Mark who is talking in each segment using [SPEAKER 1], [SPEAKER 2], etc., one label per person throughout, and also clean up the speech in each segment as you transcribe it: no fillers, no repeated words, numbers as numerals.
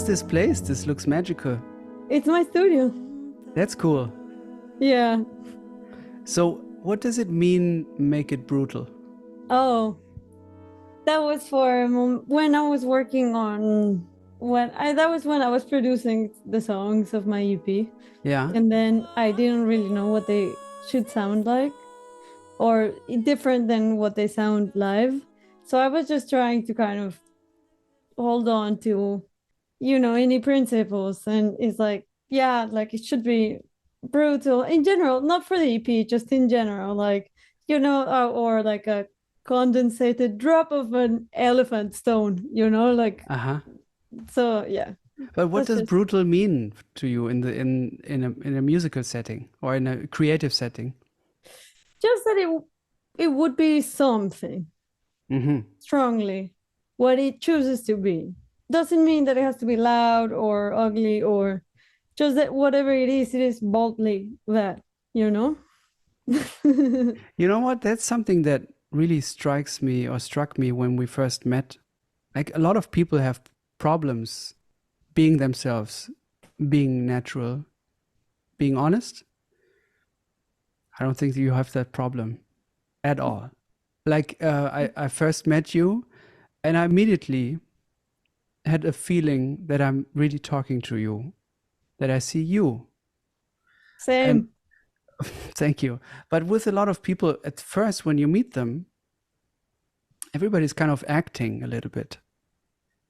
[SPEAKER 1] What's this place? This looks magical.
[SPEAKER 2] It's my studio.
[SPEAKER 1] That's cool.
[SPEAKER 2] Yeah.
[SPEAKER 1] So what does it mean, make it brutal?
[SPEAKER 2] Oh, that was for when I was working on that was when I was producing the songs of my EP.
[SPEAKER 1] Yeah.
[SPEAKER 2] And then I didn't really know what they should sound like or different than what they sound live. So I was just trying to kind of hold on to, any principles. And it's like, yeah, like it should be brutal in general, not for the EP, just in general, like, or like a condensated drop of an elephant stone, like,
[SPEAKER 1] Uh-huh.
[SPEAKER 2] so yeah.
[SPEAKER 1] But what
[SPEAKER 2] That's
[SPEAKER 1] does
[SPEAKER 2] just
[SPEAKER 1] brutal mean to you in a musical setting or in a creative setting?
[SPEAKER 2] just that it would be something
[SPEAKER 1] Mm-hmm.
[SPEAKER 2] strongly what it chooses to be. Doesn't mean that it has to be loud or ugly or just that whatever it is boldly that, you know?
[SPEAKER 1] You know what? That's something that really struck me when we first met. Like a lot of people have problems being themselves, being natural, being honest. I don't think you have that problem at all. Like I first met you and I immediately had a feeling that I'm really talking to you, that I see you. And
[SPEAKER 2] Same.
[SPEAKER 1] thank you. But with a lot of people, at first, when you meet them, everybody's kind of acting a little bit,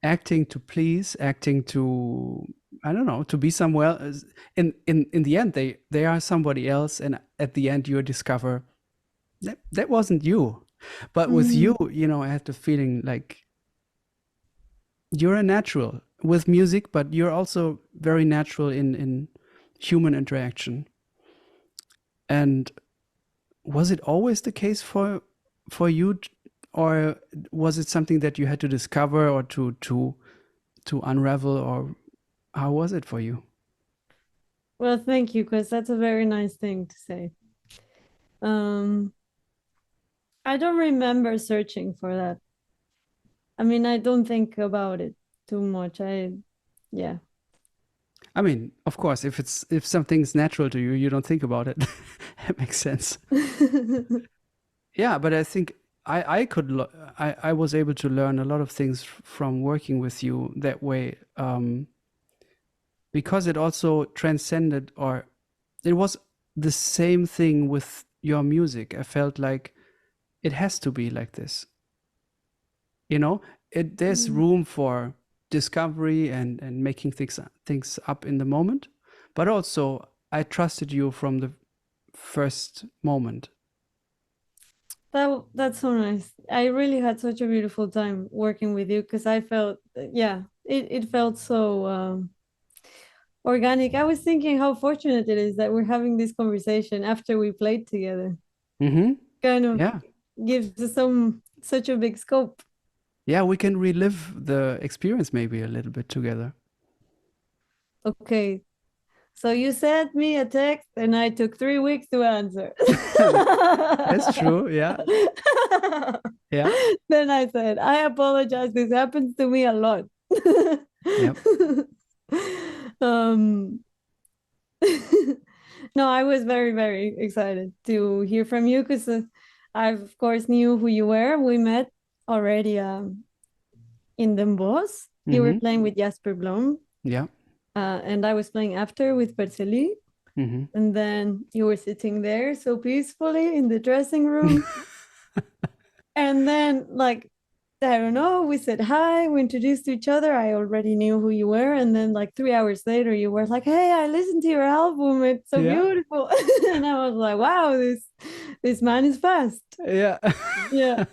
[SPEAKER 1] acting to please, acting to, I don't know, to be somewhere else. In the end, they are somebody else, and at the end, you discover that wasn't you. But with you, I had the feeling like you're a natural with music, but you're also very natural in human interaction. And was it always the case for you, or was it something that you had to discover or to unravel, or how was it for you?
[SPEAKER 2] Well, thank you, because that's a very nice thing to say. I don't remember searching for that. I mean, I don't think about it too much. Yeah.
[SPEAKER 1] I mean, of course, if something's natural to you, you don't think about it. That makes sense. Yeah, but I think I was able to learn a lot of things from working with you that way, because it also transcended, or it was the same thing with your music. I felt like it has to be like this. There's room for discovery and making things up in the moment, but also I trusted you from the first moment.
[SPEAKER 2] That's so nice. I really had such a beautiful time working with you because I felt, yeah, it felt so organic. I was thinking how fortunate it is that we're having this conversation after we played together.
[SPEAKER 1] Mm-hmm.
[SPEAKER 2] Kind of
[SPEAKER 1] Yeah.
[SPEAKER 2] gives us such a big scope.
[SPEAKER 1] Yeah, we can relive the experience maybe a little bit together.
[SPEAKER 2] Okay, so you sent me a text and I took 3 weeks to answer.
[SPEAKER 1] That's true. Yeah. Yeah.
[SPEAKER 2] Then I said, I apologize. This happens to me a lot.
[SPEAKER 1] Yep.
[SPEAKER 2] um, no, I was very, very excited to hear from you because I, of course, knew who you were. We met already in Den Bosch. You were
[SPEAKER 1] Mm-hmm.
[SPEAKER 2] playing with Jasper Blom.
[SPEAKER 1] Yeah.
[SPEAKER 2] And I was playing after with Perceli.
[SPEAKER 1] Mm-hmm.
[SPEAKER 2] And then you were sitting there so peacefully in the dressing room. And then, like, I don't know, we said hi, we introduced each other. I already knew who you were. And then, like, 3 hours later, you were like, hey, I listened to your album. It's so
[SPEAKER 1] Yeah.
[SPEAKER 2] beautiful. And I was like, wow, this man is fast.
[SPEAKER 1] Yeah.
[SPEAKER 2] Yeah.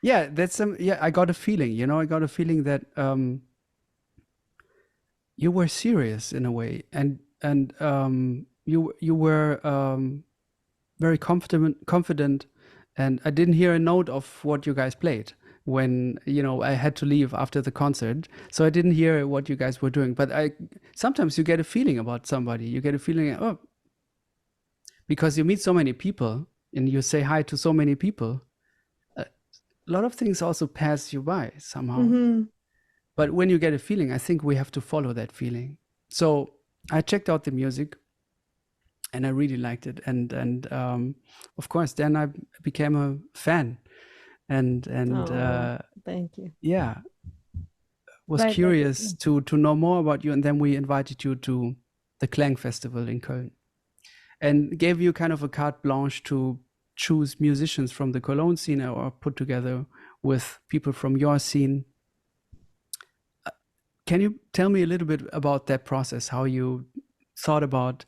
[SPEAKER 1] Yeah, I got a feeling, I got a feeling that you were serious in a way, and you were very confident, and I didn't hear a note of what you guys played when I had to leave after the concert, so I didn't hear what you guys were doing. But sometimes you get a feeling about somebody. You get a feeling, oh, because you meet so many people and you say hi to so many people. A lot of things also pass you by somehow.
[SPEAKER 2] Mm-hmm.
[SPEAKER 1] But when you get a feeling, I think we have to follow that feeling. So I checked out the music and I really liked it. And of course, then I became a fan and
[SPEAKER 2] Oh, thank you.
[SPEAKER 1] yeah, was
[SPEAKER 2] Right, like
[SPEAKER 1] curious to know more about you. And then we invited you to the Klang Festival in Köln and gave you kind of a carte blanche to choose musicians from the Cologne scene or put together with people from your scene. Can you tell me a little bit about that process, how you thought about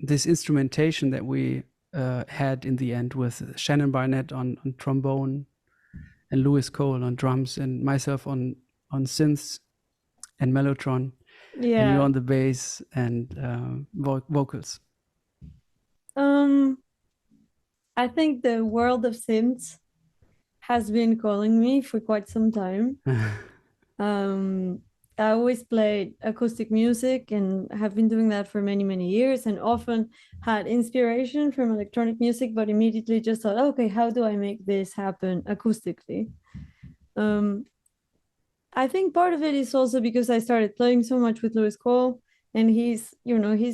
[SPEAKER 1] this instrumentation that we had in the end with Shannon Barnett on trombone and Lewis Cole on drums and myself on synths and mellotron and you
[SPEAKER 2] yeah.
[SPEAKER 1] on the bass and vocals?
[SPEAKER 2] Um, I think the world of synths has been calling me for quite some time. Um, I always played acoustic music and have been doing that for many, many years, and often had inspiration from electronic music, but immediately just thought, okay, how do I make this happen acoustically? Um, I think part of it is also because I started playing so much with Lewis Cole, and his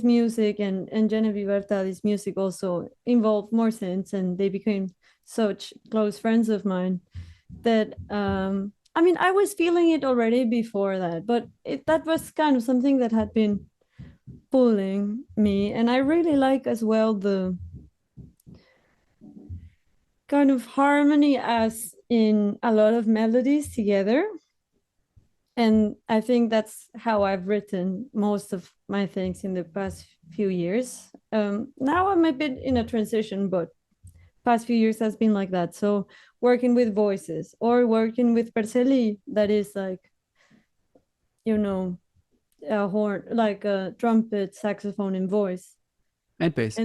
[SPEAKER 2] music and Genevieve Bertali's music also involved more synths, and they became such close friends of mine that I mean, I was feeling it already before that, but that was kind of something that had been pulling me. And I really like as well the kind of harmony as in a lot of melodies together. And I think that's how I've written most of my things in the past few years. Now I'm a bit in a transition, but past few years has been like that. So working with voices or working with Perceli, that is like, a horn, like a trumpet, saxophone, and voice.
[SPEAKER 1] And bass.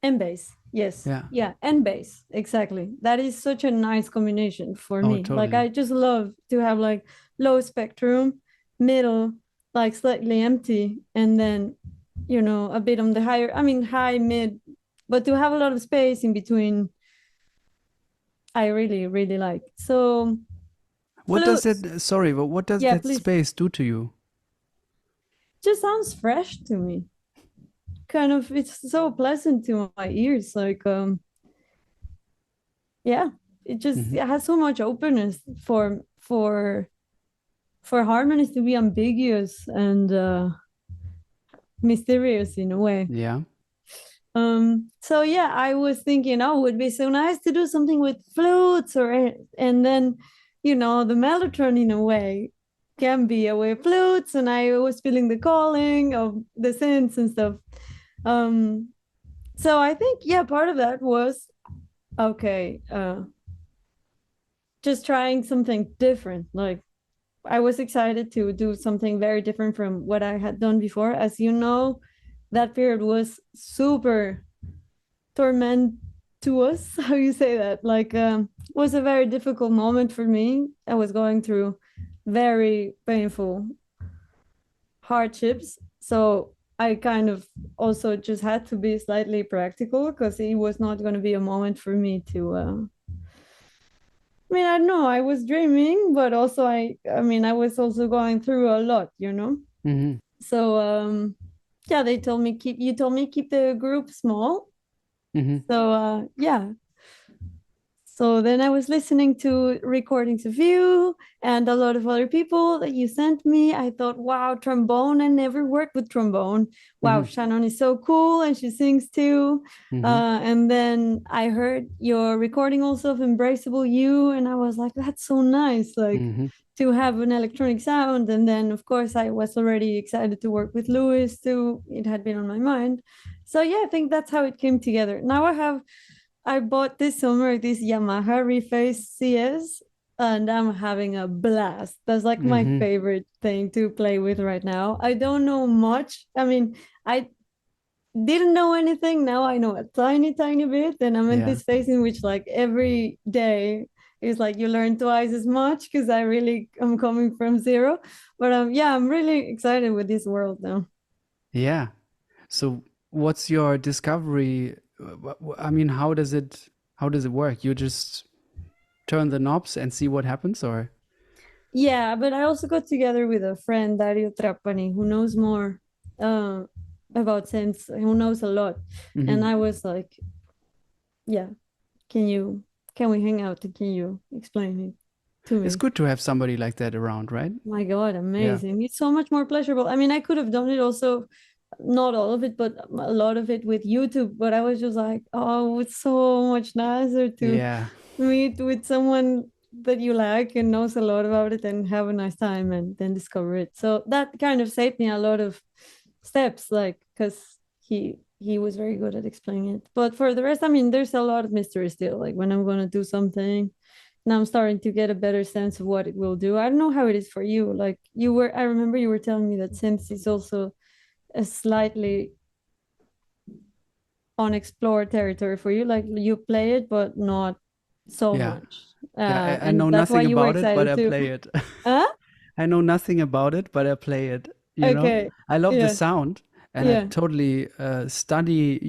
[SPEAKER 2] And bass, yes.
[SPEAKER 1] Yeah.
[SPEAKER 2] Yeah, and bass, exactly. That is such a nice combination for
[SPEAKER 1] Oh,
[SPEAKER 2] me. Like,
[SPEAKER 1] totally.
[SPEAKER 2] I just love to have like low spectrum, middle, like slightly empty, and then, a bit on the higher, I mean, high, mid, but to have a lot of space in between, I really, really like. So,
[SPEAKER 1] What does
[SPEAKER 2] flutes,
[SPEAKER 1] that, sorry, but what does
[SPEAKER 2] yeah,
[SPEAKER 1] that
[SPEAKER 2] please.
[SPEAKER 1] space do to you?
[SPEAKER 2] Just sounds fresh to me. Kind of, it's so pleasant to my ears. Like, yeah, it has so much openness for harmonies to be ambiguous and mysterious in a way.
[SPEAKER 1] Yeah.
[SPEAKER 2] So yeah, I was thinking, oh, it would be so nice to do something with flutes, and then, the mellotron in a way can be a way of flutes, and I was feeling the calling of the synths and stuff. So I think, yeah, part of that was okay, just trying something different. Like, I was excited to do something very different from what I had done before. As you know, that period was super tormentuous. How you say that? Like, was a very difficult moment for me. I was going through very painful hardships. So I kind of also just had to be slightly practical because it was not going to be a moment for me to I mean, I don't know. I was dreaming, but also I mean, I was also going through a lot.
[SPEAKER 1] Mm-hmm.
[SPEAKER 2] So yeah, they told me keep the group small.
[SPEAKER 1] Mm-hmm.
[SPEAKER 2] So yeah. So then I was listening to recordings of you and a lot of other people that you sent me. I thought, wow, trombone. I never worked with trombone. Wow,
[SPEAKER 1] Mm-hmm.
[SPEAKER 2] Shannon is so cool and she sings too.
[SPEAKER 1] Mm-hmm.
[SPEAKER 2] And then I heard your recording also of Embraceable You, and I was like, that's so nice, like
[SPEAKER 1] Mm-hmm.
[SPEAKER 2] to have an electronic sound. And then, of course, I was already excited to work with Lewis too. It had been on my mind. So yeah, I think that's how it came together. Now I bought this summer this Yamaha Reface CS, and I'm having a blast. That's like my
[SPEAKER 1] Mm-hmm.
[SPEAKER 2] favorite thing to play with right now. I don't know much. I mean, I didn't know anything. Now I know a tiny, tiny bit. And I'm in
[SPEAKER 1] Yeah.
[SPEAKER 2] this phase in which like every day is like you learn twice as much because I really am coming from zero. But yeah, I'm really excited with this world now.
[SPEAKER 1] Yeah. So what's your discovery? I mean, how does it work? You just turn the knobs and see what happens, or?
[SPEAKER 2] Yeah, but I also got together with a friend, Dario Trapani, who knows more uh, about synths, who knows a lot. And
[SPEAKER 1] Hmm.
[SPEAKER 2] I was like, yeah, can you, can we hang out and can you explain it to
[SPEAKER 1] It's
[SPEAKER 2] me?
[SPEAKER 1] good to have somebody like that around, right?
[SPEAKER 2] My God,
[SPEAKER 1] Yeah.
[SPEAKER 2] amazing. It's so much more pleasurable. I mean, I could have done it also, not all of it, but a lot of it with YouTube. But I was just like, oh, it's so much nicer to
[SPEAKER 1] Yeah.
[SPEAKER 2] meet with someone that you like and knows a lot about it and have a nice time and then discover it. So that kind of saved me a lot of steps, like, because he was very good at explaining it. But for the rest, I mean, there's a lot of mystery still. Like when I'm gonna do something, now I'm starting to get a better sense of what it will do. I don't know how it is for you. Like you were, I remember you were telling me that synths is also a slightly unexplored territory for you. Like you play it, but not so
[SPEAKER 1] Yeah.
[SPEAKER 2] much.
[SPEAKER 1] Yeah. I
[SPEAKER 2] And
[SPEAKER 1] know
[SPEAKER 2] that's why
[SPEAKER 1] nothing
[SPEAKER 2] you were
[SPEAKER 1] about it, but
[SPEAKER 2] excited
[SPEAKER 1] I
[SPEAKER 2] too.
[SPEAKER 1] play it.
[SPEAKER 2] Huh?
[SPEAKER 1] I know nothing about it, but I play it. You know,
[SPEAKER 2] Okay.
[SPEAKER 1] I love the
[SPEAKER 2] Yeah.
[SPEAKER 1] sound, and I
[SPEAKER 2] Yeah.
[SPEAKER 1] totally study.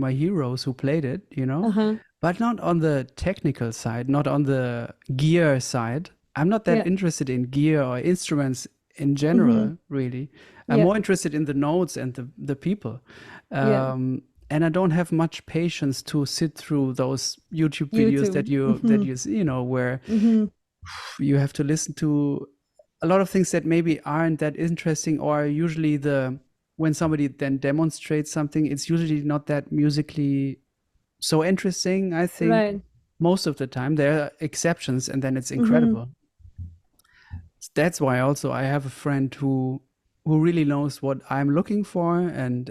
[SPEAKER 1] My heroes who played it.
[SPEAKER 2] Uh-huh.
[SPEAKER 1] But not on the technical side, not on the gear side. I'm not that
[SPEAKER 2] Yeah.
[SPEAKER 1] interested in gear or instruments in
[SPEAKER 2] Mm-hmm.
[SPEAKER 1] general, really. I'm
[SPEAKER 2] Yeah.
[SPEAKER 1] more interested in the notes and the people.
[SPEAKER 2] Yeah.
[SPEAKER 1] And I don't have much patience to sit through those YouTube videos that
[SPEAKER 2] YouTube.
[SPEAKER 1] you that
[SPEAKER 2] Mm-hmm.
[SPEAKER 1] you see, where
[SPEAKER 2] Mm-hmm.
[SPEAKER 1] you have to listen to a lot of things that maybe aren't that interesting, or usually when somebody then demonstrates something, it's usually not that musically so interesting, I think.
[SPEAKER 2] Right.
[SPEAKER 1] Most of the time there are exceptions, and then it's
[SPEAKER 2] Mm-hmm.
[SPEAKER 1] incredible. That's why also I have a friend who really knows what I'm looking for, and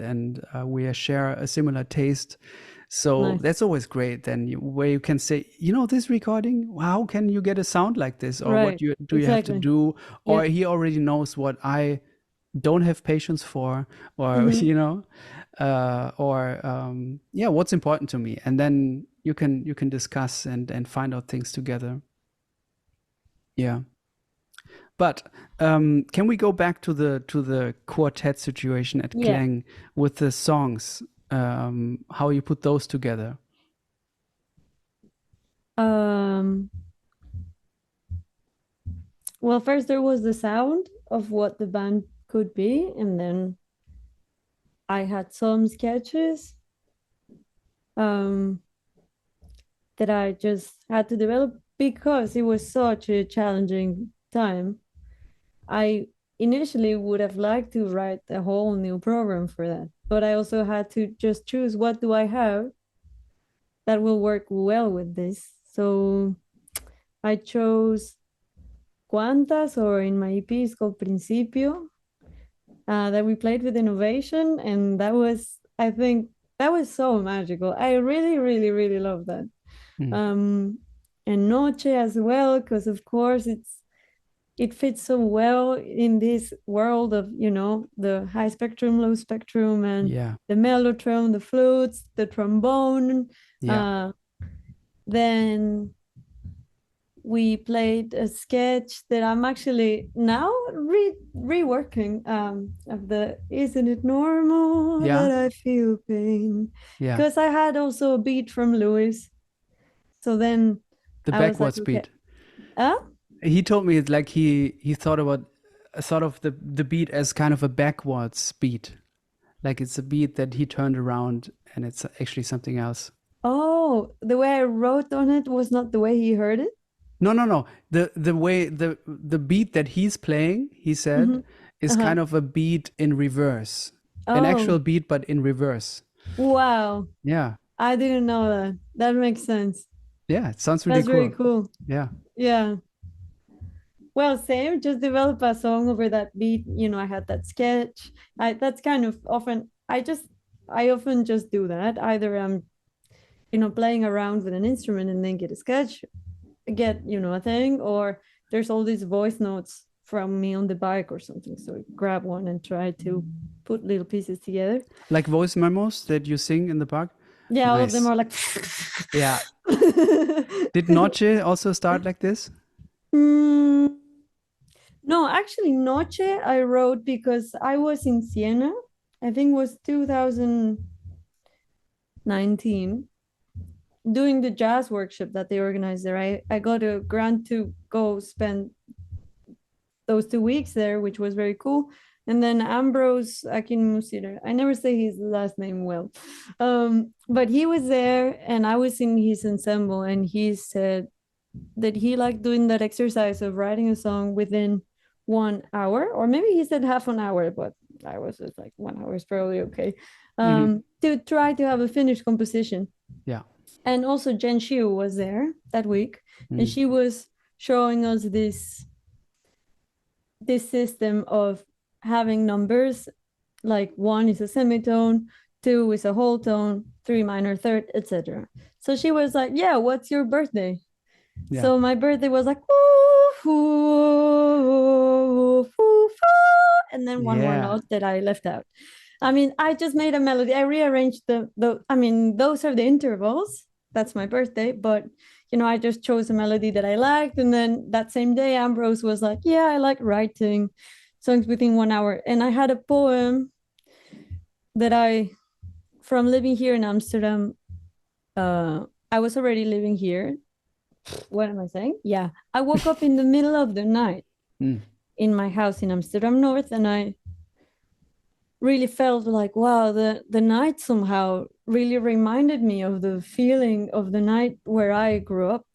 [SPEAKER 1] we share a similar taste. So
[SPEAKER 2] Nice.
[SPEAKER 1] that's always great. Then where you can say, this recording, how can you get a sound like this, or what
[SPEAKER 2] Right.
[SPEAKER 1] do you have to
[SPEAKER 2] Exactly.
[SPEAKER 1] do, or
[SPEAKER 2] Yeah.
[SPEAKER 1] he already knows what I don't have patience for, or
[SPEAKER 2] Mm-hmm.
[SPEAKER 1] yeah, what's important to me, and then you can discuss and find out things together. Yeah. But can we go back to the quartet situation at
[SPEAKER 2] Yeah.
[SPEAKER 1] Klang with the songs? How you put those together?
[SPEAKER 2] Um, well, first there was the sound of what the band could be, and then I had some sketches um, that I just had to develop because it was such a challenging time. I initially would have liked to write a whole new program for that, but I also had to just choose what do I have that will work well with this. So I chose Cuantas, or in my EP it's called Principio, that we played with Innovation, and that was, I think, that was so magical. I really, really, really love that.
[SPEAKER 1] Hmm.
[SPEAKER 2] Um, and Noche as well, because of course it fits so well in this world of the high spectrum, low spectrum, and
[SPEAKER 1] Yeah,
[SPEAKER 2] the mellotron, the flutes, the trombone.
[SPEAKER 1] yeah,
[SPEAKER 2] Uh, then we played a sketch that I'm actually now reworking, of the "Isn't it normal
[SPEAKER 1] yeah,
[SPEAKER 2] that I feel pain?"
[SPEAKER 1] yeah.
[SPEAKER 2] Because I had also a beat from Lewis. So then
[SPEAKER 1] The
[SPEAKER 2] I was like,
[SPEAKER 1] backwards
[SPEAKER 2] okay,
[SPEAKER 1] beat.
[SPEAKER 2] uh,
[SPEAKER 1] He told me it's like he thought about sort of the beat as kind of a backwards beat, like it's a beat that he turned around and it's actually something else.
[SPEAKER 2] oh, the way I wrote on it was not the way he heard it.
[SPEAKER 1] No, no, no. The way the beat that he's playing, he said,
[SPEAKER 2] Mm-hmm.
[SPEAKER 1] is
[SPEAKER 2] Uh-huh.
[SPEAKER 1] kind of a beat in reverse. An actual
[SPEAKER 2] Oh,
[SPEAKER 1] beat, but in reverse.
[SPEAKER 2] wow.
[SPEAKER 1] Yeah.
[SPEAKER 2] I didn't know that. That makes sense.
[SPEAKER 1] Yeah. It sounds really
[SPEAKER 2] That's really
[SPEAKER 1] cool.
[SPEAKER 2] cool.
[SPEAKER 1] Yeah.
[SPEAKER 2] Yeah. Well, same, just develop a song over that beat. I had that sketch. That's kind of often, I often just do that. Either I'm, playing around with an instrument and then get a sketch, get, a thing, or there's all these voice notes from me on the bike or something. So grab one and try to put little pieces together.
[SPEAKER 1] Like voice memos that you sing in the park.
[SPEAKER 2] Yeah, all of them
[SPEAKER 1] Nice.
[SPEAKER 2] are like.
[SPEAKER 1] Yeah. Did Noche also start like this?
[SPEAKER 2] Mm, no, actually, Noche I wrote because I was in Siena. I think it was 2019, doing the jazz workshop that they organized there. I got a grant to go spend those 2 weeks there, which was very cool. And then Ambrose Akinmusir, I never say his last name well, but he was there, and I was in his ensemble, and he said that he liked doing that exercise of writing a song within 1 hour, or maybe he said half an hour, but I was just like 1 hour is probably okay, to try to have a finished composition.
[SPEAKER 1] Yeah.
[SPEAKER 2] And also Jen Shiu was there that week, and she was showing us this system of having numbers, like 1 is a semitone, 2 is a whole tone, 3 minor third, etc. So she was like, yeah, what's your birthday?
[SPEAKER 1] Yeah.
[SPEAKER 2] So my birthday was like, ooh, ooh, ooh, ooh, and then one more note that I left out. I mean, I just made a melody. I rearranged I mean, those are the intervals. That's my birthday, but you know, I just chose a melody that I liked. And then that same day, Ambrose was like, yeah, I like writing songs within 1 hour. And I had a poem that from living here in Amsterdam, I was already living here. What am I saying? Yeah. I woke up in the middle of the night in my house in Amsterdam North, and I really felt like, wow, the night somehow really reminded me of the feeling of the night where I grew up.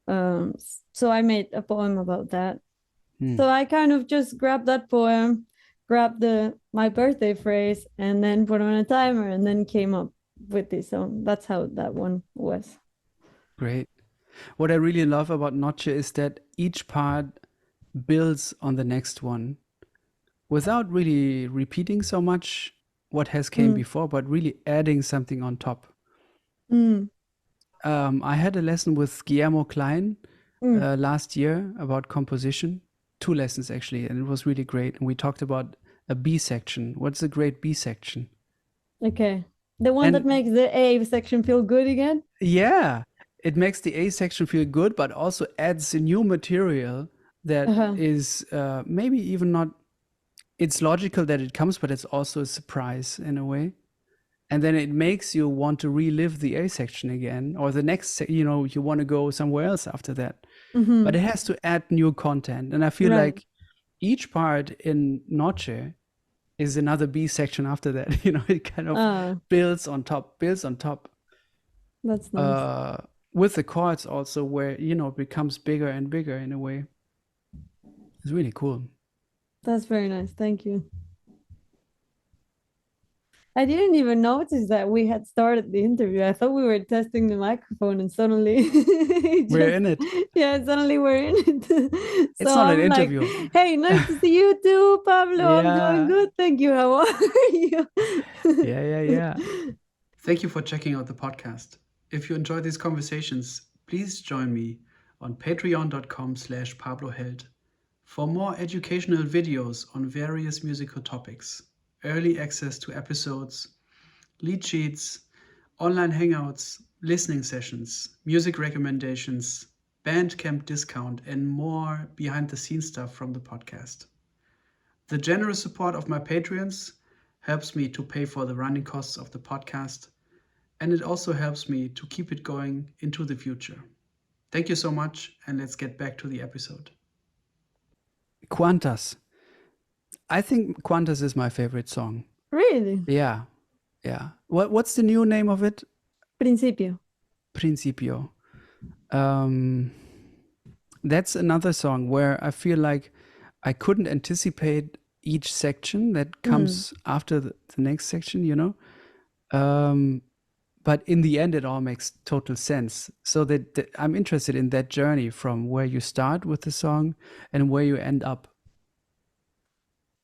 [SPEAKER 2] So I made a poem about that. So I kind of just grabbed that poem, grabbed my birthday phrase, and then put on a timer, and then came up with this song. That's how that one was.
[SPEAKER 1] Great. What I really love about Noche is that each part builds on the next one without really repeating so much what has came before, but really adding something on top. I had a lesson with Guillermo Klein last year about composition, 2 lessons actually, and it was really great. And we talked about a B section. What's a great B section?
[SPEAKER 2] Okay. The one that makes the A section feel good again?
[SPEAKER 1] Yeah. It makes the A section feel good, but also adds a new material that is maybe even not, it's logical that it comes, but it's also a surprise in a way. And then it makes you want to relive the A section again, or the next, you want to go somewhere else after that. But it has to add new content. And I feel like each part in Noche is another B section after that. It kind of builds on top.
[SPEAKER 2] That's nice.
[SPEAKER 1] With the chords also, where, it becomes bigger and bigger in a way. It's really cool.
[SPEAKER 2] That's very nice. Thank you. I didn't even notice that we had started the interview. I thought we were testing the microphone, and suddenly
[SPEAKER 1] we're in it.
[SPEAKER 2] Yeah, suddenly we're in it.
[SPEAKER 1] It's not an interview.
[SPEAKER 2] Like, hey, nice to see you too, Pablo. I'm doing good. Thank you. How are you?
[SPEAKER 1] Yeah. Thank you for checking out the podcast. If you enjoyed these conversations, please join me on patreon.com/Pablo Held for more educational videos on various musical topics, early access to episodes, lead sheets, online hangouts, listening sessions, music recommendations, Bandcamp discount, and more behind-the-scenes stuff from the podcast. The generous support of my Patreons helps me to pay for the running costs of the podcast, and it also helps me to keep it going into the future. Thank you so much, and let's get back to the episode. Quantas. I think Quantas is my favorite song.
[SPEAKER 2] Really?
[SPEAKER 1] Yeah. What's the new name of it?
[SPEAKER 2] Principio.
[SPEAKER 1] That's another song where I feel like I couldn't anticipate each section that comes after the next section, but in the end, it all makes total sense. So that I'm interested in that journey from where you start with the song and where you end up.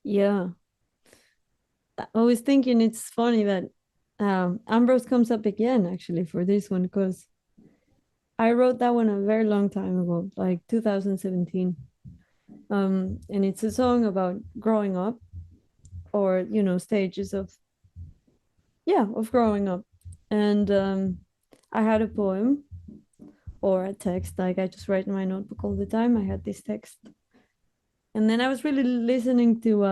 [SPEAKER 2] Yeah. I was thinking it's funny that Ambrose comes up again, actually, for this one, because I wrote that one a very long time ago, like 2017. And it's a song about growing up, or, stages of growing up. And I had a poem or a text, like I just write in my notebook all the time. I had this text. And then I was really listening to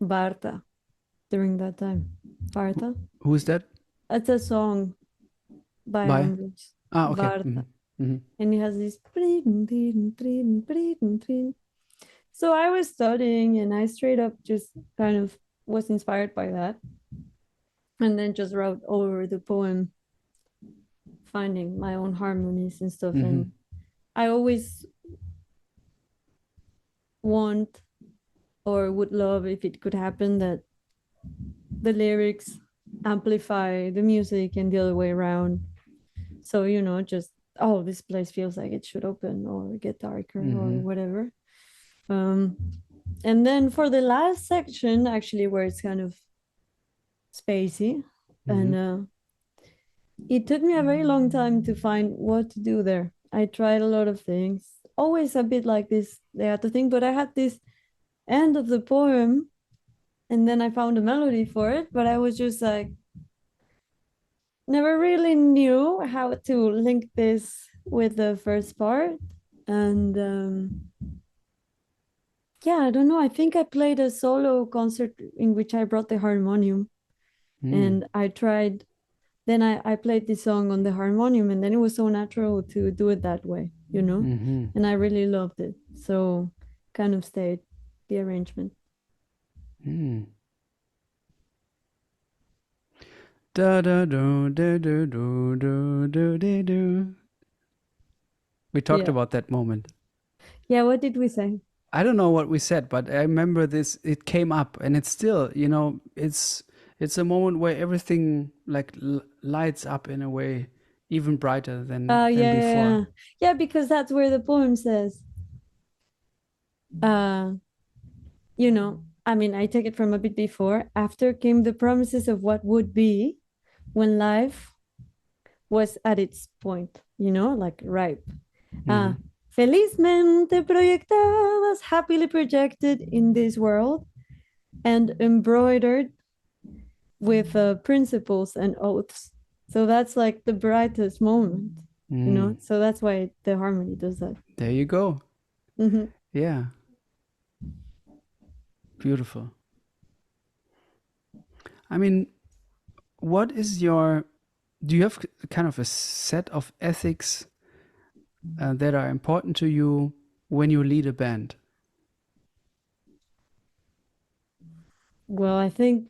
[SPEAKER 2] Barta during that time. Barta.
[SPEAKER 1] Who's that?
[SPEAKER 2] It's a song by Ambrose.
[SPEAKER 1] Okay.
[SPEAKER 2] Barta.
[SPEAKER 1] Mm-hmm.
[SPEAKER 2] and it has this. So I was studying, and I straight up just kind of was inspired by that, and then just wrote over the poem, finding my own harmonies and stuff.
[SPEAKER 1] Mm-hmm.
[SPEAKER 2] And I always want or would love if it could happen that the lyrics amplify the music and the other way around. So, just, oh, this place feels like it should open or get darker or
[SPEAKER 1] Mm-hmm.
[SPEAKER 2] whatever. Um, and then for the last section, actually, where it's kind of spacey,
[SPEAKER 1] Mm-hmm.
[SPEAKER 2] and it took me a very long time to find what to do there. I tried a lot of things, always a bit like this, they had to think, but I had this end of the poem, and then I found a melody for it, but I was just like, never really knew how to link this with the first part. And yeah, I don't know. I think I played a solo concert in which I brought the harmonium,
[SPEAKER 1] Mm.
[SPEAKER 2] and I tried. Then I played this song on the harmonium, and then it was so natural to do it that way,
[SPEAKER 1] Mm-hmm.
[SPEAKER 2] and I really loved it. So kind of stayed the arrangement.
[SPEAKER 1] Mm. Da da do da do do do do do do. We talked
[SPEAKER 2] Yeah.
[SPEAKER 1] about that moment.
[SPEAKER 2] Yeah. What did we say?
[SPEAKER 1] I don't know what we said, but I remember this. It came up, and it's still, it's a moment where everything like lights up in a way even brighter than
[SPEAKER 2] Yeah, yeah,
[SPEAKER 1] before.
[SPEAKER 2] yeah. Yeah, because that's where the poem says, uh, I mean, I take it from a bit before. After came the promises of what would be when life was at its point, like ripe.
[SPEAKER 1] Mm-hmm.
[SPEAKER 2] Felizmente proyectadas, happily projected in this world and embroidered with principles and oaths. So that's like the brightest moment,
[SPEAKER 1] Mm.
[SPEAKER 2] So that's why the harmony does that.
[SPEAKER 1] There you go.
[SPEAKER 2] Mm-hmm.
[SPEAKER 1] Yeah, beautiful. I mean, what is your? Do you have kind of a set of ethics that are important to you when you lead a band?
[SPEAKER 2] Well, I think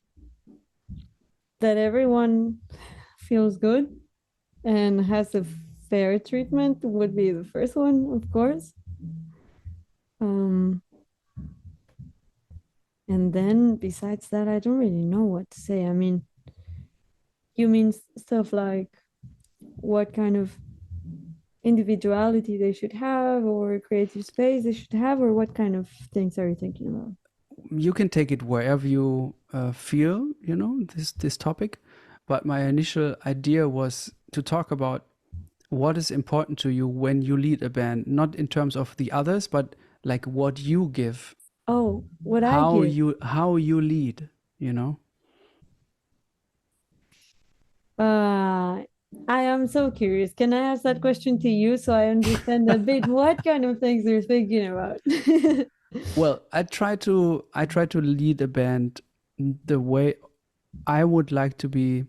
[SPEAKER 2] that everyone feels good and has a fair treatment would be the first one, of course. Um, and then besides that, I don't really know what to say. I mean, you mean stuff like what kind of individuality they should have or creative space they should have, or what kind of things are you thinking about?
[SPEAKER 1] You can take it wherever you feel, this topic. But my initial idea was to talk about what is important to you when you lead a band, not in terms of the others, but like what you give,
[SPEAKER 2] Oh, what I
[SPEAKER 1] how
[SPEAKER 2] give.
[SPEAKER 1] you lead, you know.
[SPEAKER 2] Uh, I am so curious. Can I ask that question to you so I understand a bit what kind of things you're thinking about?
[SPEAKER 1] Well, I try to lead a band the way I would like to be.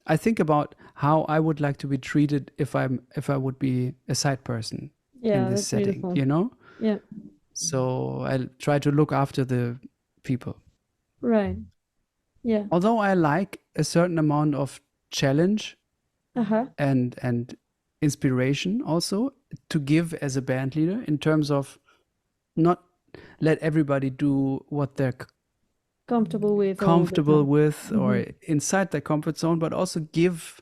[SPEAKER 1] I think about how I would like to be treated if I would be a side person in
[SPEAKER 2] Yeah,
[SPEAKER 1] this
[SPEAKER 2] that's
[SPEAKER 1] setting,
[SPEAKER 2] beautiful. Yeah,
[SPEAKER 1] So I try to look after the people.
[SPEAKER 2] right. Yeah.
[SPEAKER 1] Although I like a certain amount of challenge
[SPEAKER 2] Uh-huh.
[SPEAKER 1] and inspiration also to give as a band leader in terms of not let everybody do what they're
[SPEAKER 2] Comfortable with all the
[SPEAKER 1] comfortable
[SPEAKER 2] time.
[SPEAKER 1] with
[SPEAKER 2] Mm-hmm.
[SPEAKER 1] or inside their comfort zone, but also give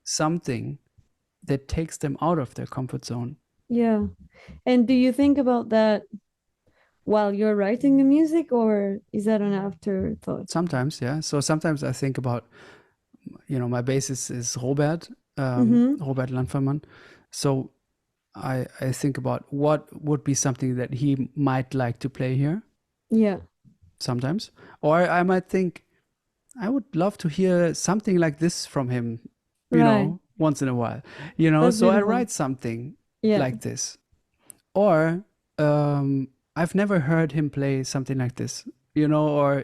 [SPEAKER 1] something that takes them out of their comfort zone.
[SPEAKER 2] Yeah. And do you think about that while you're writing the music, or is that an afterthought?
[SPEAKER 1] Sometimes, yeah. So sometimes I think about, my bassist is Robert,
[SPEAKER 2] Mm-hmm.
[SPEAKER 1] Robert Landfermann. So I think about what would be something that he might like to play here
[SPEAKER 2] Yeah.
[SPEAKER 1] sometimes. Or I might think, I would love to hear something like this from him,
[SPEAKER 2] Right.
[SPEAKER 1] once in a while,
[SPEAKER 2] That's
[SPEAKER 1] so I
[SPEAKER 2] beautiful.
[SPEAKER 1] write something
[SPEAKER 2] Yeah.
[SPEAKER 1] like this. Or I've never heard him play something like this, or,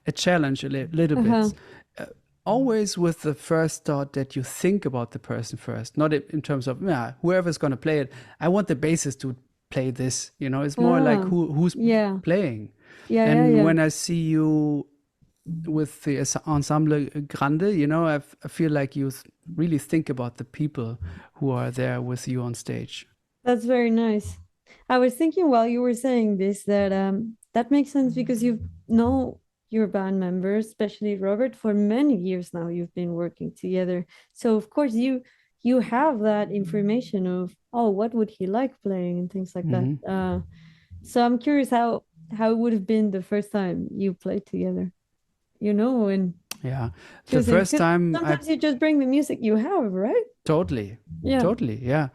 [SPEAKER 1] a challenge a little
[SPEAKER 2] Uh-huh.
[SPEAKER 1] bit. always with the first thought that you think about the person first, not in terms of, yeah, whoever's going to play it. I want the bassist to play this. It's more like
[SPEAKER 2] Ah,
[SPEAKER 1] who's
[SPEAKER 2] yeah,
[SPEAKER 1] playing.
[SPEAKER 2] yeah,
[SPEAKER 1] And
[SPEAKER 2] yeah.
[SPEAKER 1] when I see you with the ensemble grande, I feel like you really think about the people who are there with you on stage.
[SPEAKER 2] That's very nice. I was thinking while you were saying this that that makes sense because you know your band members, especially Robert, for many years now. You've been working together, so of course you have that information of, oh, what would he like playing and things like that.
[SPEAKER 1] Hmm.
[SPEAKER 2] So I'm curious how it would have been the first time you played together. And
[SPEAKER 1] Yeah, the
[SPEAKER 2] choosing,
[SPEAKER 1] first
[SPEAKER 2] because
[SPEAKER 1] time I
[SPEAKER 2] sometimes you just bring the music you have, right?
[SPEAKER 1] totally,
[SPEAKER 2] Yeah.
[SPEAKER 1] totally, yeah.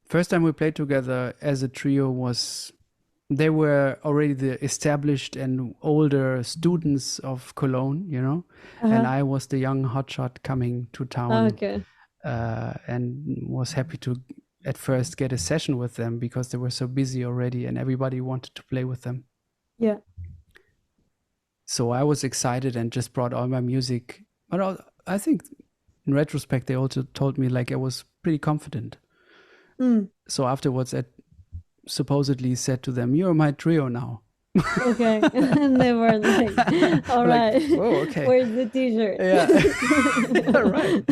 [SPEAKER 1] First time we played together as a trio was they were already the established and older students of Cologne, and
[SPEAKER 2] Uh-huh.
[SPEAKER 1] I was the young hotshot coming to town,
[SPEAKER 2] Okay.
[SPEAKER 1] and was happy to at first get a session with them because they were so busy already and everybody wanted to play with them.
[SPEAKER 2] Yeah.
[SPEAKER 1] So I was excited and just brought all my music. But I think in retrospect, they also told me like I was pretty confident.
[SPEAKER 2] Mm.
[SPEAKER 1] So afterwards, I supposedly said to them, "You're my trio now."
[SPEAKER 2] Okay. And they were like, all
[SPEAKER 1] Like,
[SPEAKER 2] right,
[SPEAKER 1] whoa, okay,
[SPEAKER 2] where's the t-shirt?
[SPEAKER 1] yeah, yeah, right.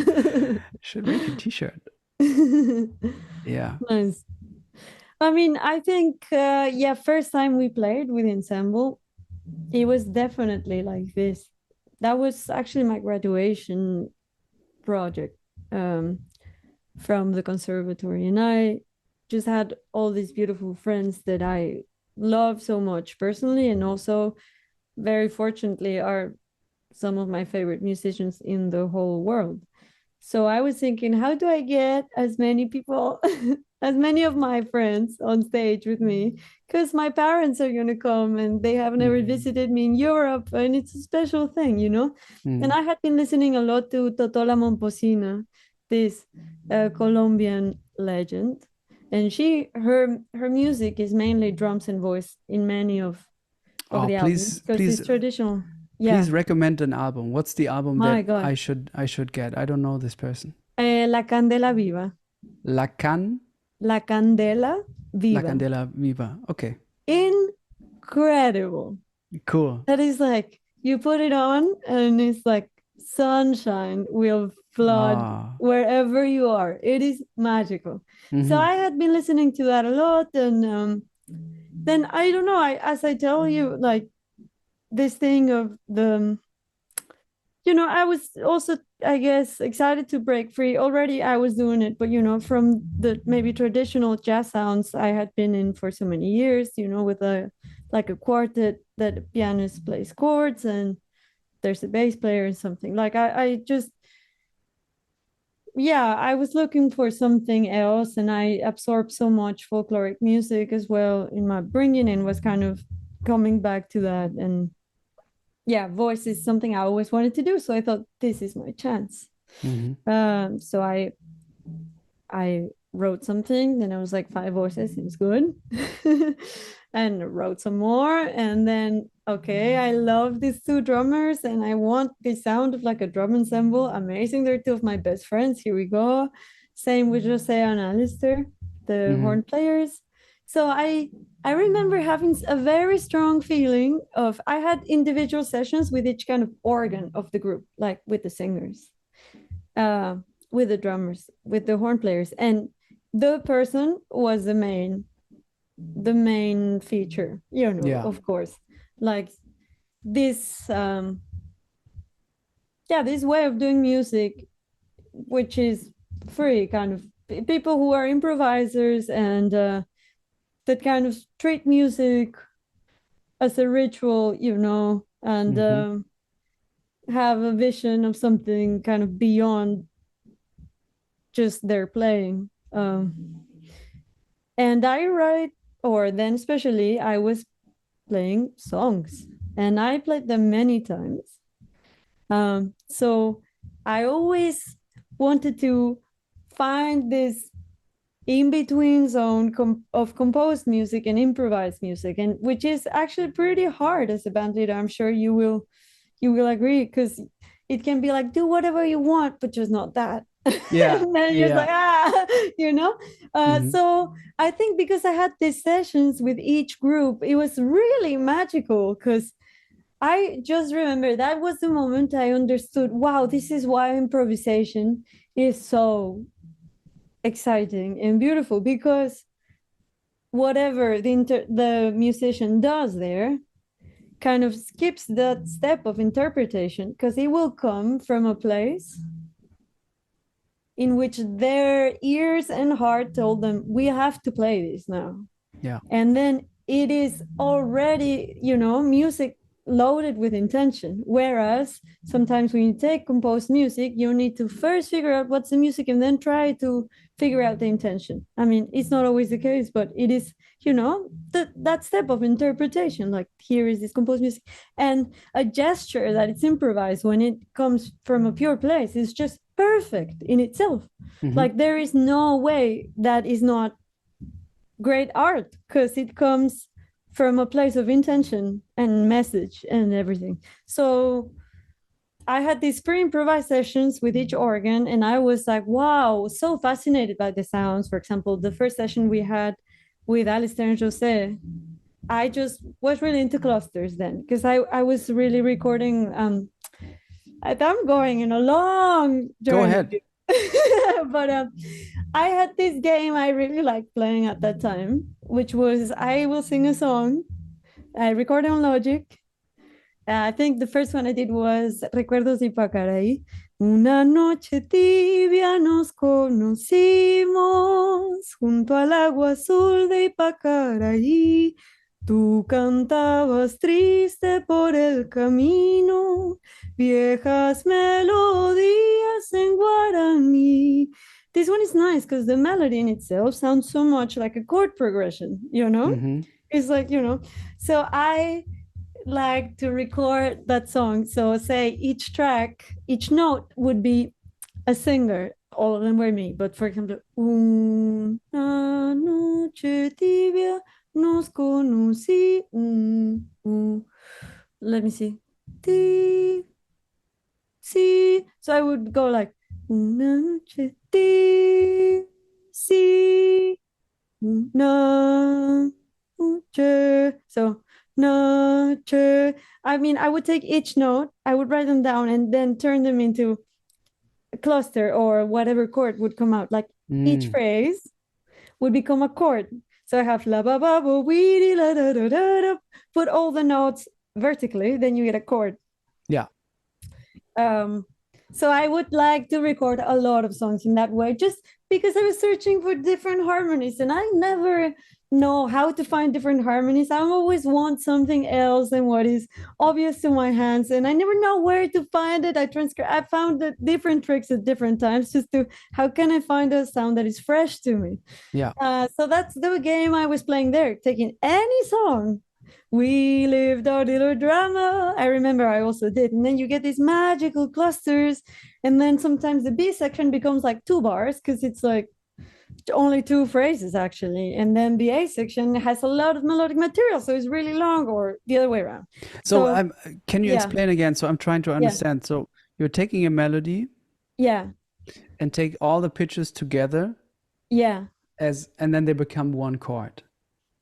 [SPEAKER 1] Should make a T-shirt. Yeah.
[SPEAKER 2] Nice. I mean, I think, yeah, first time we played with Ensemble, it was definitely like this. That was actually my graduation project from the conservatory. And I just had all these beautiful friends that I love so much personally, and also very fortunately are some of my favorite musicians in the whole world. So I was thinking, how do I get as many people, as many of my friends on stage with me? Because my parents are going to come and they have never
[SPEAKER 1] Mm-hmm.
[SPEAKER 2] visited me in Europe, and it's a special thing. And
[SPEAKER 1] Mm.
[SPEAKER 2] I had been listening a lot to Totola Momposina, this Colombian legend. And her music is mainly drums and voice in many of
[SPEAKER 1] Oh,
[SPEAKER 2] the albums
[SPEAKER 1] please,
[SPEAKER 2] because
[SPEAKER 1] please,
[SPEAKER 2] it's traditional. Yeah,
[SPEAKER 1] please recommend an album. What's the album that
[SPEAKER 2] my God.
[SPEAKER 1] I should get? I don't know this person.
[SPEAKER 2] La Candela Viva.
[SPEAKER 1] La Can,
[SPEAKER 2] La Candela
[SPEAKER 1] La
[SPEAKER 2] Viva.
[SPEAKER 1] Candela Viva. Okay,
[SPEAKER 2] Incredible.
[SPEAKER 1] cool.
[SPEAKER 2] That is like you put it on and it's like sunshine will flood
[SPEAKER 1] Ah,
[SPEAKER 2] wherever you are. It is magical. So
[SPEAKER 1] mm-hmm.
[SPEAKER 2] I had been listening to that a lot, and then I don't know. As I tell you, like this thing of I was also, I guess, excited to break free. Already I was doing it, but from the maybe traditional jazz sounds I had been in for so many years, with a quartet that the pianist plays chords and there's a bass player and something. Like I just, yeah, I was looking for something else, and I absorbed so much folkloric music as well in my bringing, and was kind of coming back to that. And yeah, voice is something I always wanted to do. So I thought this is my chance.
[SPEAKER 1] Mm-hmm.
[SPEAKER 2] So I wrote something, then I was like, five voices seems good. And wrote some more. And then, okay, I love these two drummers and I want the sound of like a drum ensemble. Amazing. They're two of my best friends. Here we go. Same with Jose and Alistair, the
[SPEAKER 1] Mm-hmm.
[SPEAKER 2] horn players. So I remember having a very strong feeling of I had individual sessions with each kind of organ of the group, like with the singers, uh, with the drummers, with the horn players, and the person was the main feature,
[SPEAKER 1] Yeah.
[SPEAKER 2] of course, like this yeah, this way of doing music, which is free kind of people who are improvisers and that kind of treat music as a ritual, and
[SPEAKER 1] Mm-hmm.
[SPEAKER 2] have a vision of something kind of beyond just their playing. And I write, or then especially, I was playing songs, and I played them many times. So I always wanted to find this in between zone of composed music and improvised music, and which is actually pretty hard as a band leader. I'm sure you will agree, because it can be like, do whatever you want, but just not that.
[SPEAKER 1] Yeah.
[SPEAKER 2] And then you're just
[SPEAKER 1] Yeah.
[SPEAKER 2] like, you know?
[SPEAKER 1] Mhm.
[SPEAKER 2] So I think because I had these sessions with each group, it was really magical because I just remember that was the moment I understood, wow, this is why improvisation is so exciting and beautiful, because whatever the musician does there kind of skips that step of interpretation, because it will come from a place in which their ears and heart told them, we have to play this now.
[SPEAKER 1] Yeah.
[SPEAKER 2] And then it is already, music loaded with intention. Whereas sometimes when you take composed music, you need to first figure out what's the music and then try to figure out the intention. I mean, it's not always the case, but it is, that step of interpretation. Like, here is this composed music, and a gesture that it's improvised when it comes from a pure place is just perfect in itself.
[SPEAKER 1] Mhm.
[SPEAKER 2] Like, there is no way that is not great art, because it comes from a place of intention and message and everything. So I had these pre-improvised sessions with each organ, and I was like, wow, so fascinated by the sounds. For example, the first session we had with Alistair and Jose, I just was really into clusters then, because I was really recording. I'm going in a long journey.
[SPEAKER 1] Go ahead.
[SPEAKER 2] But I had this game I really liked playing at that time, which was, I will sing a song. I record on Logic. I think the first one I did was Recuerdos de Ipacaraí. Una noche tibia nos conocimos junto al agua azul de Ipacaraí. Tú cantabas triste por el camino, viejas melodías en guaraní. This one is nice because the melody in itself sounds so much like a chord progression,
[SPEAKER 1] Mhm.
[SPEAKER 2] It's like, so I like to record that song. So say each track, each note would be a singer. All of them were me. But for example, una noche tibia nos conocí. Let me see. Ti, si. So I would go like, una noche ti, si, una noche. So noche. I mean, I would take each note, I would write them down, and then turn them into a cluster or whatever chord would come out. Like each phrase would become a chord. So I have la ba ba ba wee la da da da da. Put all the notes vertically, then you get a chord.
[SPEAKER 1] Yeah.
[SPEAKER 2] So I would like to record a lot of songs in that way, just because I was searching for different harmonies, and I never know how to find different harmonies. I always want something else than what is obvious to my hands, and I never know where to find it. I found the different tricks at different times, just to, how can I find a sound that is fresh to me?
[SPEAKER 1] Yeah.
[SPEAKER 2] So that's the game I was playing there, taking any song. We lived our little drama. I remember I also did. And then you get these magical clusters. And then sometimes the B section becomes like 2 bars, because it's like only 2 phrases actually. And then the A section has a lot of melodic material. So it's really long, or the other way around.
[SPEAKER 1] So can you
[SPEAKER 2] yeah.
[SPEAKER 1] explain again? So I'm trying to understand. So you're taking a melody
[SPEAKER 2] Yeah.
[SPEAKER 1] and take all the pitches together
[SPEAKER 2] Yeah.
[SPEAKER 1] and then they become one chord.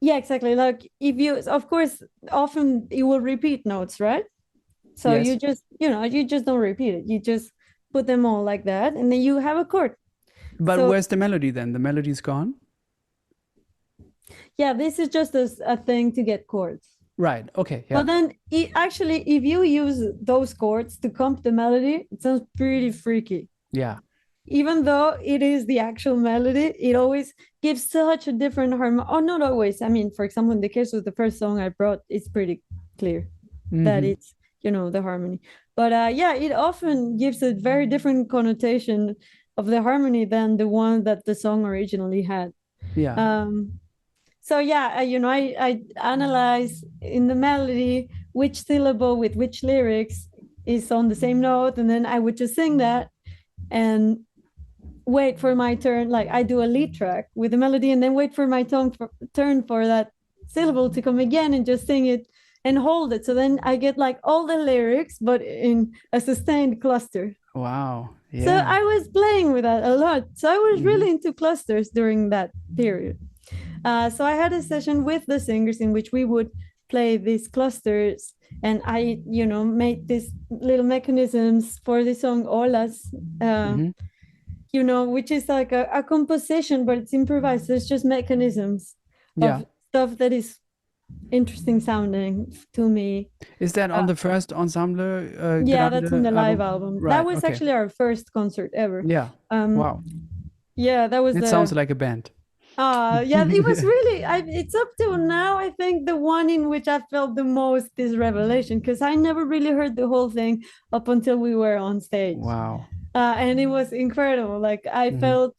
[SPEAKER 2] Yeah, exactly. Like, if you, of course, often you will repeat notes, right? So
[SPEAKER 1] Yes.
[SPEAKER 2] you just, you just don't repeat it. You just put them all like that, and then you have a chord.
[SPEAKER 1] But
[SPEAKER 2] So-
[SPEAKER 1] where's the melody then? The melody's gone?
[SPEAKER 2] Yeah, this is just a thing to get chords.
[SPEAKER 1] Right. Okay. Yeah.
[SPEAKER 2] But then actually, if you use those chords to comp the melody, it sounds pretty freaky.
[SPEAKER 1] Yeah.
[SPEAKER 2] Even though it is the actual melody, it always gives such a different harmony. Oh, not always. I mean, for example, in the case of the first song I brought, it's pretty clear that it's, the harmony. But yeah, it often gives a very different connotation of the harmony than the one that the song originally had.
[SPEAKER 1] Yeah.
[SPEAKER 2] So yeah, I analyze in the melody which syllable with which lyrics is on the same note, and then I would just sing that and wait for my turn. Like, I do a lead track with the melody and then wait for my turn for that syllable to come again and just sing it and hold it. So then I get like all the lyrics, but in a sustained cluster.
[SPEAKER 1] Wow.
[SPEAKER 2] So
[SPEAKER 1] Yeah.
[SPEAKER 2] I was playing with that a lot. So I was
[SPEAKER 1] Mhm.
[SPEAKER 2] really into clusters during that period. So I had a session with the singers in which we would play these clusters, and I, made these little mechanisms for the song Olas,
[SPEAKER 1] Mhm.
[SPEAKER 2] which is like a composition, but it's improvised. So it's just mechanisms
[SPEAKER 1] Yeah.
[SPEAKER 2] of stuff that is interesting sounding to me.
[SPEAKER 1] Is that on
[SPEAKER 2] Uh,
[SPEAKER 1] the first Ensemble
[SPEAKER 2] yeah, that's in
[SPEAKER 1] Grande
[SPEAKER 2] the live
[SPEAKER 1] album?
[SPEAKER 2] album. That
[SPEAKER 1] Right.
[SPEAKER 2] was
[SPEAKER 1] Okay.
[SPEAKER 2] actually our first concert ever.
[SPEAKER 1] Yeah.
[SPEAKER 2] Um,
[SPEAKER 1] Wow.
[SPEAKER 2] yeah, that was
[SPEAKER 1] It sounds like a band.
[SPEAKER 2] yeah, it was really, it's up till now, I think, the one in which I felt the most this revelation, because I never really heard the whole thing up until we were on stage.
[SPEAKER 1] Wow.
[SPEAKER 2] And it was incredible. Like, I
[SPEAKER 1] Mhm.
[SPEAKER 2] felt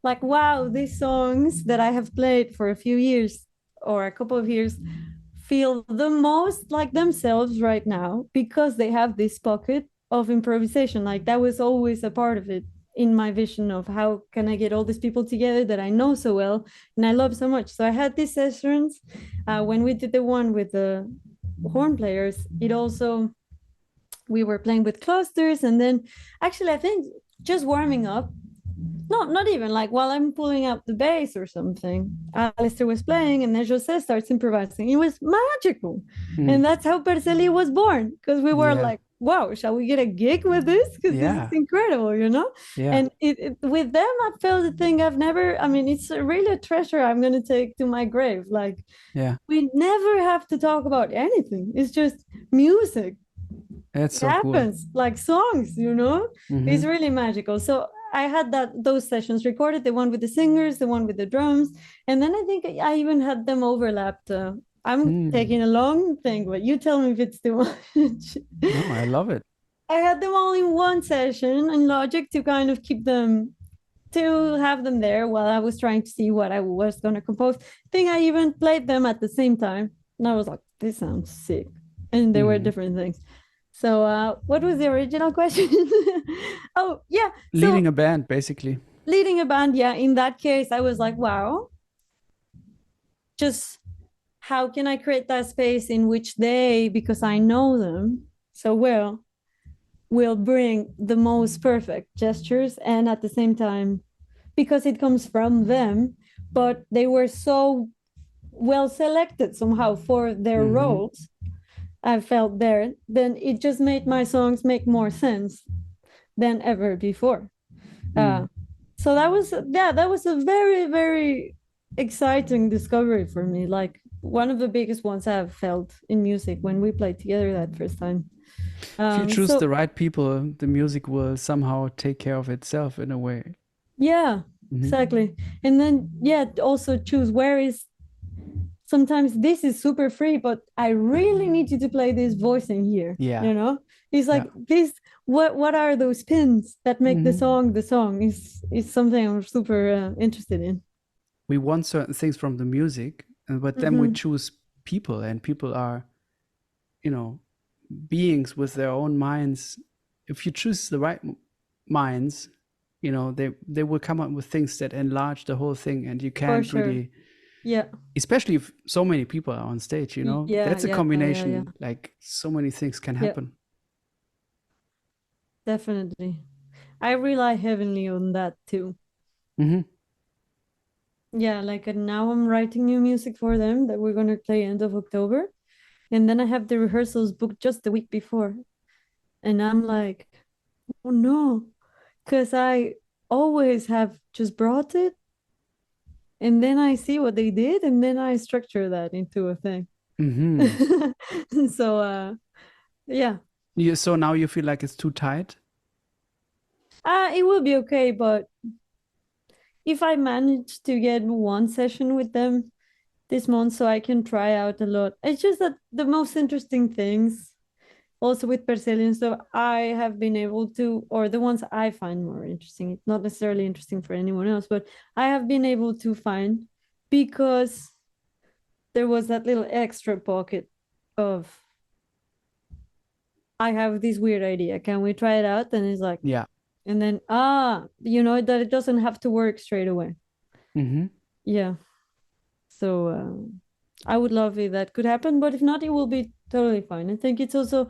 [SPEAKER 2] like, wow, these songs that I have played for a few years or a couple of years feel the most like themselves right now because they have this pocket of improvisation. Like, that was always a part of it in my vision of how can I get all these people together that I know so well and I love so much. So I had these sessions. When we did the one with the horn players, it also, we were playing with clusters, and then actually I think just warming up, no, not even like while I'm pulling up the bass or something. Alistair was playing, and then Jose starts improvising. It was magical.
[SPEAKER 1] Mm.
[SPEAKER 2] And that's how Perseli was born, because we were
[SPEAKER 1] Yeah.
[SPEAKER 2] like, wow, shall we get a gig with this? Because this is
[SPEAKER 1] Yeah.
[SPEAKER 2] incredible.
[SPEAKER 1] Yeah.
[SPEAKER 2] And with them, I felt the thing I've never, I mean, it's really a treasure I'm going to take to my grave. Like,
[SPEAKER 1] Yeah.
[SPEAKER 2] we never have to talk about anything, it's just music.
[SPEAKER 1] That's
[SPEAKER 2] It
[SPEAKER 1] so cool.
[SPEAKER 2] happens like songs. It's
[SPEAKER 1] Mhm.
[SPEAKER 2] really magical. So I had those sessions recorded, the one with the singers, the one with the drums, and then I think I even had them overlapped. I'm
[SPEAKER 1] Mm.
[SPEAKER 2] taking a long thing, but you tell me if it's too much.
[SPEAKER 1] No, I love it.
[SPEAKER 2] I had them all in one session in Logic to kind of keep them, to have them there while I was trying to see what I was going to compose. I think I even played them at the same time, and I was like, this sounds sick. And they were
[SPEAKER 1] Mhm.
[SPEAKER 2] different things. So, what was the original question? Oh, yeah. So,
[SPEAKER 1] Leading a band, basically.
[SPEAKER 2] leading a band, yeah, in that case, I was like, wow, just how can I create that space in which they, because I know them so well, will bring the most perfect gestures, and at the same time, because it comes from them, but they were so well selected somehow for their
[SPEAKER 1] Mhm.
[SPEAKER 2] roles, I felt there, then it just made my songs make more sense than ever before.
[SPEAKER 1] Mm.
[SPEAKER 2] Uh, so that was a very, very exciting discovery for me. Like, one of the biggest ones I've felt in music when we played together that first time.
[SPEAKER 1] If you choose
[SPEAKER 2] So
[SPEAKER 1] the right people, the music will somehow take care of itself in a way.
[SPEAKER 2] yeah,
[SPEAKER 1] Mhm.
[SPEAKER 2] exactly. And then yeah, also choose where is, sometimes this is super free, but I really need you to play this voice in here.
[SPEAKER 1] Yeah.
[SPEAKER 2] It's
[SPEAKER 1] Yeah.
[SPEAKER 2] like this. What are those pins that make the
[SPEAKER 1] Mhm.
[SPEAKER 2] song the song? Is something I'm super interested in.
[SPEAKER 1] We want certain things from the music, but then we
[SPEAKER 2] Mm-hmm.
[SPEAKER 1] choose people, and people are, you know, beings with their own minds. If you choose the right minds, they will come up with things that enlarge the whole thing, and you
[SPEAKER 2] For
[SPEAKER 1] can't
[SPEAKER 2] sure.
[SPEAKER 1] really,
[SPEAKER 2] Yeah.
[SPEAKER 1] especially if so many people are on stage,
[SPEAKER 2] Yeah.
[SPEAKER 1] that's a
[SPEAKER 2] Yeah. Yeah. Yeah.
[SPEAKER 1] combination, like so many things can
[SPEAKER 2] Yeah.
[SPEAKER 1] happen.
[SPEAKER 2] Definitely. I rely heavily on that too.
[SPEAKER 1] Hmm.
[SPEAKER 2] Yeah. Like, now I'm writing new music for them that we're gonna play end of October, and then I have the rehearsals booked just the week before, and I'm like, oh no, because I always have just brought it, and then I see what they did, and then I structure that into a thing.
[SPEAKER 1] Hmm.
[SPEAKER 2] So yeah,
[SPEAKER 1] So now you feel like it's too tight.
[SPEAKER 2] it will be okay, but if I manage to get one session with them this month so I can try out a lot. It's just that the most interesting things also with Perselian stuff I have been able to, or the ones I find more interesting, it's not necessarily interesting for anyone else, but I have been able to find because there was that little extra pocket of, I have this weird idea, can we try it out? And it's like,
[SPEAKER 1] Yeah.
[SPEAKER 2] and then that it doesn't have to work straight away.
[SPEAKER 1] Hmm.
[SPEAKER 2] Yeah. So I would love if that could happen, but if not, it will be totally fine. I think it's also,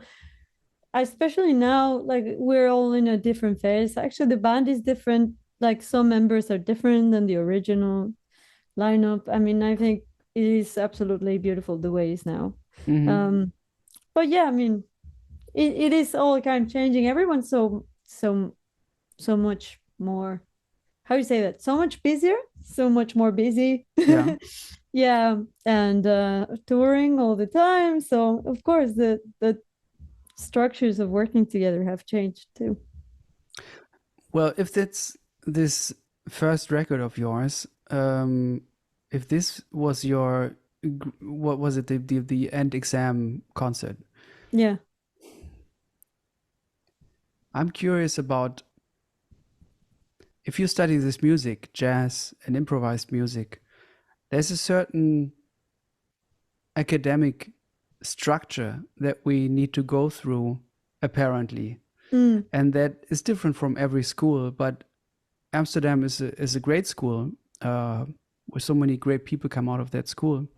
[SPEAKER 2] especially now, like we're all in a different phase. Actually, the band is different. Like some members are different than the original lineup. I mean, I think it is absolutely beautiful the way it's now.
[SPEAKER 1] Hmm.
[SPEAKER 2] But yeah, I mean, it is all kind of changing. Everyone's so much more, how do you say that? So much busier, so much more busy.
[SPEAKER 1] Yeah.
[SPEAKER 2] Yeah, and touring all the time. So of course the structures of working together have changed too.
[SPEAKER 1] Well, if that's this first record of yours, if this was your, what was it, the end exam concert,
[SPEAKER 2] Yeah.
[SPEAKER 1] I'm curious about if you study this music, jazz and improvised music, there's a certain academic structure that we need to go through, apparently,
[SPEAKER 2] Mm,
[SPEAKER 1] and that is different from every school. But Amsterdam is a great school, uh, where so many great people come out of that school.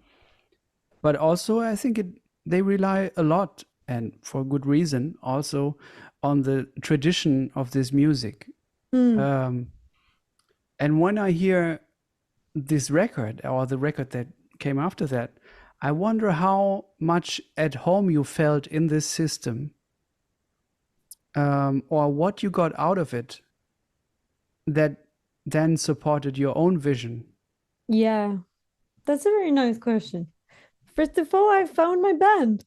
[SPEAKER 1] But also, I think they rely a lot, and for good reason, also on the tradition of this music.
[SPEAKER 2] mm.
[SPEAKER 1] Um, and when I hear this record or the record that came after that, I wonder how much at home you felt in this system, or what you got out of it that then supported your own vision.
[SPEAKER 2] Yeah, that's a very nice question. First of all, I found my band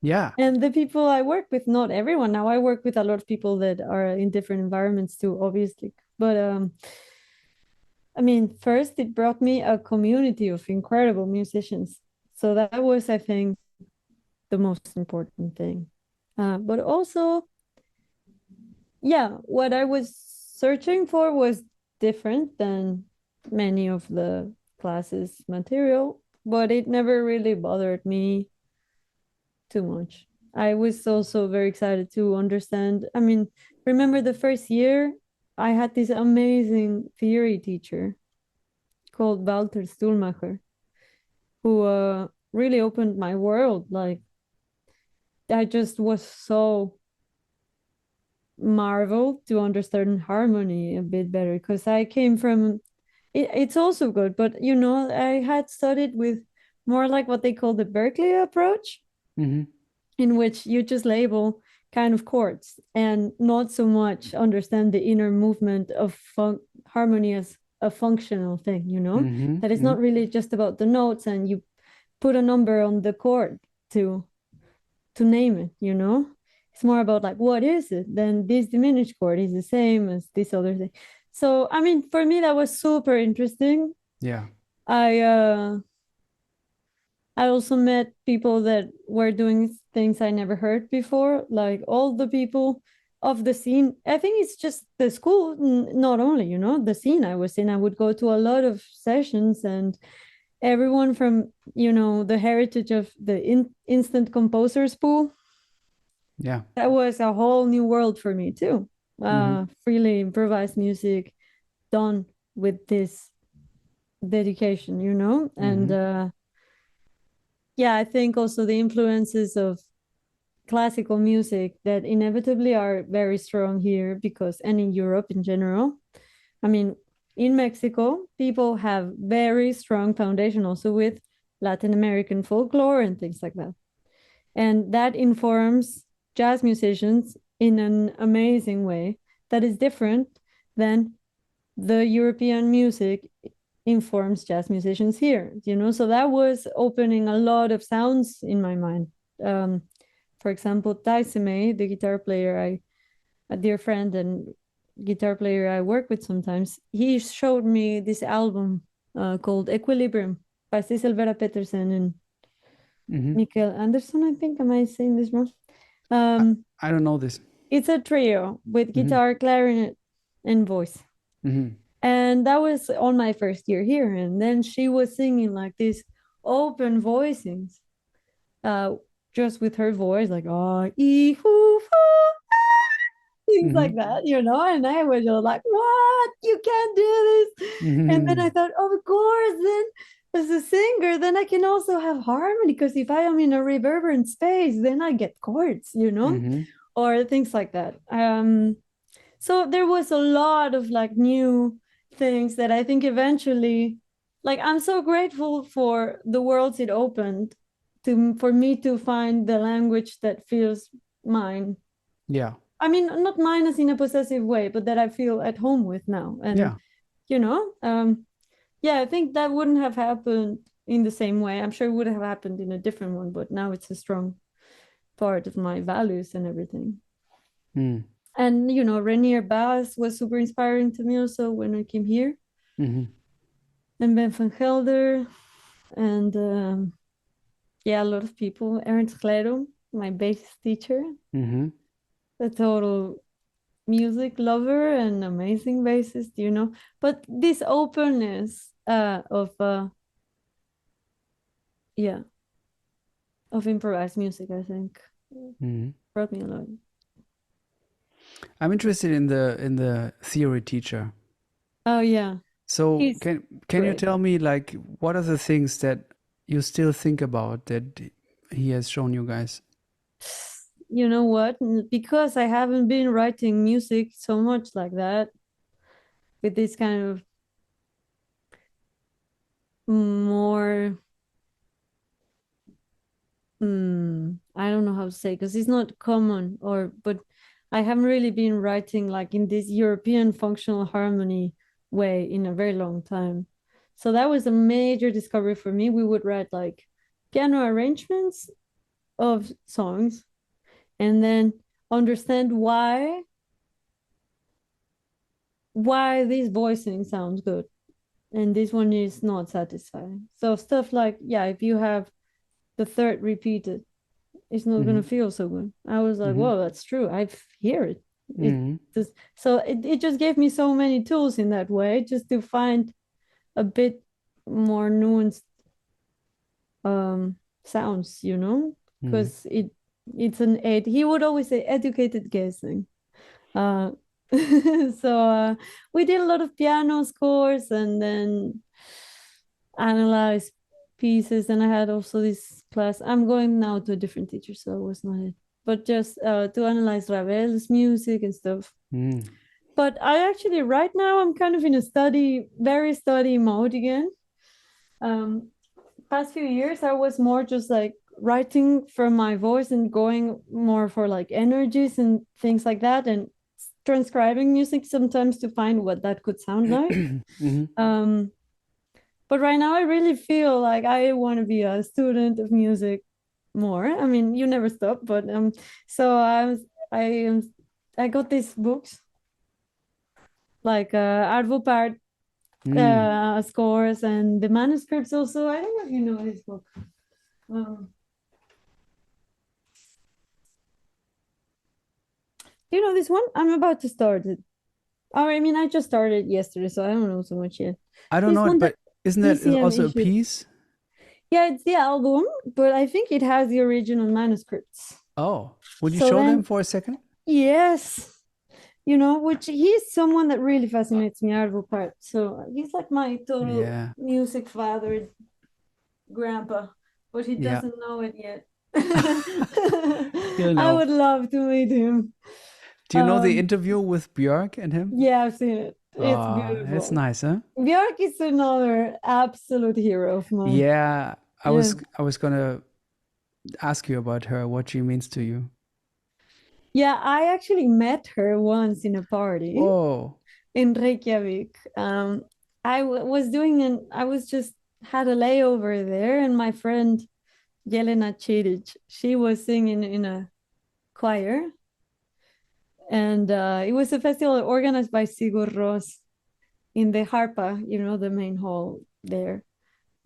[SPEAKER 1] Yeah.
[SPEAKER 2] and the people I work with. Not everyone. Now I work with a lot of people that are in different environments too, obviously. But I mean, first it brought me a community of incredible musicians. So that was, I think, the most important thing. But also, yeah, what I was searching for was different than many of the classes material, but it never really bothered me too much. I was also very excited to understand. I mean, remember the first year, I had this amazing theory teacher called Walter Stuhlmacher, who really opened my world. Like, I just was so marveled to understand harmony a bit better because I came from it's also good, but you know, I had studied with more like what they call the Berkeley approach,
[SPEAKER 1] Hmm.
[SPEAKER 2] in which you just label kind of chords and not so much understand the inner movement of harmony as a functional thing, you know,
[SPEAKER 1] Hmm.
[SPEAKER 2] that it's
[SPEAKER 1] Hmm.
[SPEAKER 2] not really just about the notes and you put a number on the chord to name it, you know? It's more about like, what is it? Then this diminished chord is the same as this other thing. So, I mean, for me, that was super interesting.
[SPEAKER 1] Yeah.
[SPEAKER 2] I I also met people that were doing things I never heard before, like all the people of the scene. I think it's just the school, not only, you know, the scene I was in. I would go to a lot of sessions and everyone from, you know, the heritage of the instant composers pool.
[SPEAKER 1] Yeah.
[SPEAKER 2] That was a whole new world for me too.
[SPEAKER 1] Hmm.
[SPEAKER 2] Freely improvised music done with this dedication, you know? And
[SPEAKER 1] Hmm.
[SPEAKER 2] yeah, I think also the influences of classical music that inevitably are very strong here because, and in Europe in general. I mean, in Mexico, people have very strong foundation also with Latin American folklore and things like that. And that informs jazz musicians in an amazing way that is different than the European music informs jazz musicians here, you know? So that was opening a lot of sounds in my mind. Um, for example, Taiseme, the guitar player, a dear friend and guitar player I work with sometimes, he showed me this album called Equilibrium by Sissel Vera Petersen and
[SPEAKER 1] Hmm.
[SPEAKER 2] Mikael Anderson, I think. Am I saying this wrong?
[SPEAKER 1] I,
[SPEAKER 2] Um,
[SPEAKER 1] I don't know this.
[SPEAKER 2] it's a trio with
[SPEAKER 1] Hmm.
[SPEAKER 2] guitar, clarinet, and voice.
[SPEAKER 1] Hmm.
[SPEAKER 2] And that was on my first year here. And then she was singing like these open voicings, uh, just with her voice, like, oh, things
[SPEAKER 1] Hmm.
[SPEAKER 2] like that, you know. And I was just like, what? You can't do this. And then
[SPEAKER 1] Hmm.
[SPEAKER 2] I thought, of course, then as a singer, then I can also have harmony, because if I am in a reverberant space, then I get chords,
[SPEAKER 1] Mm-hmm.
[SPEAKER 2] or things like that. So there was a lot of like new things that I think eventually, like, I'm so grateful for the worlds it opened for me to find the language that feels mine.
[SPEAKER 1] Yeah.
[SPEAKER 2] I mean, not mine as in a possessive way, but that I feel at home with now. And,
[SPEAKER 1] Yeah.
[SPEAKER 2] you know, yeah, I think that wouldn't have happened in the same way. I'm sure it would have happened in a different one, but now it's a strong part of my values and everything.
[SPEAKER 1] Mm.
[SPEAKER 2] And, Rainier Bass was super inspiring to me also when I came here.
[SPEAKER 1] Mm-hmm.
[SPEAKER 2] And Ben van Gelder. And yeah, a lot of people. Ernst Kleiro, my bass teacher,
[SPEAKER 1] Mm-hmm.
[SPEAKER 2] a total music lover and amazing bassist, But this openness yeah, of improvised music, I think,
[SPEAKER 1] Mm-hmm.
[SPEAKER 2] brought me a lot.
[SPEAKER 1] I'm interested in the theory teacher.
[SPEAKER 2] Oh yeah,
[SPEAKER 1] So
[SPEAKER 2] he's
[SPEAKER 1] can you
[SPEAKER 2] great.
[SPEAKER 1] tell me, like, what are the things that you still think about that he has shown you guys?
[SPEAKER 2] You know what? Because I haven't been writing music so much like that, with this kind of more, I don't know how to say, because it's not common, but I haven't really been writing like in this European functional harmony way in a very long time. So that was a major discovery for me. We would write like piano arrangements of songs and then understand why this voicing sounds good and this one is not satisfying. So stuff like, yeah, if you have the third repeated, it's not
[SPEAKER 1] Mm-hmm.
[SPEAKER 2] gonna feel so good. I was like,
[SPEAKER 1] Mm-hmm.
[SPEAKER 2] whoa, that's true. I hear it. It
[SPEAKER 1] Mm-hmm.
[SPEAKER 2] just so it just gave me so many tools in that way, just to find a bit more nuanced sounds,
[SPEAKER 1] Mm-hmm.
[SPEAKER 2] because it's an ed. He would always say educated guessing. Uh, so we did a lot of piano scores and then analyze pieces. And I had also this class. I'm going now to a different teacher, so it was not it. But just to analyze Ravel's music and stuff.
[SPEAKER 1] Mm-hmm.
[SPEAKER 2] But I actually, right now, I'm kind of in a very study mode again. Um, Past few years, I was more just like writing from my voice and going more for like energies and things like that, and transcribing music sometimes to find what that could sound like.
[SPEAKER 1] Mm-hmm.
[SPEAKER 2] Um, but right now, I really feel like I want to be a student of music more. I mean, you never stop, but so I I got these books like Arvo Part
[SPEAKER 1] Mm.
[SPEAKER 2] scores and the manuscripts also. I don't know if you know this book. Um, you know this one? I'm about to start it. Oh, I mean, I just started yesterday, so I don't know so much yet.
[SPEAKER 1] I don't
[SPEAKER 2] This
[SPEAKER 1] know it,
[SPEAKER 2] one that
[SPEAKER 1] but isn't that
[SPEAKER 2] ECM
[SPEAKER 1] also a
[SPEAKER 2] issued.
[SPEAKER 1] piece?
[SPEAKER 2] Yeah, it's the album, but I think it has the original manuscripts.
[SPEAKER 1] Oh, would you
[SPEAKER 2] So
[SPEAKER 1] show them
[SPEAKER 2] then,
[SPEAKER 1] for a second?
[SPEAKER 2] yes, which he's someone that really fascinates me, Arvo Part. So he's like my total
[SPEAKER 1] Yeah.
[SPEAKER 2] music father, grandpa, but he
[SPEAKER 1] Yeah.
[SPEAKER 2] doesn't know it yet.
[SPEAKER 1] He'll
[SPEAKER 2] I
[SPEAKER 1] know.
[SPEAKER 2] would love to meet him.
[SPEAKER 1] Do you know the
[SPEAKER 2] Um,
[SPEAKER 1] interview with Björk and him?
[SPEAKER 2] yeah, I've seen it. It's
[SPEAKER 1] Ah, it's
[SPEAKER 2] beautiful.
[SPEAKER 1] nice, huh?
[SPEAKER 2] Björk is another absolute hero of mine.
[SPEAKER 1] Yeah, I
[SPEAKER 2] Yeah.
[SPEAKER 1] was I was gonna ask you about her, what she means to you.
[SPEAKER 2] Yeah, I actually met her once in a party
[SPEAKER 1] Whoa.
[SPEAKER 2] in Reykjavik. I was just had a layover there, and my friend Jelena Čirić, she was singing in a choir, and it was a festival organized by Sigur Rós in the Harpa, the main hall there.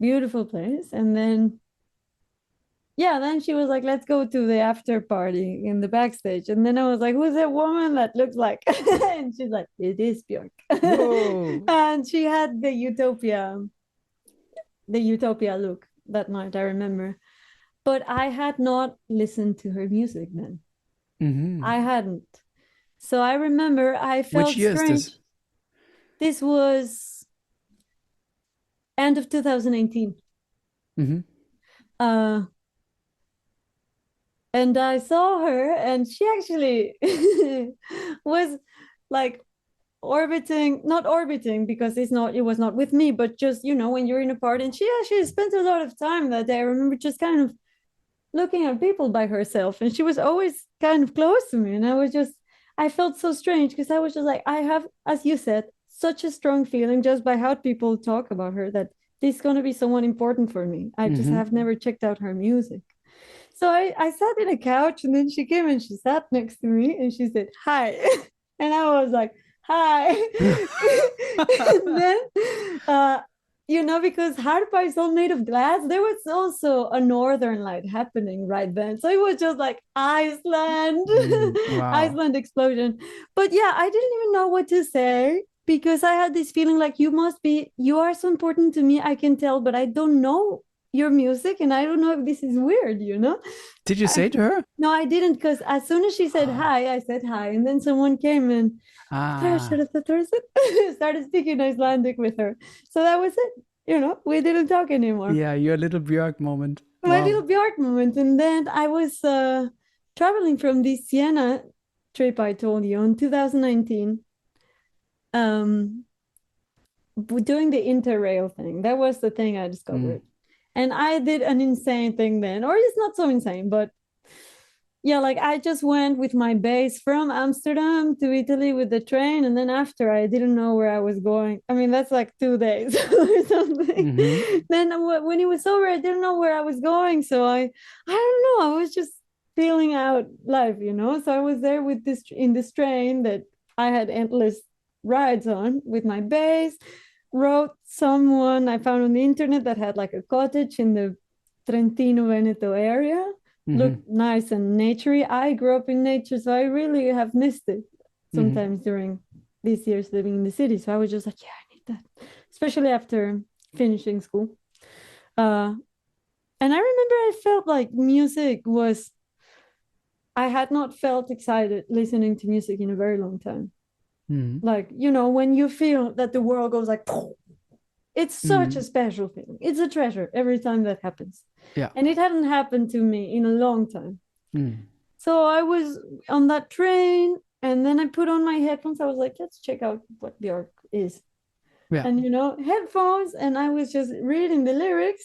[SPEAKER 2] Beautiful place. And then, yeah, then she was like, let's go to the after party in the backstage. And then I was like, who's that woman that looks like? And she's like, it is Björk.
[SPEAKER 1] Whoa.
[SPEAKER 2] And she had the Utopia look that night, I remember. But I had not listened to her music then.
[SPEAKER 1] Mm-hmm.
[SPEAKER 2] I hadn't. So I remember I
[SPEAKER 1] Which
[SPEAKER 2] felt
[SPEAKER 1] year is this?
[SPEAKER 2] strange. This was end of 2018.
[SPEAKER 1] Mm-hmm.
[SPEAKER 2] Uh, and I saw her, and she actually was like not orbiting because it was not with me, but just, when you're in a party. And she actually spent a lot of time that day. I remember just kind of looking at people by herself, and she was always kind of close to me. And I felt so strange because I was just like, I have, as you said, such a strong feeling just by how people talk about her that this is going to be someone important for me. I just
[SPEAKER 1] Mm-hmm.
[SPEAKER 2] have never checked out her music. So I sat in a couch, and then she came and she sat next to me and she said, "Hi." And I was like, "Hi." And then, uh, because Harpa is all made of glass, there was also a northern light happening right then. So it was just like Iceland,
[SPEAKER 1] Wow.
[SPEAKER 2] Iceland explosion. But yeah, I didn't even know what to say because I had this feeling like you are so important to me, I can tell, but I don't know your music, and I don't know if this is weird.
[SPEAKER 1] Did you say to her?
[SPEAKER 2] No, I didn't, because as soon as she said hi, I said hi, and then someone came and
[SPEAKER 1] Ah,
[SPEAKER 2] started speaking Icelandic with her. So that was it. We didn't talk anymore.
[SPEAKER 1] yeah, your little Björk moment.
[SPEAKER 2] My
[SPEAKER 1] Wow.
[SPEAKER 2] little Bjork moment. And then I was traveling from the Siena trip I told you in 2019, um, doing the Interrail thing. That was the thing I discovered.
[SPEAKER 1] Mm.
[SPEAKER 2] And I did an insane thing then, or it's not so insane, but yeah, like I just went with my bass from Amsterdam to Italy with the train, and then after I didn't know where I was going. I mean, that's like 2 days or something.
[SPEAKER 1] Mm-hmm.
[SPEAKER 2] Then when it was over, I didn't know where I was going, so I don't know. I was just feeling out life. So I was there with this in this train that I had endless rides on with my bass. Wrote someone I found on the internet that had like a cottage in the Trentino Veneto area,
[SPEAKER 1] Mm-hmm.
[SPEAKER 2] looked nice and naturey. I grew up in nature, so I really have missed it
[SPEAKER 1] Mm-hmm.
[SPEAKER 2] sometimes during these years living in the city. So I was just like, yeah, I need that, especially after finishing school. Uh, and I remember I felt like I had not felt excited listening to music in a very long time.
[SPEAKER 1] Mm-hmm.
[SPEAKER 2] Like, when you feel that the world goes like, it's such a
[SPEAKER 1] Mm-hmm.
[SPEAKER 2] special feeling. It's a treasure every time that happens.
[SPEAKER 1] Yeah.
[SPEAKER 2] And it hadn't happened to me in a long time.
[SPEAKER 1] Mm.
[SPEAKER 2] So I was on that train, and then I put on my headphones. I was like, let's check out what Björk is.
[SPEAKER 1] Yeah.
[SPEAKER 2] And, headphones, and I was just reading the lyrics.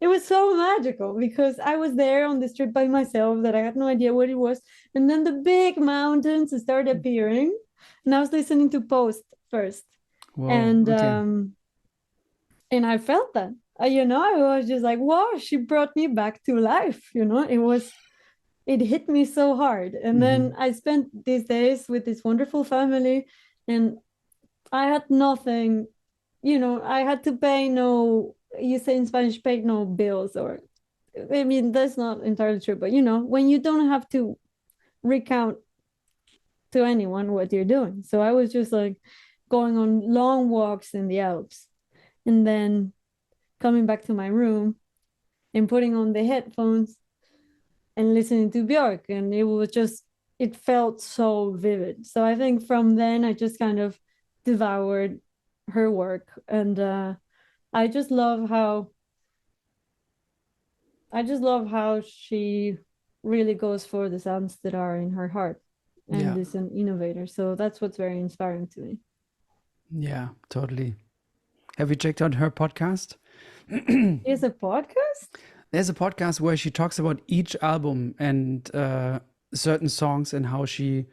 [SPEAKER 2] It was so magical because I was there on the street by myself that I had no idea what it was. And then the big mountains started appearing. And I was listening to Post first.
[SPEAKER 1] Whoa.
[SPEAKER 2] And
[SPEAKER 1] Okay.
[SPEAKER 2] I felt that. I was just like, wow, she brought me back to life. It hit me so hard. And
[SPEAKER 1] Mm-hmm.
[SPEAKER 2] then I spent these days with this wonderful family, and I had nothing, I had to pay no, you say in Spanish, pay no bills, or, I mean, that's not entirely true, but when you don't have to recount to anyone what you're doing. So I was just like going on long walks in the Alps, and then coming back to my room and putting on the headphones and listening to Björk. And it felt so vivid. So I think from then I just kind of devoured her work. And I just love how she really goes for the sounds that are in her heart and
[SPEAKER 1] Yeah.
[SPEAKER 2] is an innovator. So that's what's very inspiring to me.
[SPEAKER 1] Yeah. Totally. Have you checked out her podcast?
[SPEAKER 2] Is a podcast?
[SPEAKER 1] There's a podcast where she talks about each album and certain songs and how she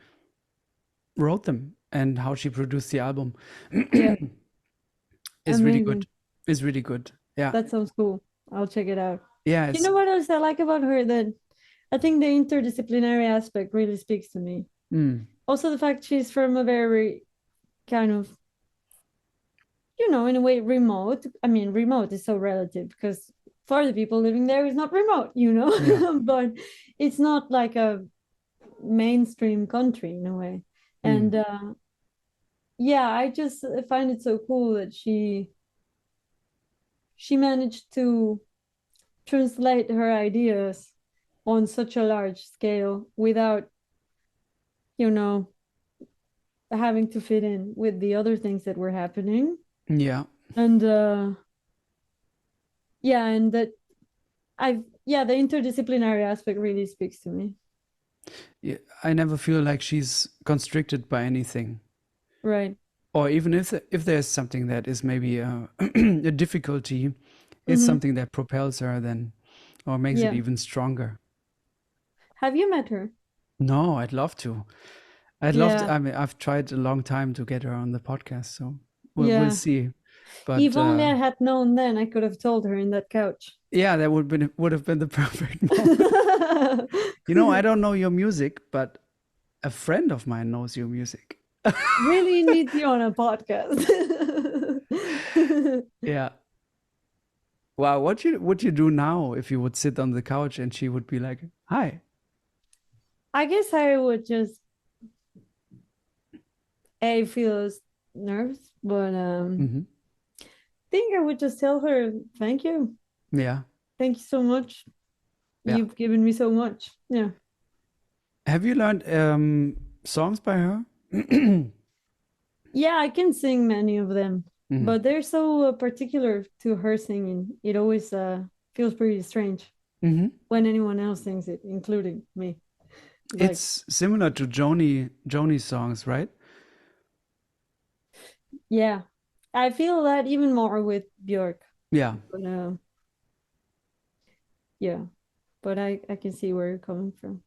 [SPEAKER 1] wrote them and how she produced the album.
[SPEAKER 2] Yeah,
[SPEAKER 1] Is really good.
[SPEAKER 2] amazing.
[SPEAKER 1] Is really good. Yeah.
[SPEAKER 2] That sounds cool. I'll check it out.
[SPEAKER 1] Yeah.
[SPEAKER 2] You
[SPEAKER 1] It's.
[SPEAKER 2] know what else I like about her? That I think the interdisciplinary aspect really speaks to me.
[SPEAKER 1] Mm.
[SPEAKER 2] Also, the fact she's from a very kind of, in a way, remote. I mean, remote is so relative because for the people living there, it's not remote.
[SPEAKER 1] Yeah.
[SPEAKER 2] But it's not like a mainstream country in a way.
[SPEAKER 1] Mm.
[SPEAKER 2] And yeah, I just find it so cool that she managed to translate her ideas on such a large scale without, you know, having to fit in with the other things that were happening.
[SPEAKER 1] Yeah.
[SPEAKER 2] And Yeah, and that the interdisciplinary aspect really speaks to me.
[SPEAKER 1] Yeah, I never feel like she's constricted by anything.
[SPEAKER 2] Right.
[SPEAKER 1] Or even if there's something that is maybe a difficulty, it's
[SPEAKER 2] Mm-hmm.
[SPEAKER 1] something that propels her then, or makes it
[SPEAKER 2] Yeah.
[SPEAKER 1] even stronger.
[SPEAKER 2] Have you met her?
[SPEAKER 1] No, I'd love to. I'd love to.
[SPEAKER 2] Yeah.
[SPEAKER 1] I mean, I've tried a long time to get her on the podcast, so we'll
[SPEAKER 2] Yeah.
[SPEAKER 1] see. But
[SPEAKER 2] If only I had known then, I could have told her in that couch.
[SPEAKER 1] yeah, that would have been the perfect moment. I don't know your music, but a friend of mine knows your music.
[SPEAKER 2] Really needs you on a podcast.
[SPEAKER 1] Yeah. Wow, what would you do now if you would sit on the couch and she would be like, "Hi."
[SPEAKER 2] I guess I would just feel nerves, but
[SPEAKER 1] Hmm.
[SPEAKER 2] think I would just tell her thank you.
[SPEAKER 1] Yeah.
[SPEAKER 2] Thank you so much.
[SPEAKER 1] Yeah.
[SPEAKER 2] You've given me so much. Yeah.
[SPEAKER 1] Have you learned songs by her?
[SPEAKER 2] Yeah, I can sing many of them,
[SPEAKER 1] Hmm.
[SPEAKER 2] but they're so particular to her singing. It always feels pretty strange
[SPEAKER 1] Hmm.
[SPEAKER 2] when anyone else sings it, including me. Like,
[SPEAKER 1] It's similar to Joni's songs, right?
[SPEAKER 2] yeah, I feel that even more with Björk.
[SPEAKER 1] Yeah.
[SPEAKER 2] But yeah, but I can see where you're coming from.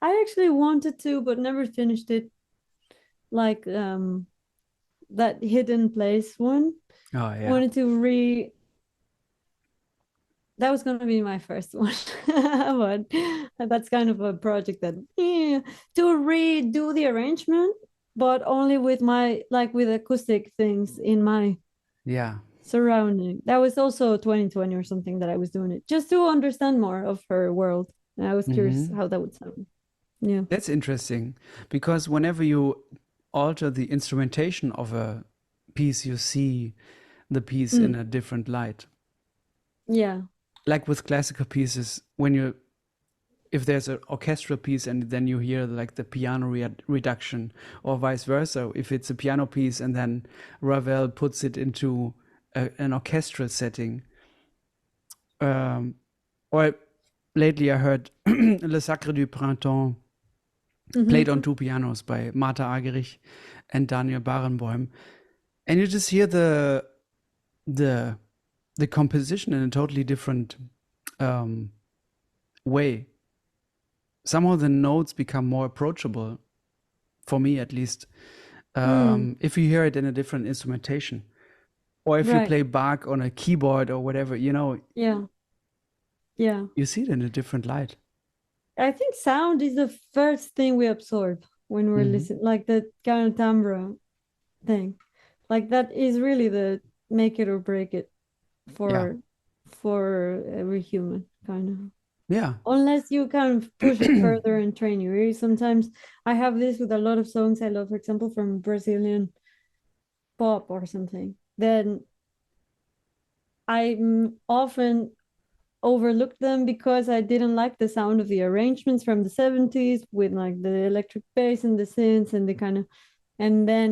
[SPEAKER 2] I actually wanted to, but never finished it. Like that hidden place one.
[SPEAKER 1] Oh yeah.
[SPEAKER 2] Wanted to that was going to be my first one, but that's kind of a project that to redo the arrangement, but only with my with acoustic things in my
[SPEAKER 1] Yeah.
[SPEAKER 2] surrounding. That was also 2020 or something that I was doing it just to understand more of her world. And I was curious
[SPEAKER 1] Hmm.
[SPEAKER 2] how that would sound. Yeah.
[SPEAKER 1] That's interesting because whenever you alter the instrumentation of a piece, you see the piece in
[SPEAKER 2] Mm.
[SPEAKER 1] a different light.
[SPEAKER 2] Yeah.
[SPEAKER 1] Like with classical pieces, when you if there's an orchestral piece and then you hear like the piano reduction, or vice versa, if it's a piano piece and then Ravel puts it into an orchestral setting, or lately I heard Le Sacre du Printemps played on
[SPEAKER 2] Mm-hmm.
[SPEAKER 1] two pianos by Martha Argerich and Daniel Barenboim, and you just hear the the composition in a totally different way. Somehow the notes become more approachable, for me at least,
[SPEAKER 2] Mm.
[SPEAKER 1] if you hear it in a different instrumentation, or if you
[SPEAKER 2] Right.
[SPEAKER 1] play Bach on a keyboard or whatever,
[SPEAKER 2] Yeah. Yeah.
[SPEAKER 1] you see it in a different light.
[SPEAKER 2] I think sound is the first thing we absorb when we're
[SPEAKER 1] Hmm.
[SPEAKER 2] listening, like the kind of timbre thing. Like that is really the make it or break it
[SPEAKER 1] Yeah.
[SPEAKER 2] for every human kind of.
[SPEAKER 1] Yeah.
[SPEAKER 2] Unless you kind of push it further and train your ears. Sometimes I have this with a lot of songs I love, for example, from Brazilian pop or something. Then I often overlooked them because I didn't like the sound of the arrangements from the 70s with like the electric bass and the synths and the kind of, and then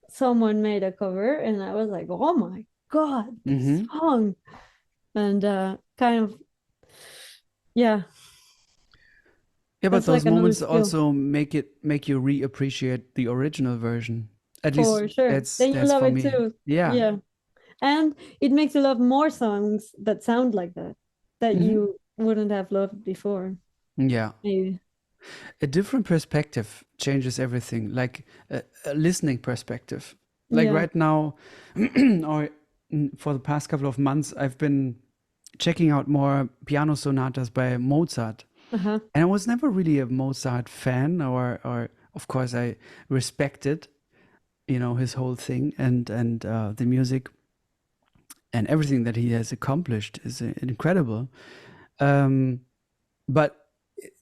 [SPEAKER 2] someone made a cover and I was like, oh my god, this
[SPEAKER 1] Hmm.
[SPEAKER 2] song. And kind of, yeah,
[SPEAKER 1] Yeah, but
[SPEAKER 2] that's
[SPEAKER 1] those
[SPEAKER 2] like another
[SPEAKER 1] moments
[SPEAKER 2] skill
[SPEAKER 1] also make you reappreciate the original version. At least
[SPEAKER 2] for sure. Then you
[SPEAKER 1] that's
[SPEAKER 2] love
[SPEAKER 1] for
[SPEAKER 2] it
[SPEAKER 1] me.
[SPEAKER 2] too.
[SPEAKER 1] Yeah.
[SPEAKER 2] Yeah. And it makes you love more songs that sound like that
[SPEAKER 1] Hmm.
[SPEAKER 2] you wouldn't have loved before,
[SPEAKER 1] Yeah.
[SPEAKER 2] maybe.
[SPEAKER 1] A different perspective changes everything, like a listening perspective. Like
[SPEAKER 2] Yeah.
[SPEAKER 1] right now, or for the past couple of months, I've been checking out more piano sonatas by Mozart.
[SPEAKER 2] Uh-huh.
[SPEAKER 1] And I was never really a Mozart fan, or of course I respected, his whole thing, and the music and everything that he has accomplished is incredible. Um, but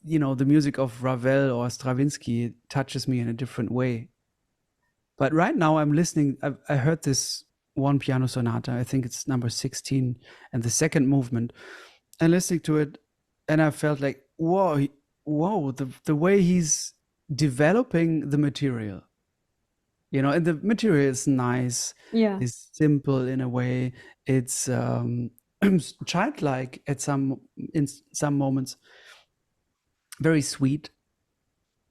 [SPEAKER 1] the music of Ravel or Stravinsky touches me in a different way. But right now I'm listening. I heard this one piano sonata. I think it's number 16, and the second movement. And listening to it, and I felt like, whoa, whoa, the way he's developing the material. you know, and the material is nice,
[SPEAKER 2] Yeah.
[SPEAKER 1] is simple in a way. It's childlike at in some moments, very sweet.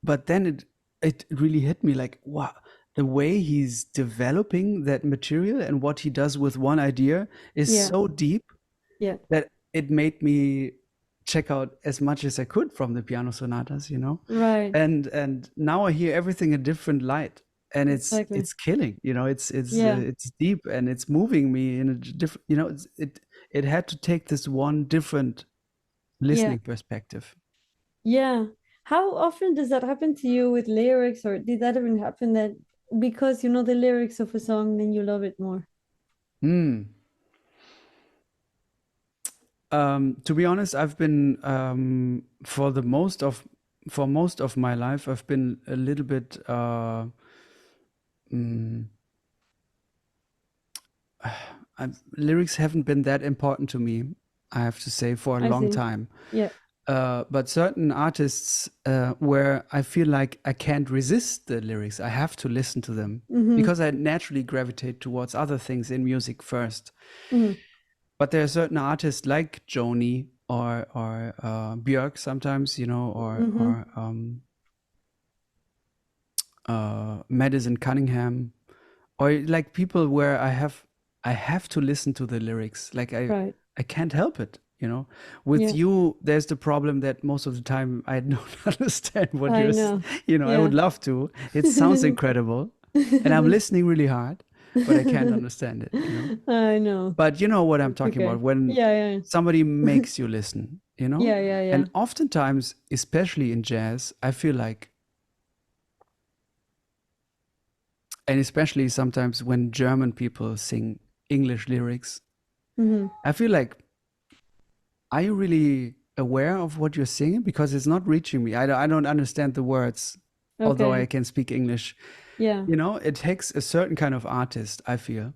[SPEAKER 1] But then it really hit me like, wow, the way he's developing that material and what he does with one idea is
[SPEAKER 2] Yeah.
[SPEAKER 1] so deep
[SPEAKER 2] Yeah.
[SPEAKER 1] that it made me check out as much as I could from the piano sonatas, you know.
[SPEAKER 2] Right.
[SPEAKER 1] And now I hear everything in different light, and
[SPEAKER 2] Exactly.
[SPEAKER 1] it's killing, you know.
[SPEAKER 2] Yeah.
[SPEAKER 1] It's deep and it's moving me in a different, you know. It had to take this one different
[SPEAKER 2] Yeah.
[SPEAKER 1] listening perspective.
[SPEAKER 2] Yeah. How often does that happen to you with lyrics, or did that even happen that because you know the lyrics of a song, then you love it more?
[SPEAKER 1] Hmm. To be honest, I've been for most of my life, I've been a little bit mm, lyrics haven't been that important to me. I have to say for a
[SPEAKER 2] I
[SPEAKER 1] long
[SPEAKER 2] see.
[SPEAKER 1] time.
[SPEAKER 2] Yeah.
[SPEAKER 1] But certain artists where I feel like I can't resist the lyrics, I have to listen to them
[SPEAKER 2] Mm-hmm.
[SPEAKER 1] because I naturally gravitate towards other things in music first.
[SPEAKER 2] Mm-hmm.
[SPEAKER 1] But there are certain artists like Joni or Björk sometimes, you know,
[SPEAKER 2] Mm-hmm.
[SPEAKER 1] Madison Cunningham, or like people where I have to listen to the lyrics. Like
[SPEAKER 2] Right.
[SPEAKER 1] I can't help it, you know. With
[SPEAKER 2] Yeah.
[SPEAKER 1] you, there's the problem that most of the time I don't understand what
[SPEAKER 2] I know.
[SPEAKER 1] you know. I
[SPEAKER 2] Yeah.
[SPEAKER 1] would love to. It sounds incredible, and I'm listening really hard, but I can't understand it, you know.
[SPEAKER 2] I know.
[SPEAKER 1] But you know what I'm
[SPEAKER 2] It's
[SPEAKER 1] talking about
[SPEAKER 2] okay.
[SPEAKER 1] when
[SPEAKER 2] Yeah,
[SPEAKER 1] somebody
[SPEAKER 2] yeah.
[SPEAKER 1] makes you listen, you know.
[SPEAKER 2] Yeah, yeah, yeah.
[SPEAKER 1] And oftentimes, especially in jazz, I feel like, and especially sometimes when German people sing English lyrics,
[SPEAKER 2] Mm-hmm.
[SPEAKER 1] I feel like, are you really aware of what you're singing? Because it's not reaching me. I don't understand the words, although I
[SPEAKER 2] Okay.
[SPEAKER 1] can speak English.
[SPEAKER 2] Yeah.
[SPEAKER 1] You know, it takes a certain kind of artist, I feel,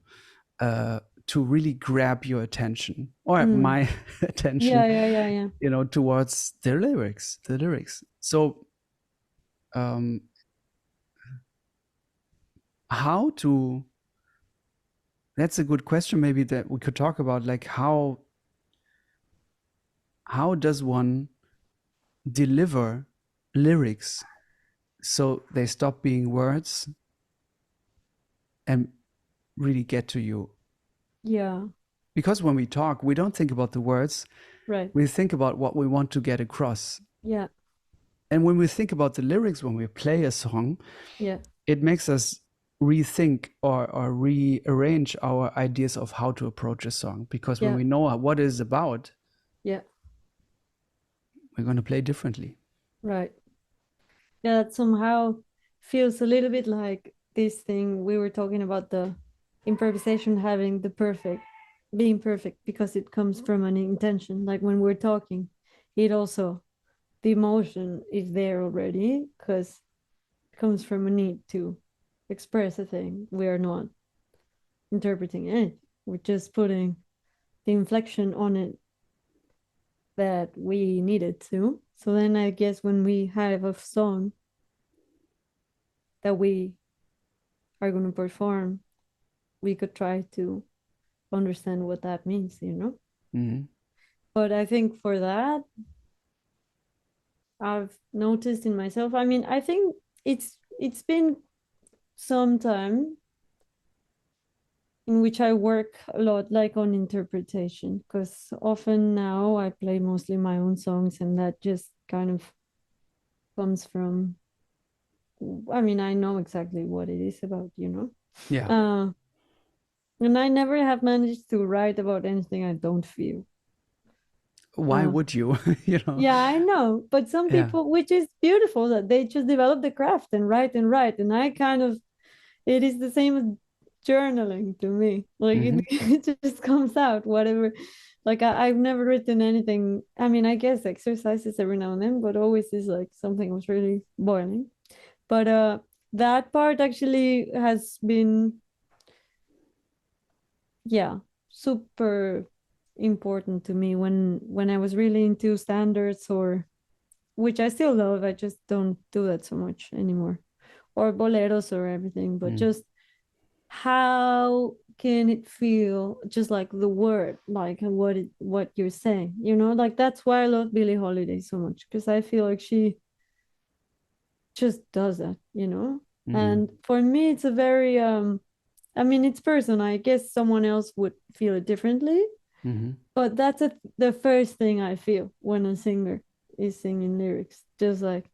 [SPEAKER 1] to really grab your attention or
[SPEAKER 2] Mm.
[SPEAKER 1] my
[SPEAKER 2] Yeah,
[SPEAKER 1] attention,
[SPEAKER 2] yeah, yeah, yeah.
[SPEAKER 1] you know, towards the lyrics. So, um, how to, that's a good question maybe that we could talk about, like how does one deliver lyrics so they stop being words and really get to you?
[SPEAKER 2] Yeah.
[SPEAKER 1] Because when we talk, we don't think about the words,
[SPEAKER 2] Right.
[SPEAKER 1] we think about what we want to get across.
[SPEAKER 2] Yeah.
[SPEAKER 1] And when we think about the lyrics, when we play a song,
[SPEAKER 2] Yeah.
[SPEAKER 1] it makes us rethink or rearrange our ideas of how to approach a song. Because when
[SPEAKER 2] Yeah.
[SPEAKER 1] we know what it's about,
[SPEAKER 2] Yeah.
[SPEAKER 1] we're going to play differently.
[SPEAKER 2] Right. Yeah, that somehow feels a little bit like this thing we were talking about, the improvisation having the perfect, being perfect because it comes from an intention. Like when we're talking, it also, the emotion is there already because it comes from a need to express a thing. We are not interpreting it, we're just putting the inflection on it that we needed to. So then I guess when we have a song that we are going to perform, we could try to understand what that means, you know?
[SPEAKER 1] Mm-hmm.
[SPEAKER 2] But I think for that, I've noticed in myself, I mean, I think it's been some time in which I work a lot like on interpretation because often now I play mostly my own songs and that just kind of comes from, I mean, I know exactly what it is about, you know?
[SPEAKER 1] Yeah.
[SPEAKER 2] And I never have managed to write about anything I don't feel.
[SPEAKER 1] Why
[SPEAKER 2] Uh,
[SPEAKER 1] would you? You know?
[SPEAKER 2] yeah, I know. But some
[SPEAKER 1] Yeah.
[SPEAKER 2] people, which is beautiful, that they just develop the craft and write and write. And I kind of, it is the same as journaling to me. Like
[SPEAKER 1] Mm-hmm.
[SPEAKER 2] it just comes out, whatever. Like I've never written anything. I mean, I guess exercises every now and then, but always is like something was really boiling. But that part actually has been, yeah, super important to me when I was really into standards, or which I still love, I just don't do that so much anymore, or boleros or everything, but
[SPEAKER 1] Mm.
[SPEAKER 2] just how can it feel just like the word, like what you're saying, you know? Like that's why I love Billie Holiday so much, because I feel like she just does that, you know?
[SPEAKER 1] Mm-hmm.
[SPEAKER 2] And for me it's a very I mean it's personal. I guess someone else would feel it differently,
[SPEAKER 1] Mm-hmm.
[SPEAKER 2] but that's the first thing I feel when a singer is singing lyrics. Just like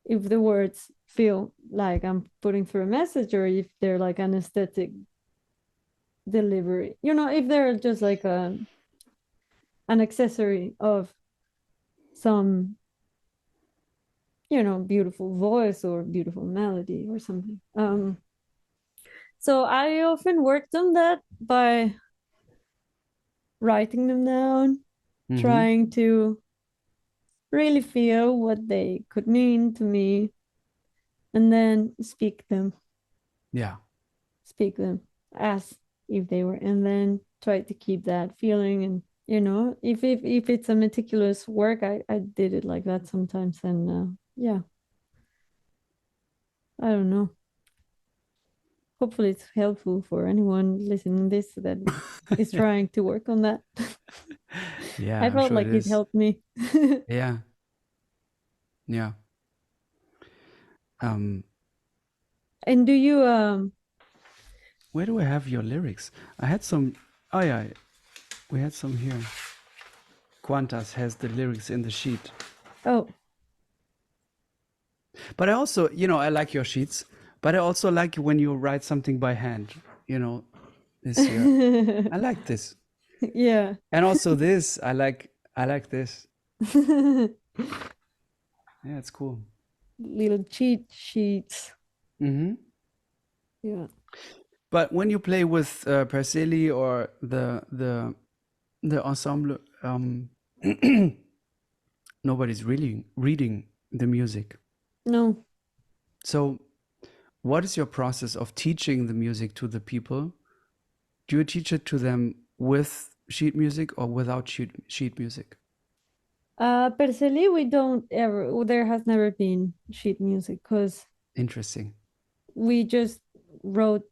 [SPEAKER 2] if the words feel like I'm putting through a message, or if they're like an aesthetic delivery, you know, if they're just like an accessory of some, you know, beautiful voice or beautiful melody or something. So I often worked on that by writing them down,
[SPEAKER 1] Mm-hmm.
[SPEAKER 2] trying to really feel what they could mean to me, and then
[SPEAKER 1] Yeah.
[SPEAKER 2] speak them as if they were, and then try to keep that feeling. And you know, if it's a meticulous work, I did it like that sometimes. And yeah, I don't know, hopefully it's helpful for anyone listening this that is trying to work on that.
[SPEAKER 1] Yeah,
[SPEAKER 2] I
[SPEAKER 1] I'm
[SPEAKER 2] felt
[SPEAKER 1] sure it
[SPEAKER 2] like it
[SPEAKER 1] is.
[SPEAKER 2] helped me.
[SPEAKER 1] Yeah. Yeah. Um,
[SPEAKER 2] And do you
[SPEAKER 1] where do I have your lyrics? I had some. Oh yeah, we had some here. Qantas has the lyrics in the sheet.
[SPEAKER 2] oh
[SPEAKER 1] But I also, I like your sheets, but I also like when you write something by hand, this here. I like this.
[SPEAKER 2] yeah.
[SPEAKER 1] And also this, I like this. Yeah, it's cool.
[SPEAKER 2] Little cheat sheets.
[SPEAKER 1] Hmm.
[SPEAKER 2] Yeah.
[SPEAKER 1] But when you play with Persili or the ensemble, nobody's really reading the music.
[SPEAKER 2] No.
[SPEAKER 1] So, what is your process of teaching the music to the people? Do you teach it to them with sheet music or without sheet music?
[SPEAKER 2] Personally, we don't ever. There has never been sheet music because
[SPEAKER 1] Interesting.
[SPEAKER 2] we just wrote.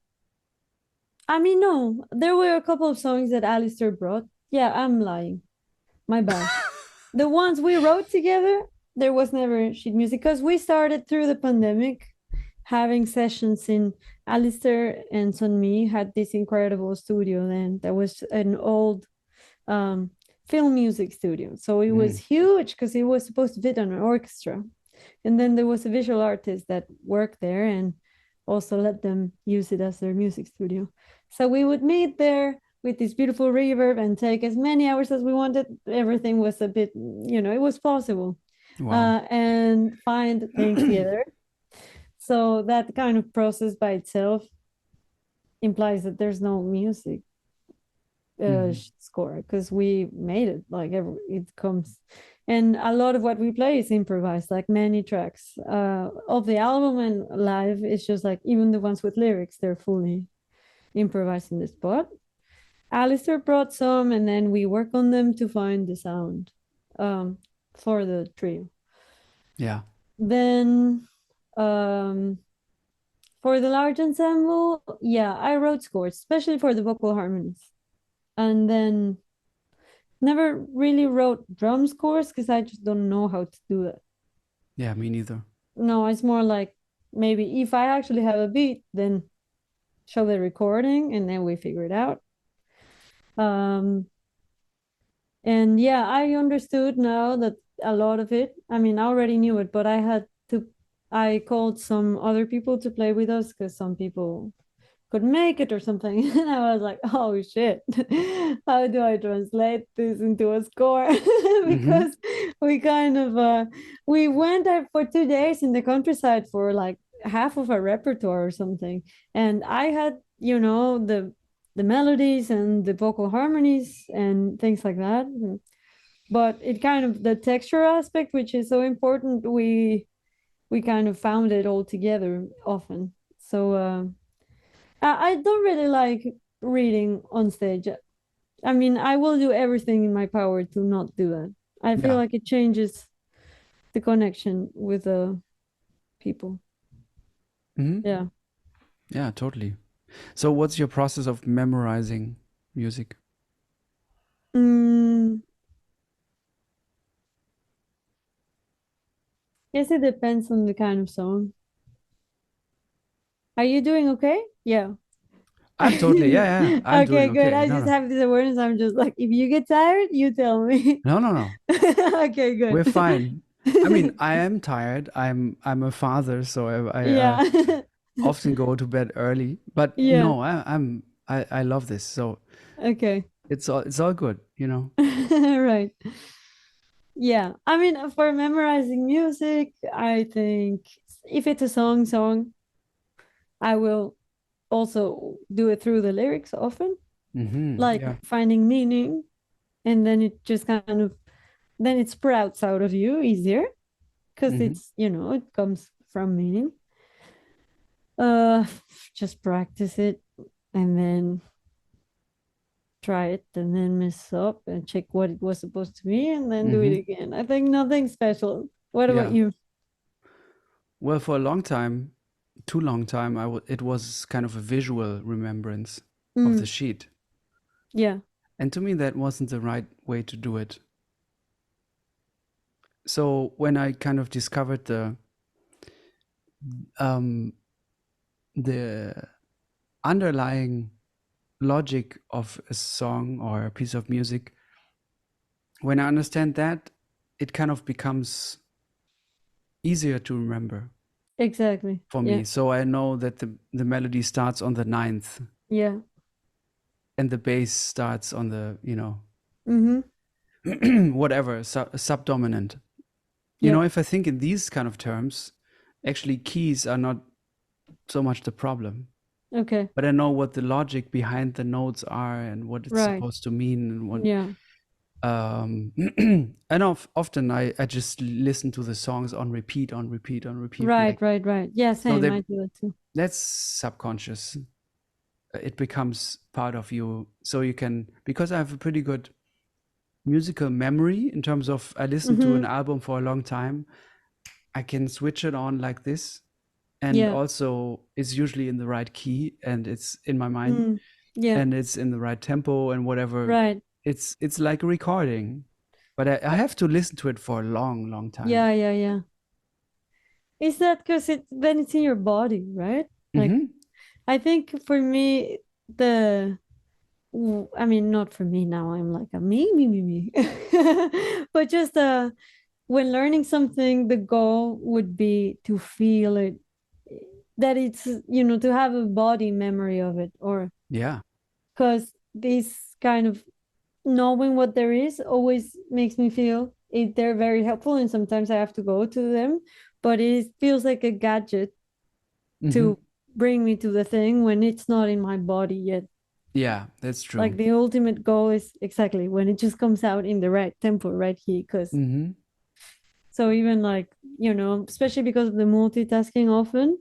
[SPEAKER 2] I mean, no, there were a couple of songs that Alistair brought. Yeah, I'm lying. My bad. The ones we wrote together, there was never sheet music because we started through the pandemic having sessions in Alistair and Sunmi had this incredible studio then that was an old um, film music studio. So it was
[SPEAKER 1] Mm.
[SPEAKER 2] huge because it was supposed to fit on an orchestra. And then there was a visual artist that worked there and also let them use it as their music studio. So we would meet there with this beautiful reverb and take as many hours as we wanted. Everything was a bit, it was possible,
[SPEAKER 1] Wow.
[SPEAKER 2] and find things together. So that kind of process by itself implies that there's no music
[SPEAKER 1] Mhm.
[SPEAKER 2] score because we made it like it comes, and a lot of what we play is improvised, like many tracks of the album and live. It's just like even the ones with lyrics, they're fully improvised in the spot. Alistair brought some, and then we work on them to find the sound um, for the trio.
[SPEAKER 1] Yeah.
[SPEAKER 2] Then um, for the large ensemble, yeah, I wrote scores, especially for the vocal harmonies. And then never really wrote drum scores because I just don't know how to do that.
[SPEAKER 1] Yeah, me neither.
[SPEAKER 2] No, it's more like maybe if I actually have a beat, then show the recording and then we figure it out. Um, and yeah, I understood now that a lot of it, I mean, I already knew it, but I called some other people to play with us because some people could make it or something. And I was like, oh shit, how do I translate this into a score?
[SPEAKER 1] Hmm.
[SPEAKER 2] Because we kind of we went there for 2 days in the countryside for like half of our repertoire or something. And I had, the melodies and the vocal harmonies and things like that. But it kind of the texture aspect, which is so important, we kind of found it all together often. So I don't really like reading on stage. I mean, I will do everything in my power to not do that. I feel
[SPEAKER 1] Yeah.
[SPEAKER 2] like it changes the connection with the people. Yeah.
[SPEAKER 1] Yeah, totally. So what's your process of memorizing music?
[SPEAKER 2] Mm, guess it depends on the kind of song. Are you doing okay? Yeah.
[SPEAKER 1] I'm totally, yeah, yeah, I'm doing
[SPEAKER 2] Okay, good.
[SPEAKER 1] okay.
[SPEAKER 2] I
[SPEAKER 1] No,
[SPEAKER 2] just
[SPEAKER 1] no,
[SPEAKER 2] have this awareness. I'm just like, if you get tired, you tell me.
[SPEAKER 1] no, no, no.
[SPEAKER 2] Okay,
[SPEAKER 1] We're
[SPEAKER 2] good.
[SPEAKER 1] fine. I mean, I am tired. I'm a father, so I
[SPEAKER 2] Yeah.
[SPEAKER 1] often go to bed early. But
[SPEAKER 2] Yeah.
[SPEAKER 1] no, I love this. So
[SPEAKER 2] Okay.
[SPEAKER 1] it's all good, you know.
[SPEAKER 2] Right. Yeah. I mean, for memorizing music, I think if it's a song, I will also do it through the lyrics often, like
[SPEAKER 1] Yeah.
[SPEAKER 2] finding meaning, and then it just kind of then it sprouts out of you easier because
[SPEAKER 1] hmm
[SPEAKER 2] it comes from meaning. Uh, just practice it and then try it and then mess up and check what it was supposed to be and then do it
[SPEAKER 1] hmm
[SPEAKER 2] again. I think nothing special. What about
[SPEAKER 1] Yeah.
[SPEAKER 2] you?
[SPEAKER 1] Well, for a long time, too long time, it was kind of a visual remembrance of
[SPEAKER 2] Mm,
[SPEAKER 1] the sheet.
[SPEAKER 2] yeah,
[SPEAKER 1] And to me, that wasn't the right way to do it. So when I kind of discovered um, the underlying logic of a song or a piece of music, when I understand that, it kind of becomes easier to remember
[SPEAKER 2] exactly.
[SPEAKER 1] for
[SPEAKER 2] Yeah,
[SPEAKER 1] me. So I know that the melody starts on the ninth
[SPEAKER 2] yeah.
[SPEAKER 1] and the bass starts on the,
[SPEAKER 2] Mm-hmm.
[SPEAKER 1] whatever, subdominant.
[SPEAKER 2] Yeah.
[SPEAKER 1] If I think in these kind of terms, actually keys are not so much the problem.
[SPEAKER 2] Okay.
[SPEAKER 1] But I know what the logic behind the notes are and what it's
[SPEAKER 2] Right.
[SPEAKER 1] supposed to mean and what
[SPEAKER 2] Yeah.
[SPEAKER 1] and often I just listen to the songs on repeat, on repeat, on repeat,
[SPEAKER 2] Right,
[SPEAKER 1] like
[SPEAKER 2] right, right. Yeah,
[SPEAKER 1] so
[SPEAKER 2] same.
[SPEAKER 1] they
[SPEAKER 2] I do it too.
[SPEAKER 1] that's subconscious. It becomes part of you, so you can, because I have a pretty good musical memory in terms of I listened to
[SPEAKER 2] Mm-hmm.
[SPEAKER 1] an album for a long time. I can switch it on like this, and
[SPEAKER 2] Yeah.
[SPEAKER 1] also it's usually in the right key and it's in my mind
[SPEAKER 2] Mm. Yeah.
[SPEAKER 1] and it's in the right tempo and whatever.
[SPEAKER 2] Right.
[SPEAKER 1] It's like a recording, but I have to listen to it for a long, long time.
[SPEAKER 2] Yeah, yeah, yeah. Is that because it's in your body, right? Like
[SPEAKER 1] hmm
[SPEAKER 2] I think for me the I mean not for me now, I'm like a me. But just when learning something, the goal would be to feel it, that it's, to have a body memory of it, or
[SPEAKER 1] Yeah.
[SPEAKER 2] because this kind of knowing what there is always makes me feel it, they're very helpful, and sometimes I have to go to them, but it feels like a gadget
[SPEAKER 1] hmm
[SPEAKER 2] to bring me to the thing when it's not in my body yet.
[SPEAKER 1] Yeah, that's
[SPEAKER 2] Like
[SPEAKER 1] true.
[SPEAKER 2] the ultimate goal is exactly when it just comes out in the right tempo, right key. Because
[SPEAKER 1] hmm
[SPEAKER 2] so even like, especially because of the multitasking often,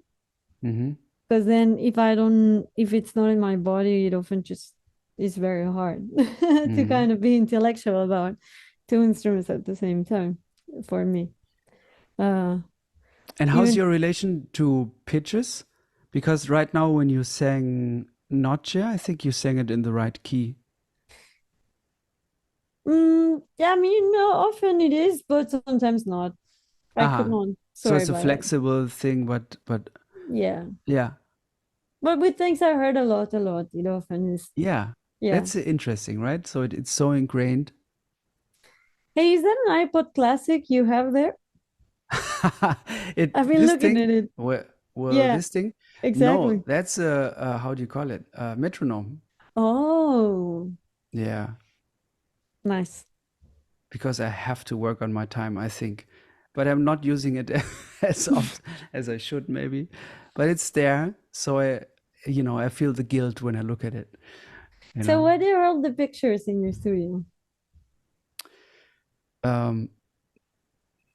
[SPEAKER 1] hmm
[SPEAKER 2] because then if it's not in my body, it often just is very hard to
[SPEAKER 1] hmm
[SPEAKER 2] kind of be intellectual about two instruments at the same time for me. Uh,
[SPEAKER 1] And how's
[SPEAKER 2] even
[SPEAKER 1] your relation to pitches? Because right now, when you sang Noche, I think you sang it in the right key.
[SPEAKER 2] yeah, I mean, no, often it is, but sometimes not. Come
[SPEAKER 1] Aha.
[SPEAKER 2] on,
[SPEAKER 1] So
[SPEAKER 2] sorry
[SPEAKER 1] it's a
[SPEAKER 2] about that.
[SPEAKER 1] flexible thing, but
[SPEAKER 2] Yeah,
[SPEAKER 1] yeah,
[SPEAKER 2] but with things I heard a lot, it often is.
[SPEAKER 1] yeah.
[SPEAKER 2] Yeah.
[SPEAKER 1] That's interesting, right? So it's so ingrained.
[SPEAKER 2] Hey, is that an iPod Classic you have there? I've been
[SPEAKER 1] This
[SPEAKER 2] looking
[SPEAKER 1] thing,
[SPEAKER 2] at it.
[SPEAKER 1] well,
[SPEAKER 2] Yeah,
[SPEAKER 1] this thing, no,
[SPEAKER 2] exactly.
[SPEAKER 1] that's how do you call it? Metronome.
[SPEAKER 2] Oh,
[SPEAKER 1] Yeah,
[SPEAKER 2] nice.
[SPEAKER 1] because I have to work on my time, I think, but I'm not using it as often as I should, maybe. But it's there, so I feel the guilt when I look at it. You
[SPEAKER 2] So
[SPEAKER 1] know,
[SPEAKER 2] where are all the pictures in your studio?
[SPEAKER 1] um,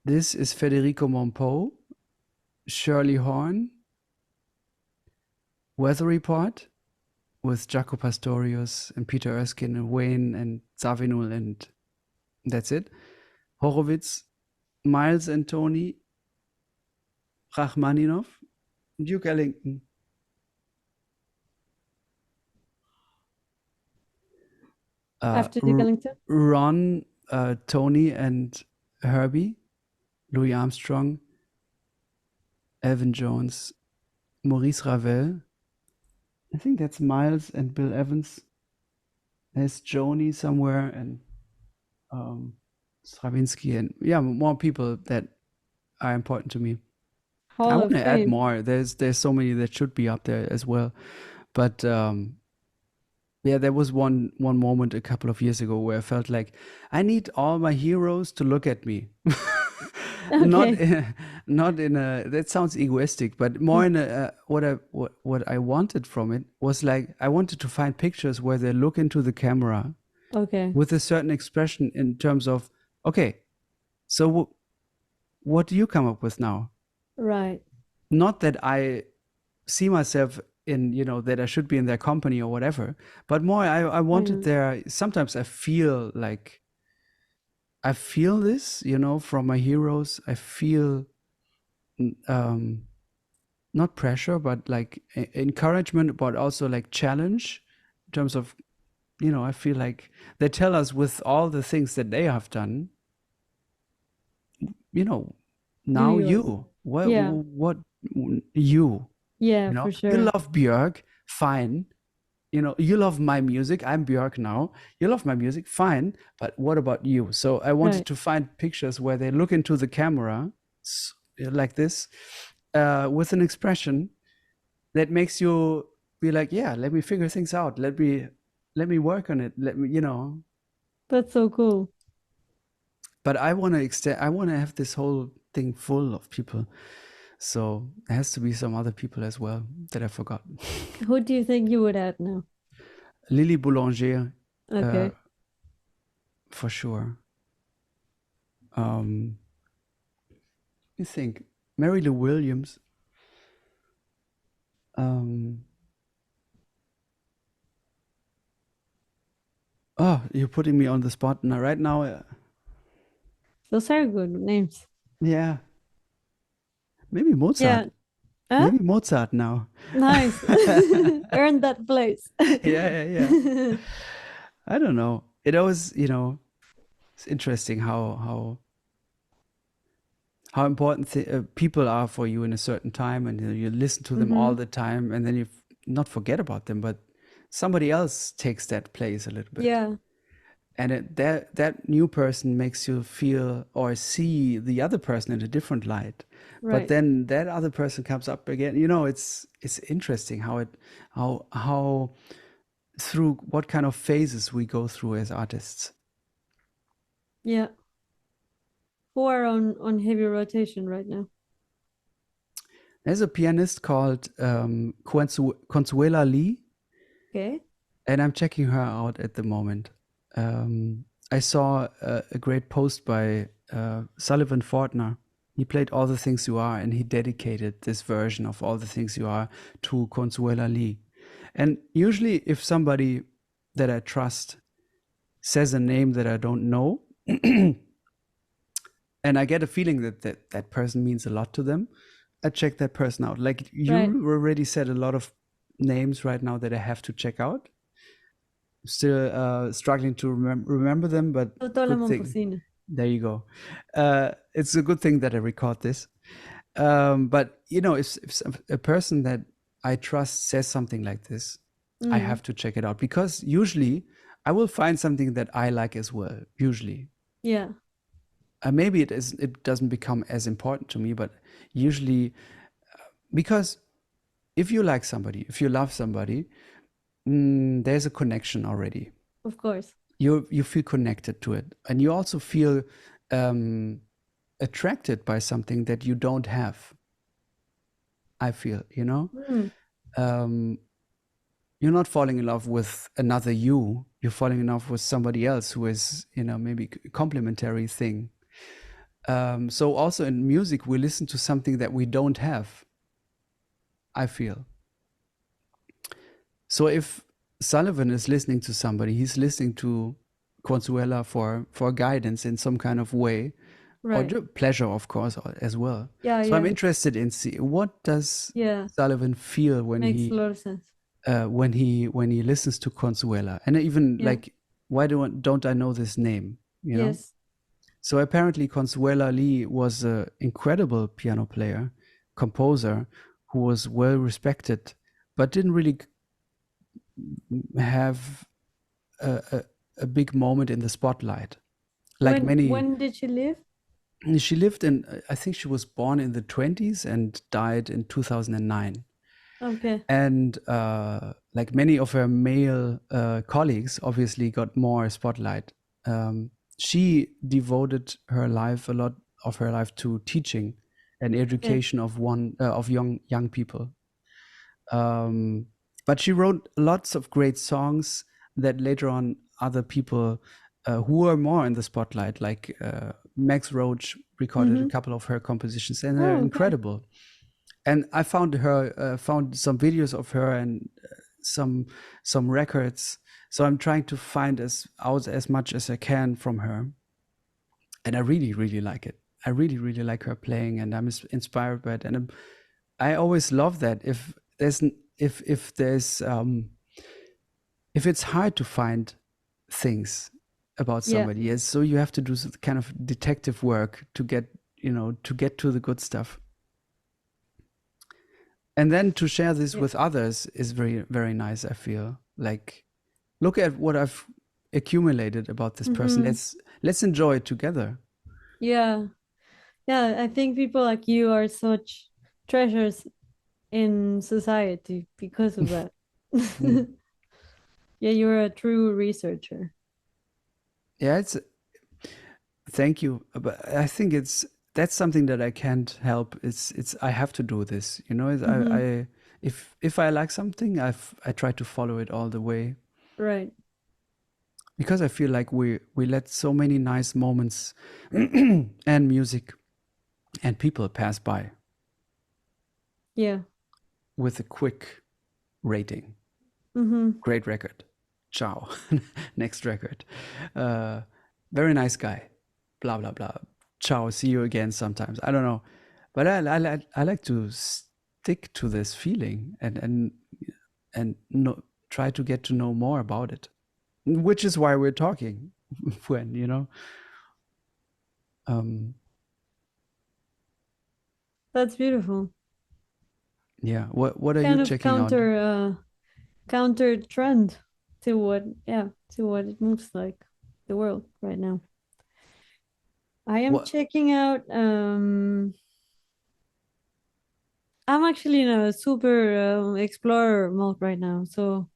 [SPEAKER 1] this is Federico Monpo, Shirley Horn, Weather Report with Jaco Pastorius and Peter Erskine and Wayne and Zawinul, and that's it. Horowitz, Miles and Tony, Rachmaninov, Duke Ellington.
[SPEAKER 2] After Duke Ellington?
[SPEAKER 1] Ron, Tony, and Herbie, Louis Armstrong, Elvin Jones, Maurice Ravel. I think that's Miles and Bill Evans. There's Joni somewhere and Stravinsky and yeah, more people that are important to me. I
[SPEAKER 2] Hall
[SPEAKER 1] want
[SPEAKER 2] of
[SPEAKER 1] to add
[SPEAKER 2] Fame.
[SPEAKER 1] more. There's so many that should be up there as well. But yeah, there was one moment a couple of years ago where I felt like I need all my heroes to look at me. not
[SPEAKER 2] Okay.
[SPEAKER 1] in, not in a that sounds egoistic, but more in a what I wanted from it was like I wanted to find pictures where they look into the camera
[SPEAKER 2] Okay.
[SPEAKER 1] with a certain expression in terms of okay, so what do you come up with now?
[SPEAKER 2] Right.
[SPEAKER 1] Not that I see myself in that I should be in their company or whatever, but more I wanted
[SPEAKER 2] Mm.
[SPEAKER 1] their sometimes I feel like I feel this from my heroes. I feel um not pressure but like encouragement, but also like challenge in terms of I feel like they tell us with all the things that they have done, you know
[SPEAKER 2] Do
[SPEAKER 1] now
[SPEAKER 2] yours.
[SPEAKER 1] you what
[SPEAKER 2] Yeah.
[SPEAKER 1] what you
[SPEAKER 2] Yeah,
[SPEAKER 1] you know
[SPEAKER 2] for
[SPEAKER 1] you
[SPEAKER 2] sure.
[SPEAKER 1] love Björk, fine. You love my music. I'm Björk now. You love my music, fine. But what about you? So I wanted
[SPEAKER 2] Right.
[SPEAKER 1] to find pictures where they look into the camera like this, with an expression that makes you be like, yeah, let me figure things out. Let me work on it. Let me.
[SPEAKER 2] That's so cool.
[SPEAKER 1] But I want to extend. I want to have this whole thing full of people. So there has to be some other people as well that I forgot.
[SPEAKER 2] Who do you think you would add now?
[SPEAKER 1] Lily Boulanger, uh,
[SPEAKER 2] Okay.
[SPEAKER 1] for sure. Um, you think Mary Lou Williams? Um, oh, you're putting me on the spot now. Right now,
[SPEAKER 2] Those are good names.
[SPEAKER 1] yeah, maybe Mozart.
[SPEAKER 2] Yeah. Huh?
[SPEAKER 1] Maybe Mozart now.
[SPEAKER 2] Nice. Earn that place.
[SPEAKER 1] Yeah, yeah, yeah. I don't know. It always, it's interesting how important people are for you in a certain time, and you listen to them all
[SPEAKER 2] Mm-hmm.
[SPEAKER 1] the time, and then you not forget about them, but somebody else takes that place a little bit.
[SPEAKER 2] Yeah.
[SPEAKER 1] And that new person makes you feel or see the other person in a different light, but
[SPEAKER 2] Right.
[SPEAKER 1] then that other person comes up again. It's interesting how through what kind of phases we go through as artists.
[SPEAKER 2] Yeah. Who are on heavy rotation right now?
[SPEAKER 1] There's a pianist called Consuela Lee,
[SPEAKER 2] Okay.
[SPEAKER 1] and I'm checking her out at the moment. I saw a great post by Sullivan Fortner. He played All the Things You Are, and he dedicated this version of All the Things You Are to Consuela Lee. And usually, if somebody that I trust says a name that I don't know, and I get a feeling that person means a lot to them, I check that person out. Like
[SPEAKER 2] Right.
[SPEAKER 1] you already said a lot of names right now that I have to check out. Still struggling to remember them, but
[SPEAKER 2] Totò la
[SPEAKER 1] good thing.
[SPEAKER 2] Momposina.
[SPEAKER 1] There you go. It's a good thing that I record this. But if a person that I trust says something like this, I
[SPEAKER 2] Mm.
[SPEAKER 1] have to check it out, because usually I will find something that I like as well. Usually,
[SPEAKER 2] Yeah.
[SPEAKER 1] maybe it doesn't become as important to me, but usually, because if you like somebody, if you love somebody, there's a connection already.
[SPEAKER 2] Of course.
[SPEAKER 1] You feel connected to it, and you also feel um, attracted by something that you don't have. I feel,
[SPEAKER 2] Mm.
[SPEAKER 1] um, you're not falling in love with another you. You're falling in love with somebody else who is, maybe a complementary thing. So also in music, we listen to something that we don't have. I feel. So if Sullivan is listening to somebody, he's listening to Consuela for guidance in some kind of way, or
[SPEAKER 2] Right.
[SPEAKER 1] pleasure, of course, as well.
[SPEAKER 2] Yeah,
[SPEAKER 1] So I'm
[SPEAKER 2] yeah.
[SPEAKER 1] interested in see what does
[SPEAKER 2] Yeah.
[SPEAKER 1] Sullivan feel
[SPEAKER 2] Makes a lot of sense.
[SPEAKER 1] when he listens to Consuela, and even
[SPEAKER 2] Yeah.
[SPEAKER 1] like why don't I know this name? You know.
[SPEAKER 2] Yes.
[SPEAKER 1] So apparently, Consuela Lee was an incredible piano player, composer, who was well respected, but didn't really have a, a, a big moment in the spotlight. Like many,
[SPEAKER 2] When did she live?
[SPEAKER 1] she lived in, I think she was born in the 20s and died in 2009.
[SPEAKER 2] Okay.
[SPEAKER 1] And like many of her male colleagues, obviously got more spotlight. She devoted her life, a lot of her life, to teaching and
[SPEAKER 2] Okay.
[SPEAKER 1] education of young people. Um, but she wrote lots of great songs that later on other people who were more in the spotlight, like Max Roach, recorded a
[SPEAKER 2] Mm-hmm.
[SPEAKER 1] couple of her compositions, and they're
[SPEAKER 2] Oh, okay.
[SPEAKER 1] incredible. And I found some videos of her and some records. So I'm trying to find out as much as I can from her, and I really like it. I really like her playing, and I'm inspired by it. And I always love that if there's if it's hard to find things about
[SPEAKER 2] Yeah.
[SPEAKER 1] somebody, yes, so you have to do some kind of detective work to get to get to the good stuff, and then to share this
[SPEAKER 2] Yeah.
[SPEAKER 1] with others is very nice. I feel like, look at what I've accumulated about this person.
[SPEAKER 2] Mm-hmm.
[SPEAKER 1] Let's enjoy it together.
[SPEAKER 2] Yeah. Yeah. I think people like you are such treasures in society because of that.
[SPEAKER 1] Mm.
[SPEAKER 2] Yeah, you're a true researcher.
[SPEAKER 1] Yeah, it's thank you, but I think that's something that I can't help. It's I have to do this.
[SPEAKER 2] Mm-hmm.
[SPEAKER 1] I if I like something, I try to follow it all the way,
[SPEAKER 2] Right.
[SPEAKER 1] because I feel like we let so many nice moments and music and people pass by
[SPEAKER 2] Yeah.
[SPEAKER 1] with a quick rating.
[SPEAKER 2] Mm-hmm.
[SPEAKER 1] Great record. Ciao. Next record. Uh, very nice guy. Blah blah blah. Ciao. See you again sometimes. I don't know, but I like to stick to this feeling and try to get to know more about it, which is why we're talking. When um,
[SPEAKER 2] That's beautiful.
[SPEAKER 1] yeah. What are you
[SPEAKER 2] Kind of
[SPEAKER 1] checking out?
[SPEAKER 2] counter trend to what it moves like the world right now. I am
[SPEAKER 1] What
[SPEAKER 2] checking out I'm actually in a super explorer mode right now, so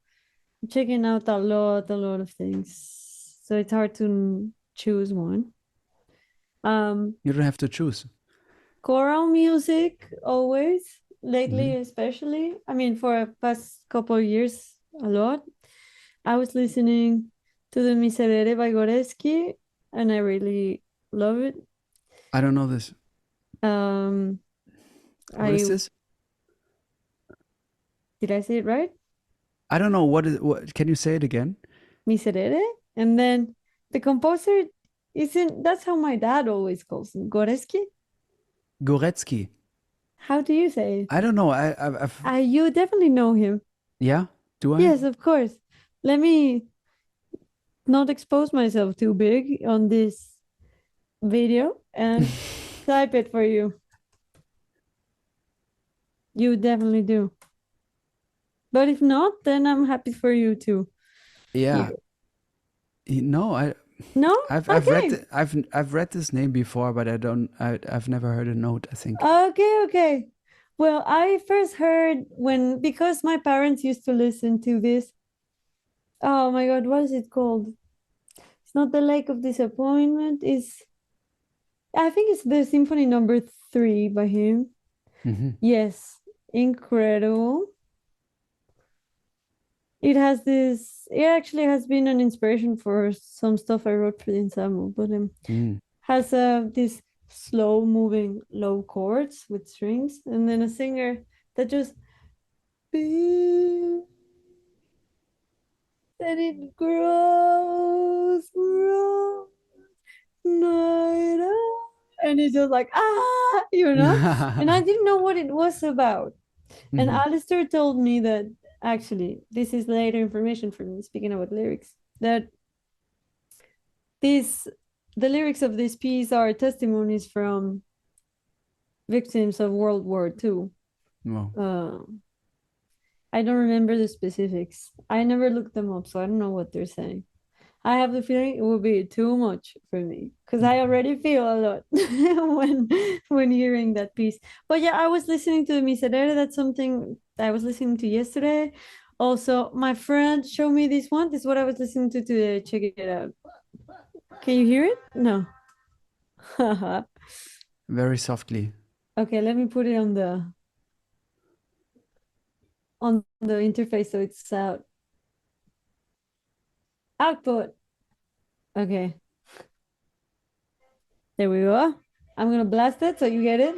[SPEAKER 2] I'm checking out a lot of things. So it's hard to choose one. Um,
[SPEAKER 1] you don't have to choose.
[SPEAKER 2] choral music always,
[SPEAKER 1] Hmm.
[SPEAKER 2] lately especially. I mean, for a past couple of years, a lot. I was listening to the Miserere by Goreski, and I really love it.
[SPEAKER 1] I don't know this.
[SPEAKER 2] Um,
[SPEAKER 1] What is
[SPEAKER 2] I
[SPEAKER 1] this?
[SPEAKER 2] did I say it right?
[SPEAKER 1] I don't know what is. What can you say it again?
[SPEAKER 2] Miserere, and then the composer isn't. That's how my dad always calls him, Goreski.
[SPEAKER 1] Goretzky.
[SPEAKER 2] How do you say it?
[SPEAKER 1] I don't know. I've
[SPEAKER 2] You definitely know him.
[SPEAKER 1] yeah. Do I?
[SPEAKER 2] Yes, of course. Let me not expose myself too big on this video and type it for you. You definitely do. But if not, then I'm happy for you to hear
[SPEAKER 1] Yeah.
[SPEAKER 2] it.
[SPEAKER 1] No,
[SPEAKER 2] No?
[SPEAKER 1] I've read
[SPEAKER 2] Okay.
[SPEAKER 1] I've read this name before, but I've never heard a note, I think.
[SPEAKER 2] Okay, okay. Well, I first heard when because my parents used to listen to this. Oh my God, what is it called? It's not the Lake of Disappointment. It's I think it's the Symphony Number 3 by him.
[SPEAKER 1] Hmm.
[SPEAKER 2] Yes, incredible. It actually has been an inspiration for some stuff I wrote for the ensemble, but
[SPEAKER 1] Mm.
[SPEAKER 2] has this slow moving low chords with strings, and then a singer that just and it grows night out. and it's just like and I didn't know what it was about. And
[SPEAKER 1] Mhm.
[SPEAKER 2] Alistair told me that actually this is later information for me, speaking about lyrics, that these the lyrics of this piece are testimonies from victims of World War II.
[SPEAKER 1] Wow.
[SPEAKER 2] I don't remember the specifics. I never looked them up, so I don't know what they're saying. I have the feeling it will be too much for me because I already feel a lot when hearing that piece. But yeah, I was listening to the Miserere. That's something I was listening to yesterday. Also, my friend showed me this one. This is what I was listening to today. Check it out. Can you hear it? No.
[SPEAKER 1] Very softly.
[SPEAKER 2] Okay, let me put it on the interface so it's output. Okay, there we go. I'm gonna blast it so you get it.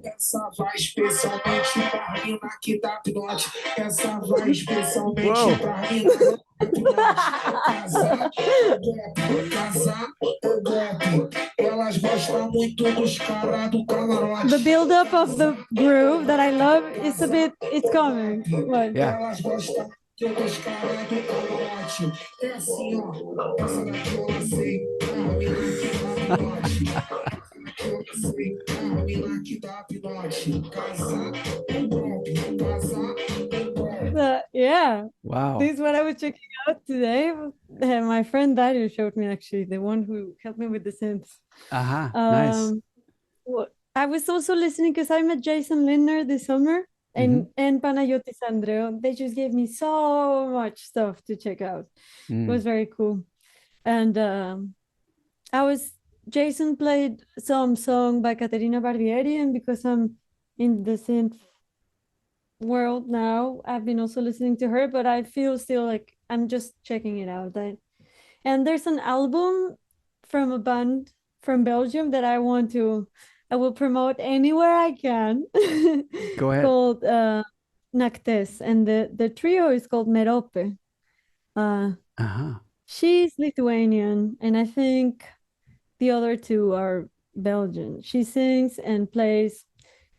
[SPEAKER 3] Essa vai especialmente pra mina que dá pinote. Essa vai especialmente
[SPEAKER 1] Whoa.
[SPEAKER 3] pra mina que dá pinote. Casar é golpe. Elas gostam muito dos caras do camarote.
[SPEAKER 2] The build-up of the groove that I love is a bit, it's coming. What?
[SPEAKER 1] Yeah.
[SPEAKER 3] Elas gostam dos caras do camarote. É assim, ó. Essa daqui eu não sei. A mina que dá pinote.
[SPEAKER 2] Yeah,
[SPEAKER 1] Wow.
[SPEAKER 2] this is what I was checking out today. My friend Dario showed me, actually, the one who helped me with the synths.
[SPEAKER 1] Aha. Nice.
[SPEAKER 2] I was also listening because I met Jason Lindner this summer
[SPEAKER 1] Mhm.
[SPEAKER 2] and Panayotis Andreo. They just gave me so much stuff to check out. It was very cool. And Jason played some song by Caterina Barbieri, and because I'm in the synth world now, I've been also listening to her, but I feel still like I'm just checking it out. And there's an album from a band from Belgium that I will promote anywhere I can.
[SPEAKER 1] Go ahead.
[SPEAKER 2] Called Nactes, and the trio is called Merope.
[SPEAKER 1] Aha.
[SPEAKER 2] She's Lithuanian, and I think the other two are Belgian. She sings and plays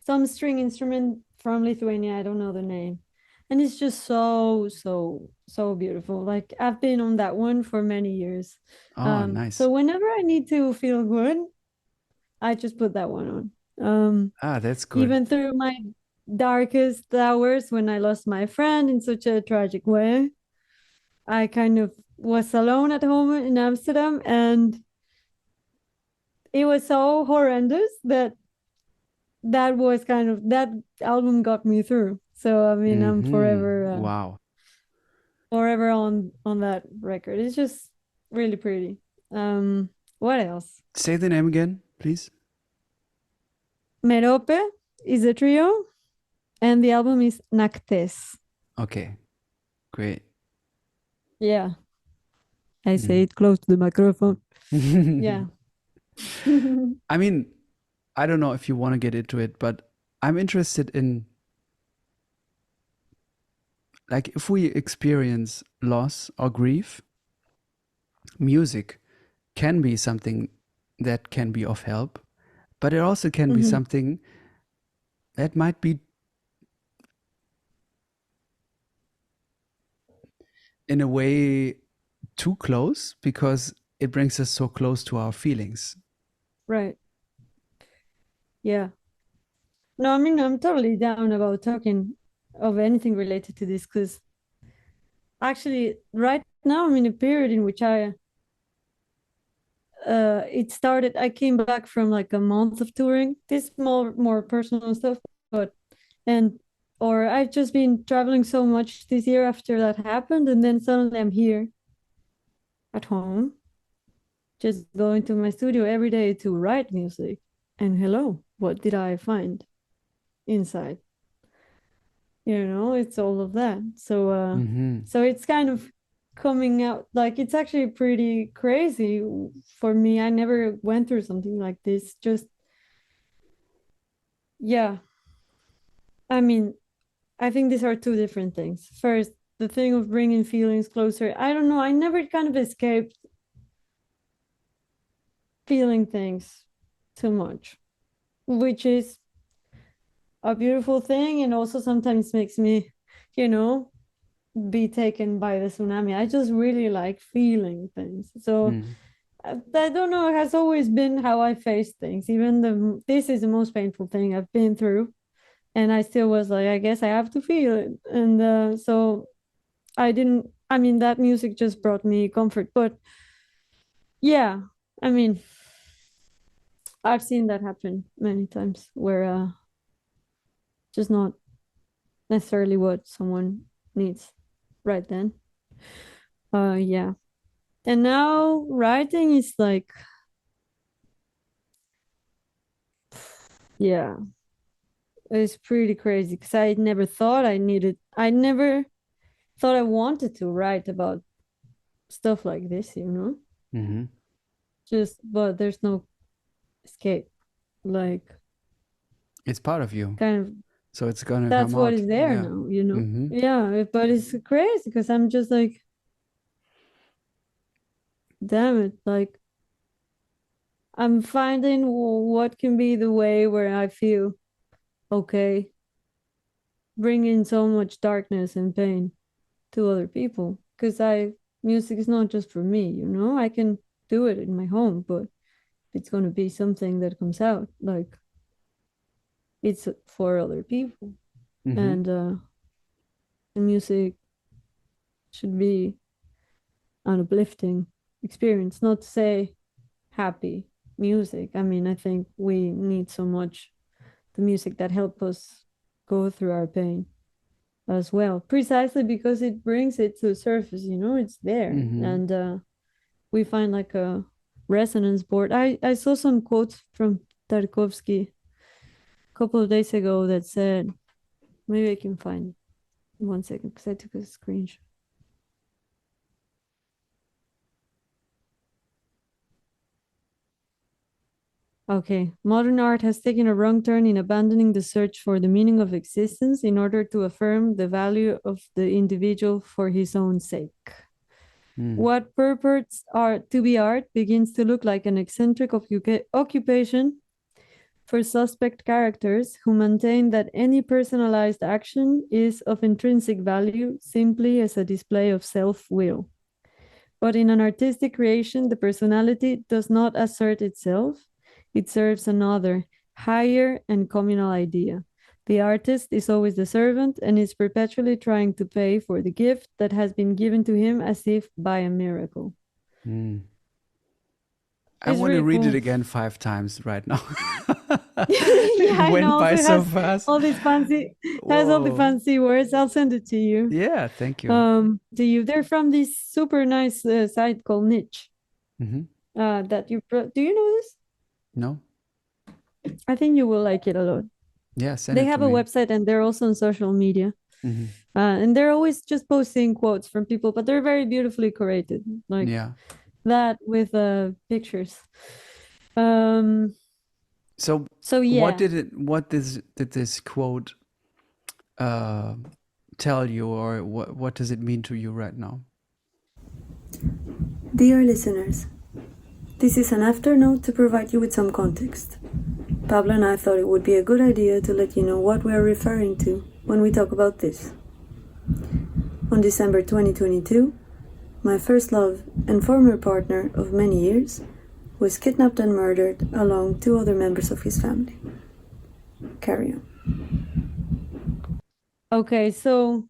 [SPEAKER 2] some string instrument from Lithuania. I don't know the name. And it's just so beautiful. Like I've been on that one for many years.
[SPEAKER 1] Oh, nice.
[SPEAKER 2] So whenever I need to feel good, I just put that one on.
[SPEAKER 1] That's good.
[SPEAKER 2] Even through my darkest hours when I lost my friend in such a tragic way, I kind of was alone at home in Amsterdam, and it was so horrendous that was kind of, that album got me through. So I mean, I'm forever
[SPEAKER 1] Wow.
[SPEAKER 2] forever on that record. It's just really pretty. What else?
[SPEAKER 1] Say the name again, please.
[SPEAKER 2] Merope is a trio, and the album is Nactes.
[SPEAKER 1] Okay, great.
[SPEAKER 2] Yeah, I say it close to the microphone. Yeah.
[SPEAKER 1] I mean, I don't know if you want to get into it, but I'm interested in, like, if we experience loss or grief, music can be something that can be of help, but it also can be something that might be in a way too close because it brings us so close to our feelings.
[SPEAKER 2] Right. Yeah. No, I mean, I'm totally down about talking of anything related to this, because actually right now I'm in a period in which I came back from like a month of touring. This more personal stuff, or I've just been traveling so much this year after that happened, and then suddenly I'm here at home, just going to my studio every day to write music. And hello, what did I find inside? It's all of that. So it's kind of coming out, like, it's actually pretty crazy for me. I never went through something like this. Just, yeah. I mean, I think these are two different things. First, the thing of bringing feelings closer. I don't know. I never kind of escaped feeling things too much, which is a beautiful thing, and also sometimes makes me, you know, be taken by the tsunami. I just really like feeling things. So I don't know, it has always been how I face things. Even this is the most painful thing I've been through, and I still was like, I guess I have to feel it. And so I didn't. I mean, that music just brought me comfort. But yeah, I mean, I've seen that happen many times where just not necessarily what someone needs right then. Yeah. And now writing is like, yeah, it's pretty crazy because I never thought I never thought I wanted to write about stuff like this, you know?
[SPEAKER 1] Mm-hmm.
[SPEAKER 2] But there's no escape. Like,
[SPEAKER 1] It's part of you,
[SPEAKER 2] kind of,
[SPEAKER 1] so it's gonna
[SPEAKER 2] that's
[SPEAKER 1] come
[SPEAKER 2] what
[SPEAKER 1] out.
[SPEAKER 2] is there
[SPEAKER 1] Yeah.
[SPEAKER 2] now, you know?
[SPEAKER 1] Mm-hmm.
[SPEAKER 2] Yeah, but it's crazy because I'm just like, damn it, like, I'm finding what can be the way where I feel okay, bringing so much darkness and pain to other people. Because music is not just for me, you know? I can do it in my home, but it's going to be something that comes out like it's for other people.
[SPEAKER 1] Mm-hmm.
[SPEAKER 2] And the music should be an uplifting experience, not to say happy music. I mean, I think we need so much the music that help us go through our pain as well, precisely because it brings it to the surface, you know, it's there.
[SPEAKER 1] Mm-hmm.
[SPEAKER 2] And we find like a resonance board. I saw some quotes from Tarkovsky a couple of days ago that said, maybe I can find it. 1 second, because I took a screenshot. Okay, modern art has taken a wrong turn in abandoning the search for the meaning of existence in order to affirm the value of the individual for his own sake. What purports art to be art begins to look like an eccentric occupation for suspect characters who maintain that any personalized action is of intrinsic value simply as a display of self-will. But in an artistic creation, the personality does not assert itself, it serves another, higher and communal idea. The artist is always the servant and is perpetually trying to pay for the gift that has been given to him as if by a miracle.
[SPEAKER 1] I
[SPEAKER 2] It's
[SPEAKER 1] want to
[SPEAKER 2] really
[SPEAKER 1] read
[SPEAKER 2] cool.
[SPEAKER 1] it again 5 times right now.
[SPEAKER 2] Yeah,
[SPEAKER 1] It
[SPEAKER 2] I
[SPEAKER 1] went
[SPEAKER 2] know.
[SPEAKER 1] by
[SPEAKER 2] So it
[SPEAKER 1] so
[SPEAKER 2] has
[SPEAKER 1] fast.
[SPEAKER 2] all these has all the
[SPEAKER 1] Whoa.
[SPEAKER 2] fancy words. I'll send it to you.
[SPEAKER 1] Yeah, thank you.
[SPEAKER 2] To you. They're from this super nice site called Niche.
[SPEAKER 1] Mm-hmm.
[SPEAKER 2] That do you know this?
[SPEAKER 1] No?
[SPEAKER 2] I think you will like it a lot.
[SPEAKER 1] Yeah, send
[SPEAKER 2] They
[SPEAKER 1] it to
[SPEAKER 2] have a
[SPEAKER 1] me.
[SPEAKER 2] website and they're also on social media.
[SPEAKER 1] Mm-hmm.
[SPEAKER 2] And they're always just posting quotes from people, but they're very beautifully curated, like
[SPEAKER 1] Yeah.
[SPEAKER 2] that with pictures. So
[SPEAKER 1] What
[SPEAKER 2] yeah.
[SPEAKER 1] did this quote tell you, or what does it mean to you right now?
[SPEAKER 4] Dear listeners, this is an afternote to provide you with some context. Pablo and I thought it would be a good idea to let you know what we are referring to when we talk about this. On December 2022, my first love and former partner of many years was kidnapped and murdered along 2 other members of his family. Carry on.
[SPEAKER 2] Okay, so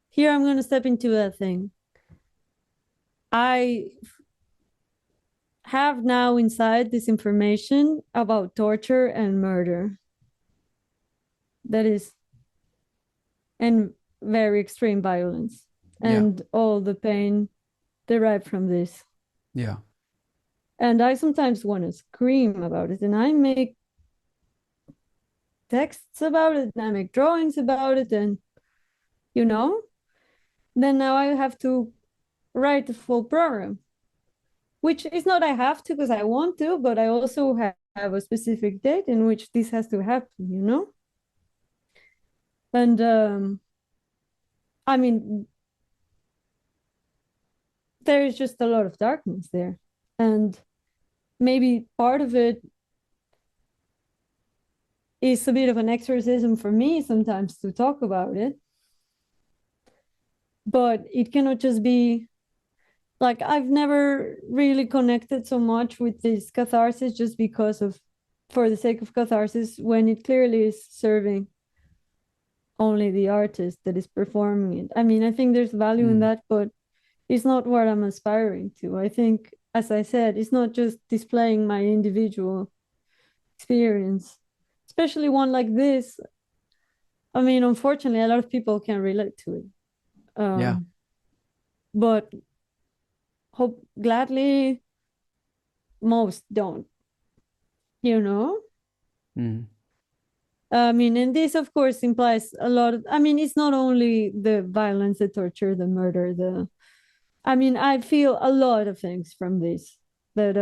[SPEAKER 2] here I'm going to step into that thing. I have now inside this information about torture and murder. That is, and very extreme violence, and all the pain derived from this.
[SPEAKER 1] Yeah.
[SPEAKER 2] And I sometimes want to scream about it, and I make texts about it, and I make drawings about it, and you know, then now I have to write a full program, which is not I have to because I want to, but I also have a specific date in which this has to happen, you know? And I mean, there is just a lot of darkness there. And maybe part of it is a bit of an exorcism for me sometimes to talk about it. But it cannot just be like, I've never really connected so much with this catharsis just because of, for the sake of catharsis, when it clearly is serving only the artist that is performing it. I mean, I think there's value in that, but it's not what I'm aspiring to. I think, as I said, it's not just displaying my individual experience, especially one like this. I mean, unfortunately, a lot of people can relate to it.
[SPEAKER 1] Yeah.
[SPEAKER 2] But hope gladly most don't, you know?
[SPEAKER 1] Mm.
[SPEAKER 2] I mean, and this, of course, implies a lot of, I mean, it's not only the violence, the torture, the murder, I mean, I feel a lot of things from this that,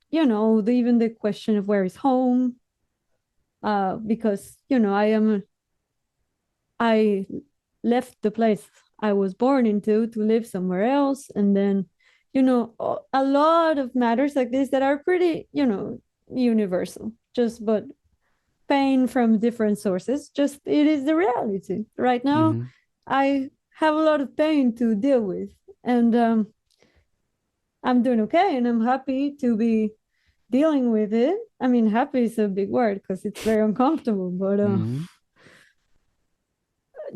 [SPEAKER 2] you know, even the question of where is home, because, you know, I left the place I was born into to live somewhere else. And then, you know, a lot of matters like this that are pretty, you know, universal, just, but pain from different sources, just it is the reality. Right now, I have a lot of pain to deal with. And I'm doing okay, and I'm happy to be dealing with it. I mean, happy is a big word because it's very uncomfortable, but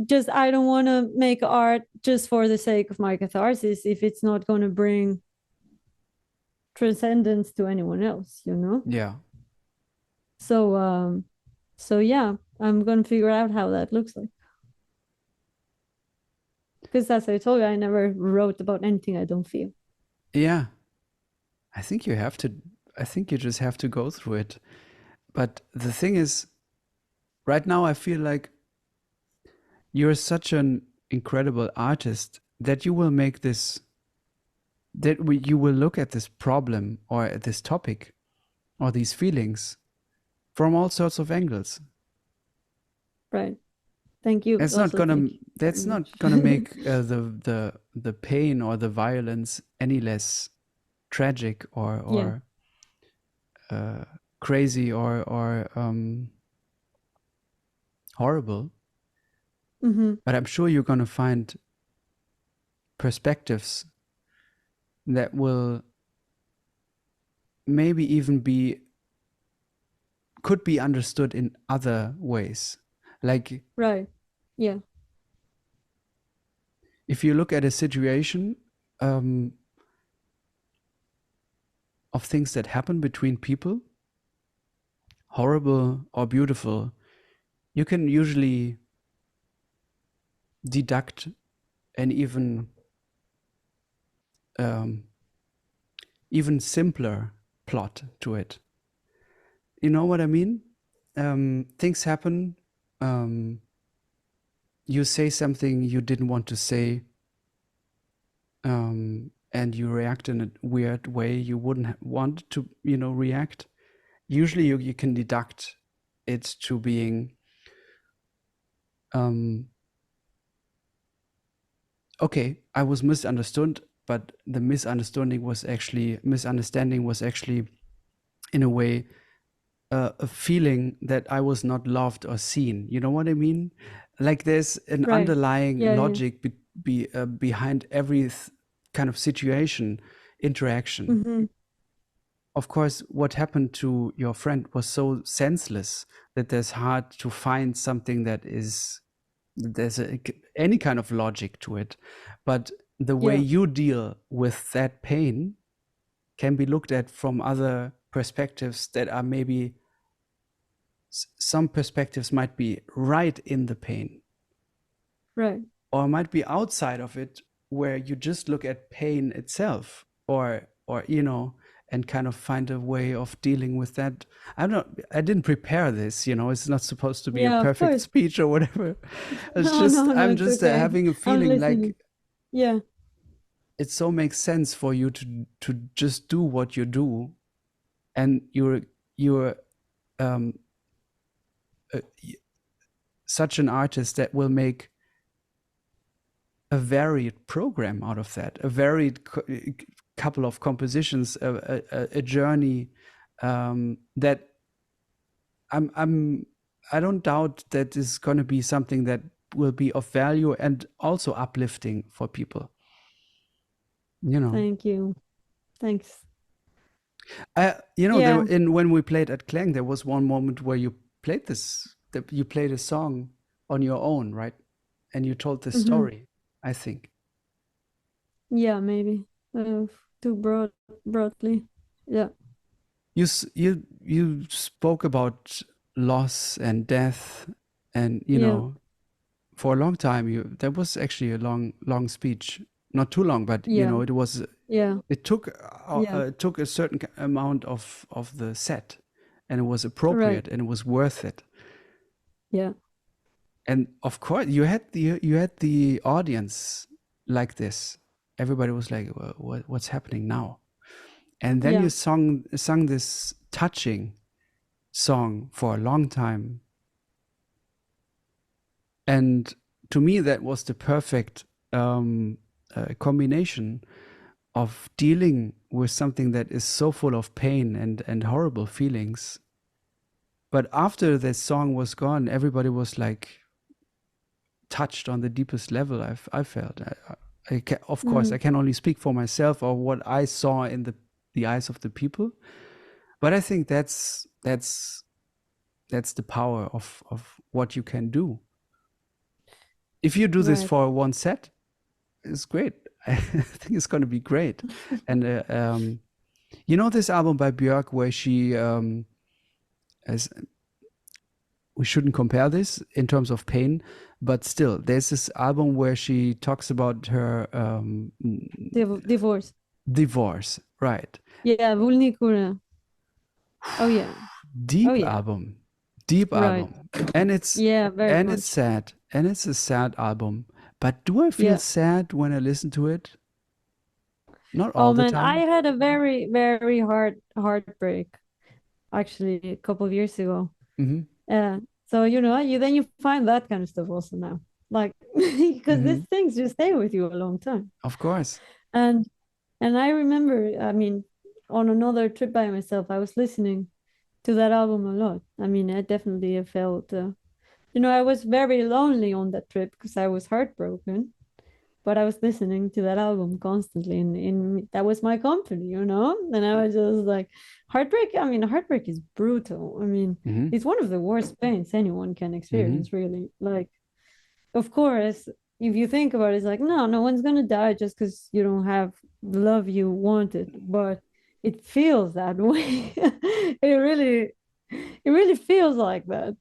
[SPEAKER 2] just I don't want to make art just for the sake of my catharsis if it's not going to bring transcendence to anyone else, you know?
[SPEAKER 1] Yeah.
[SPEAKER 2] So yeah, I'm going to figure out how that looks like. Because as I told you, I never wrote about anything I don't feel.
[SPEAKER 1] Yeah. I think you just have to go through it. But the thing is, right now I feel like you're such an incredible artist that you will make this, you will look at this problem or at this topic or these feelings from all sorts of angles.
[SPEAKER 2] Right. Thank you.
[SPEAKER 1] That's not gonna make the pain or the violence any less tragic or crazy or horrible. But I'm sure you're gonna find perspectives that will maybe even could be understood in other ways. Like,
[SPEAKER 2] right. Yeah.
[SPEAKER 1] if you look at a situation of things that happen between people, horrible or beautiful, you can usually deduct an even simpler plot to it. You know what I mean? Things happen. You say something you didn't want to say, and you react in a weird way you wouldn't want to, react. Usually you can deduct it to being, okay, I was misunderstood, but the misunderstanding was actually in a way a feeling that I was not loved or seen. You know what I mean? Like there's an
[SPEAKER 2] Right.
[SPEAKER 1] underlying
[SPEAKER 2] Yeah, yeah.
[SPEAKER 1] logic behind every kind of situation, interaction. Of course, what happened to your friend was so senseless that there's hard to find something that there's any kind of logic to it. But the way
[SPEAKER 2] Yeah.
[SPEAKER 1] you deal with that pain can be looked at from other perspectives that are maybe, some perspectives might be right in the pain,
[SPEAKER 2] Right.
[SPEAKER 1] or might be outside of it, where you just look at pain itself, or and kind of find a way of dealing with that. I didn't prepare this, it's not supposed to be
[SPEAKER 2] Yeah,
[SPEAKER 1] a
[SPEAKER 2] of
[SPEAKER 1] perfect
[SPEAKER 2] course.
[SPEAKER 1] speech or whatever.
[SPEAKER 2] No,
[SPEAKER 1] I'm
[SPEAKER 2] it's
[SPEAKER 1] just
[SPEAKER 2] okay.
[SPEAKER 1] having a
[SPEAKER 2] I'm
[SPEAKER 1] feeling like
[SPEAKER 2] listening. Yeah.
[SPEAKER 1] it so makes sense for you to just do what you do, and you're such an artist that will make a varied program out of that, a varied couple of compositions, a journey that I don't doubt that is going to be something that will be of value and also uplifting for people. You know.
[SPEAKER 2] Thank you. Thanks.
[SPEAKER 1] You know,
[SPEAKER 2] Yeah.
[SPEAKER 1] when we played at Klang, there was one moment where you played you played a song on your own, right? And you told the story, I think.
[SPEAKER 2] Yeah, maybe too broadly. Yeah.
[SPEAKER 1] You spoke about loss and death, and you
[SPEAKER 2] Yeah.
[SPEAKER 1] know, for a long time that was actually a long speech, not too long, but you
[SPEAKER 2] Yeah.
[SPEAKER 1] know, it was.
[SPEAKER 2] Yeah.
[SPEAKER 1] It took a certain amount of the set, and it was appropriate, and it was worth it.
[SPEAKER 2] Yeah.
[SPEAKER 1] And of course, you had the audience like this. Everybody was like, "What's happening now?" And then
[SPEAKER 2] Yeah.
[SPEAKER 1] you sung this touching song for a long time. And to me, that was the perfect combination of dealing with something that is so full of pain and horrible feelings. But after the song was gone, everybody was like touched on the deepest level I felt. Of course, I can only speak for myself or what I saw in the eyes of the people. But I think that's the power of what you can do. If you do this for one set, it's great. I think it's going to be great. And you know this album by Björk where she we shouldn't compare this in terms of pain, but still there's this album where she talks about her divorce, right?
[SPEAKER 2] Yeah, Vulnicura. Oh yeah.
[SPEAKER 1] Deep album. And it's it's sad, and it's a sad album. But do I feel sad when I listen to it? Not all the time.
[SPEAKER 2] I had a very, very heartbreak actually a couple of years ago. So you know, you find that kind of stuff also now, like because these things just stay with you a long time.
[SPEAKER 1] Of course.
[SPEAKER 2] And I remember, I mean, on another trip by myself, I was listening to that album a lot. I mean, I definitely felt, you know, I was very lonely on that trip because I was heartbroken. But I was listening to that album constantly, and that was my company, you know? And I was just like, heartbreak is brutal. I mean, it's one of the worst pains anyone can experience, really. Like, of course, if you think about it, it's like, no one's gonna die just because you don't have the love you wanted. But it feels that way. It really feels like that.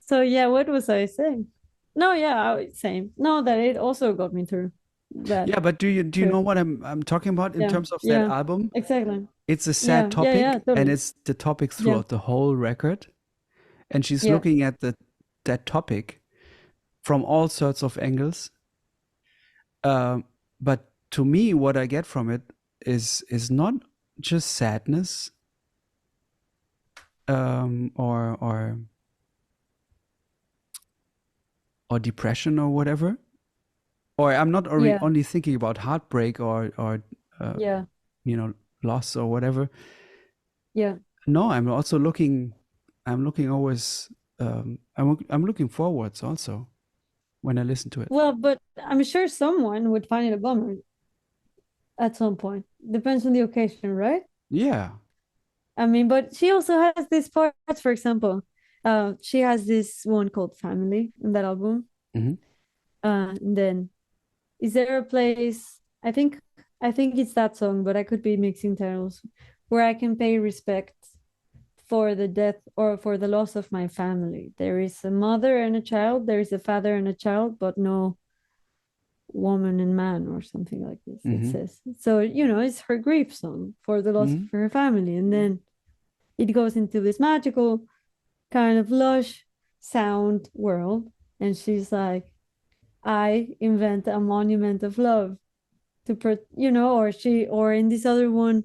[SPEAKER 2] So yeah, what was I saying? No, yeah, same. No, that it also got me through that.
[SPEAKER 1] Yeah, but do you know what I'm talking about in terms of that album?
[SPEAKER 2] Exactly.
[SPEAKER 1] It's a sad topic,
[SPEAKER 2] totally.
[SPEAKER 1] and it's the topic throughout the whole record. And she's looking at that topic from all sorts of angles. But to me, what I get from it is not just sadness, or depression or whatever. Or I'm not only thinking about heartbreak or you know, loss or whatever.
[SPEAKER 2] Yeah.
[SPEAKER 1] No, I'm also looking always. I'm looking forwards also when I listen to it.
[SPEAKER 2] Well, but I'm sure someone would find it a bummer at some point. Depends on the occasion, right?
[SPEAKER 1] Yeah.
[SPEAKER 2] I mean, but she also has these parts, for example. She has this one called Family in that album. And then is there a place, I think it's that song, but I could be mixing titles, where I can pay respect for the death or for the loss of my family. There is a mother and a child, there is a father and a child, but no woman and man or something like this, it says. So, you know, it's her grief song for the loss of her family. And then it goes into this magical kind of lush sound world. And she's like, I invent a monument of love to, you know, or in this other one,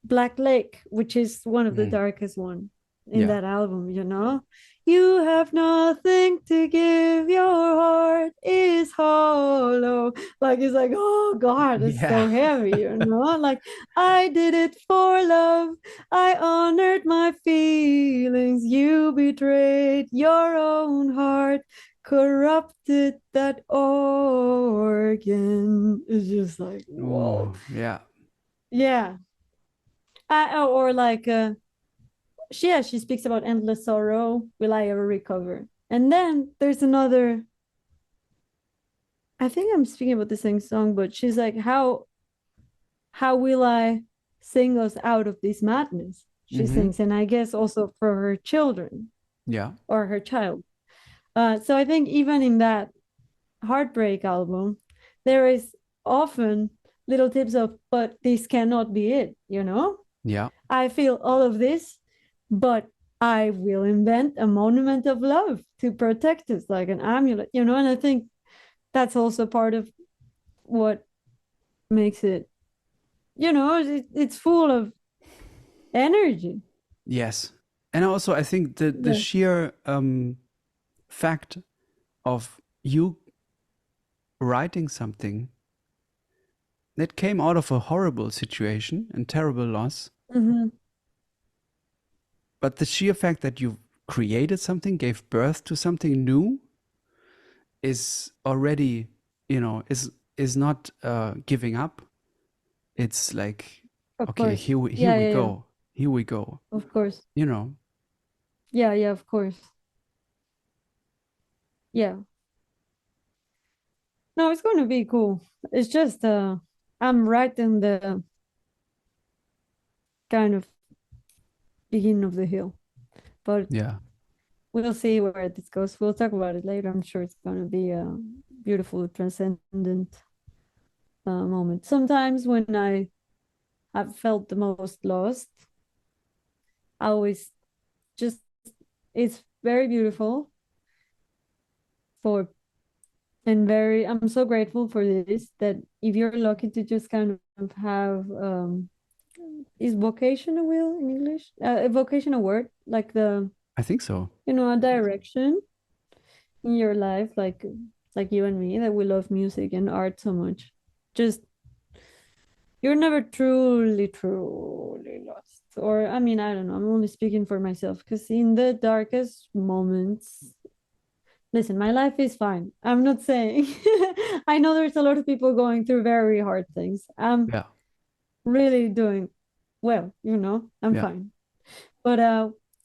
[SPEAKER 2] Black Lake, which is one of the darkest one. in
[SPEAKER 1] Yeah.
[SPEAKER 2] that album, you know? You have nothing to give, your heart is hollow. Like, it's like, oh God, it's so
[SPEAKER 1] Yeah.
[SPEAKER 2] heavy, you know? Like, I did it for love. I honored my feelings. You betrayed your own heart, corrupted that organ. It's just like, whoa.
[SPEAKER 1] Oh, yeah.
[SPEAKER 2] Yeah. Or like, she speaks about endless sorrow. Will I ever recover? And then there's another. I think I'm speaking about the same song, but she's like, how will I sing us out of this madness? She sings, and I guess also for her children
[SPEAKER 1] Yeah.
[SPEAKER 2] or her child. So I think even in that heartbreak album, there is often little tips of, but this cannot be it, you know?
[SPEAKER 1] Yeah.
[SPEAKER 2] I feel all of this, but I will invent a monument of love to protect us, like an amulet, you know? And I think that's also part of what makes it, you know, it's full of energy.
[SPEAKER 1] Yes. And also, I think the
[SPEAKER 2] Yeah.
[SPEAKER 1] sheer fact of you writing something that came out of a horrible situation and terrible loss,
[SPEAKER 2] Mm-hmm.
[SPEAKER 1] but the sheer fact that you created something, gave birth to something new, is already, is not giving up. It's like,
[SPEAKER 2] Of
[SPEAKER 1] okay,
[SPEAKER 2] course.
[SPEAKER 1] here
[SPEAKER 2] Yeah,
[SPEAKER 1] we
[SPEAKER 2] yeah, yeah.
[SPEAKER 1] go. Here we go.
[SPEAKER 2] Of course.
[SPEAKER 1] You know.
[SPEAKER 2] Yeah, yeah, of course. Yeah. No, it's going to be cool. It's just I'm right in the kind of beginning of the hill. But
[SPEAKER 1] Yeah.
[SPEAKER 2] we'll see where this goes. We'll talk about it later. I'm sure it's going to be a beautiful, transcendent moment. Sometimes when I have felt the most lost, I always just, it's very beautiful for, and very, I'm so grateful for this, that if you're lucky to just kind of have, is vocation a will in English? A vocation a word? Like the,
[SPEAKER 1] I think so.
[SPEAKER 2] you know, a direction in your life, like you and me, that we love music and art so much. Just, you're never truly, truly lost. Or, I mean, I don't know, I'm only speaking for myself, because in the darkest moments, listen, my life is fine. I'm not saying, I know there's a lot of people going through very hard things. I'm
[SPEAKER 1] Yeah.
[SPEAKER 2] really doing well, you know, I'm
[SPEAKER 1] Yeah.
[SPEAKER 2] fine. But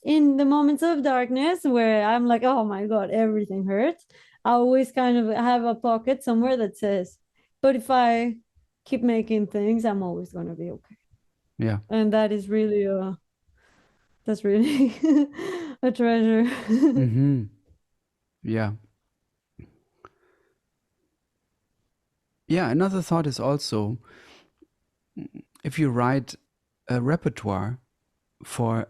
[SPEAKER 2] in the moments of darkness where I'm like, oh my God, everything hurts, I always kind of have a pocket somewhere that says, but if I keep making things, I'm always going to be okay.
[SPEAKER 1] Yeah.
[SPEAKER 2] And that is really that's really a treasure.
[SPEAKER 1] Mm-hmm. Yeah. Yeah. Another thought is also, if you write a repertoire for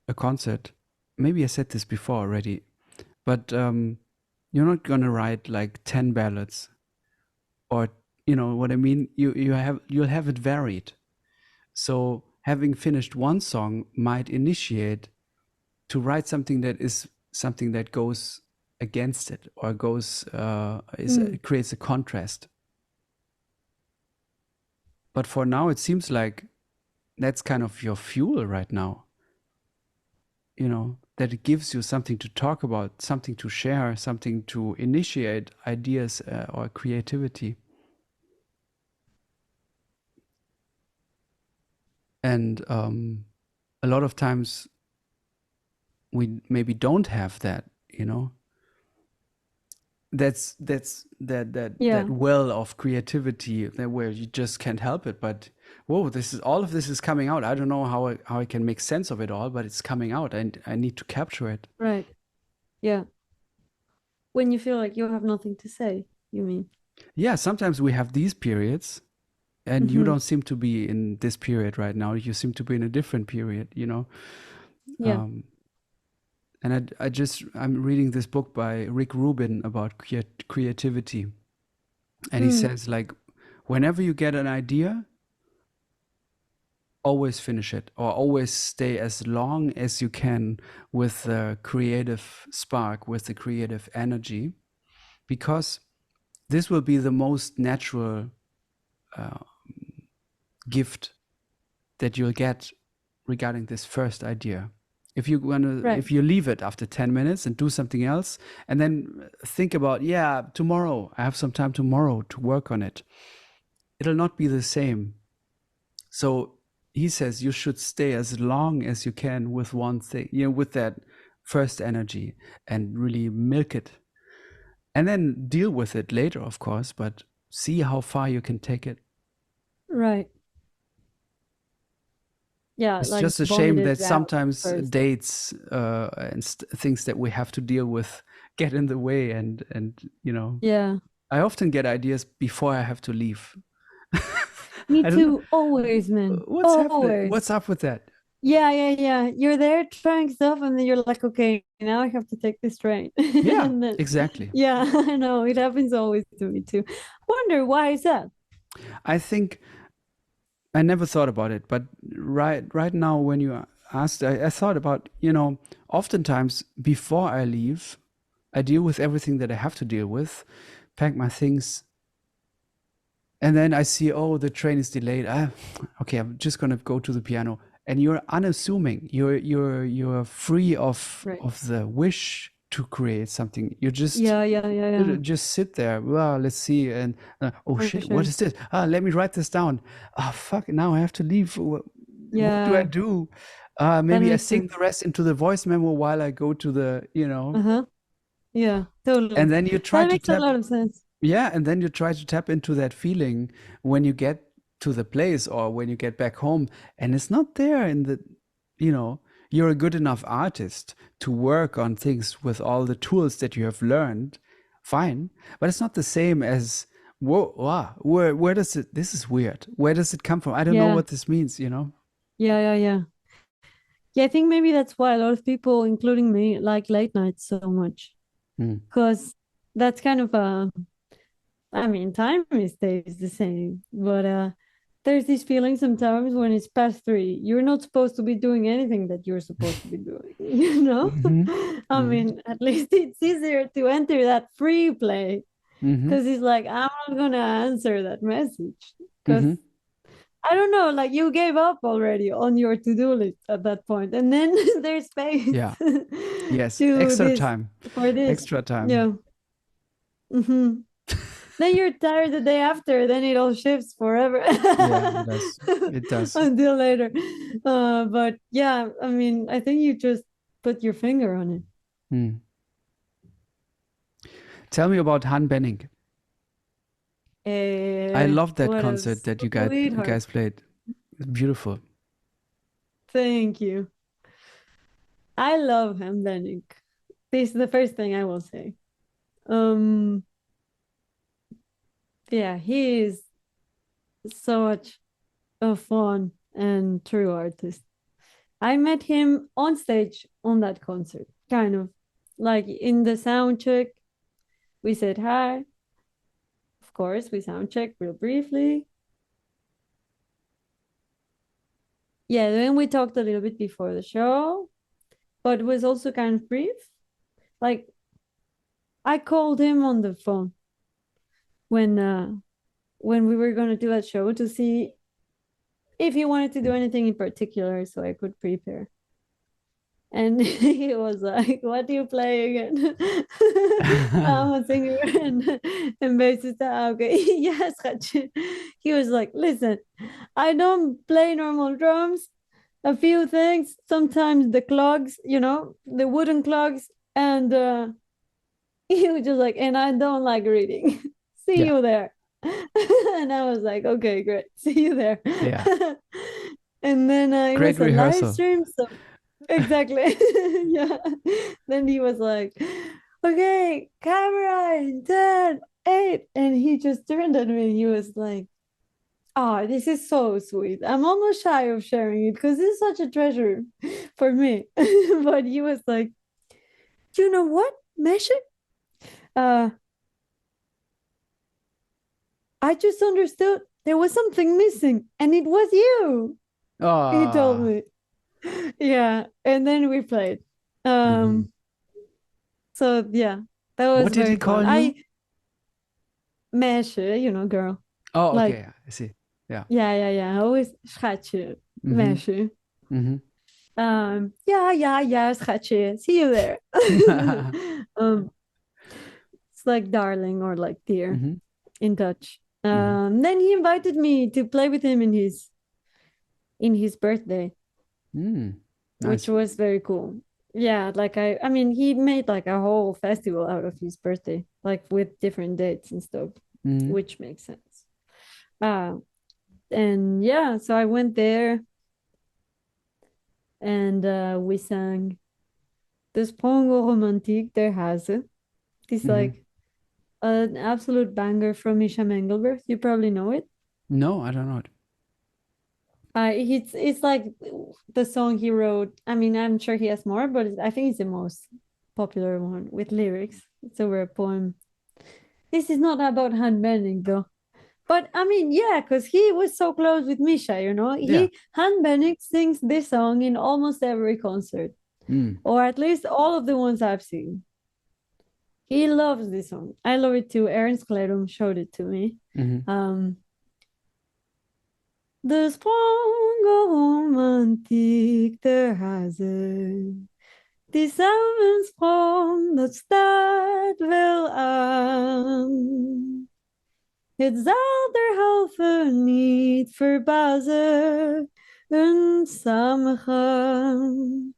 [SPEAKER 1] a concert, maybe I said this before already, but you're not gonna write like 10 ballads, or you know what I mean. You'll have it varied. So having finished one song might initiate to write something that goes against it, or creates a contrast. But for now, it seems like that's kind of your fuel right now. You know, that it gives you something to talk about, something to share, something to initiate ideas or creativity. And a lot of times we maybe don't have that, you know. That
[SPEAKER 2] Yeah.
[SPEAKER 1] well of creativity that where you just can't help it. But whoa, all of this is coming out. I don't know how I can make sense of it all, but it's coming out, and I need to capture it.
[SPEAKER 2] Right. Yeah. When you feel like you have nothing to say, you mean?
[SPEAKER 1] Yeah, sometimes we have these periods, and you don't seem to be in this period right now. You seem to be in a different period, you know.
[SPEAKER 2] Yeah.
[SPEAKER 1] And I'm reading this book by Rick Rubin about creativity, and he says, like, whenever you get an idea, always finish it, or always stay as long as you can with the creative spark, with the creative energy, because this will be the most natural gift that you'll get regarding this first idea. If you if you leave it after 10 minutes and do something else, and then think about, yeah, tomorrow, I have some time tomorrow to work on it, it'll not be the same. So he says you should stay as long as you can with one thing, with that first energy, and really milk it. And then deal with it later, of course, but see how far you can take it.
[SPEAKER 2] Right. Yeah,
[SPEAKER 1] it's
[SPEAKER 2] like
[SPEAKER 1] just a
[SPEAKER 2] vomit
[SPEAKER 1] shame
[SPEAKER 2] it
[SPEAKER 1] that
[SPEAKER 2] out
[SPEAKER 1] sometimes
[SPEAKER 2] first.
[SPEAKER 1] dates and things that we have to deal with get in the way, and
[SPEAKER 2] Yeah.
[SPEAKER 1] I often get ideas before I have to leave.
[SPEAKER 2] Me
[SPEAKER 1] I don't know.
[SPEAKER 2] too. Always, man.
[SPEAKER 1] What's happening?
[SPEAKER 2] Always.
[SPEAKER 1] What's up with that?
[SPEAKER 2] Yeah. You're there trying stuff, and then you're like, okay, now I have to take this train.
[SPEAKER 1] Yeah,
[SPEAKER 2] And then,
[SPEAKER 1] exactly.
[SPEAKER 2] yeah, I know. It happens always to me too. Wonder why is that?
[SPEAKER 1] I think I never thought about it, but right now when you asked, I thought about, oftentimes before I leave, I deal with everything that I have to deal with, pack my things, and then I see, oh, the train is delayed. Okay, I'm just gonna go to the piano. And you're unassuming. You're free of the wish to create something. You just just sit there. Well, let's see. And oh shit, what is this? Let me write this down. Oh fuck, now I have to leave. What do I do? Maybe I sing the rest into the voice memo while I go to the,
[SPEAKER 2] Yeah, totally.
[SPEAKER 1] And then you try
[SPEAKER 2] that makes a lot of sense.
[SPEAKER 1] Yeah, and then you try to tap into that feeling when you get to the place or when you get back home, and it's not there in the, you're a good enough artist to work on things with all the tools that you have learned, fine, but it's not the same as, whoa, wow, where does it, this is weird. Where does it come from? I don't know what this means,
[SPEAKER 2] Yeah, I think maybe that's why a lot of people, including me, like late nights so much. Because that's kind of time stays the same, but there's this feeling sometimes when it's past 3, you're not supposed to be doing anything that you're supposed to be doing, I mean, at least it's easier to enter that free play, because it's like, I'm not gonna answer that message, because I don't know, like you gave up already on your to-do list at that point, and then there's space.
[SPEAKER 1] Yeah. Yes.
[SPEAKER 2] to
[SPEAKER 1] Extra
[SPEAKER 2] this,
[SPEAKER 1] time.
[SPEAKER 2] for this.
[SPEAKER 1] Extra time.
[SPEAKER 2] Yeah. Then you're tired the day after, then it all shifts forever.
[SPEAKER 1] Yeah, it does.
[SPEAKER 2] Until later. But yeah, I mean, I think you just put your finger on it.
[SPEAKER 1] Tell me about Han Benning. I love that concert that you guys played. It's beautiful.
[SPEAKER 2] Thank you. I love Han Benning. This is the first thing I will say. Yeah, he is such a fun and true artist. I met him on stage on that concert, kind of like in the sound check. We said hi. Of course, we sound checked real briefly. Yeah, then we talked a little bit before the show, but it was also kind of brief. Like, I called him on the phone when we were going to do that show to see if he wanted to do anything in particular so I could prepare. And he was like, what do you play again? I'm a singer and bassist. Okay, yes. He was like, listen, I don't play normal drums, a few things, sometimes the clogs, the wooden clogs, and he was just like, and I don't like reading. See you there. And I was like, okay, great. See you there.
[SPEAKER 1] Yeah.
[SPEAKER 2] And then it
[SPEAKER 1] great
[SPEAKER 2] was a
[SPEAKER 1] rehearsal.
[SPEAKER 2] live stream. So exactly. Yeah. Then he was like, okay, camera in 10, 8. And he just turned at me. He was like, oh, this is so sweet. I'm almost shy of sharing it because this is such a treasure for me. But he was like, you know what, Meshe? I just understood there was something missing, and it was you. He told
[SPEAKER 1] Oh.
[SPEAKER 2] me. Yeah, and then we played.
[SPEAKER 1] Mhm.
[SPEAKER 2] So yeah, that was
[SPEAKER 1] What did he
[SPEAKER 2] very fun.
[SPEAKER 1] call you?
[SPEAKER 2] Meisje, girl.
[SPEAKER 1] Oh,
[SPEAKER 2] Like,
[SPEAKER 1] okay. I see. Yeah.
[SPEAKER 2] yeah. Always schatje,
[SPEAKER 1] Mhm.
[SPEAKER 2] meisje.
[SPEAKER 1] Mhm.
[SPEAKER 2] Yeah, schatje. See you there. um, it's like darling or like dear
[SPEAKER 1] Mhm.
[SPEAKER 2] in Dutch.
[SPEAKER 1] Mhm.
[SPEAKER 2] Then he invited me to play with him in his birthday, which
[SPEAKER 1] Nice.
[SPEAKER 2] was very cool. Yeah, like I mean, he made like a whole festival out of his birthday, like with different dates and stuff,
[SPEAKER 1] Mhm.
[SPEAKER 2] which makes sense. And yeah, so I went there and we sang De Sprongen Romantiek der Hazen. It's
[SPEAKER 1] Mhm.
[SPEAKER 2] like an absolute banger from Misha Mengelberg. You probably know it.
[SPEAKER 1] No, I don't know it.
[SPEAKER 2] It's like the song he wrote. I mean, I'm sure he has more, but I think it's the most popular one with lyrics. It's over a poem. This is not about handbending though. But I mean, yeah, because he was so close with Misha,
[SPEAKER 1] Yeah.
[SPEAKER 2] Han Bennett sings this song in almost every concert,
[SPEAKER 1] Mm.
[SPEAKER 2] or at least all of the ones I've seen. He loves this song. I love it too. Ernst Klerum showed it to me.
[SPEAKER 1] Mhm.
[SPEAKER 2] De sprongen romantiek ter hazen. Die samensprong, dat staat wel aan. Het zal derhalve niet verbazen, een samengaan.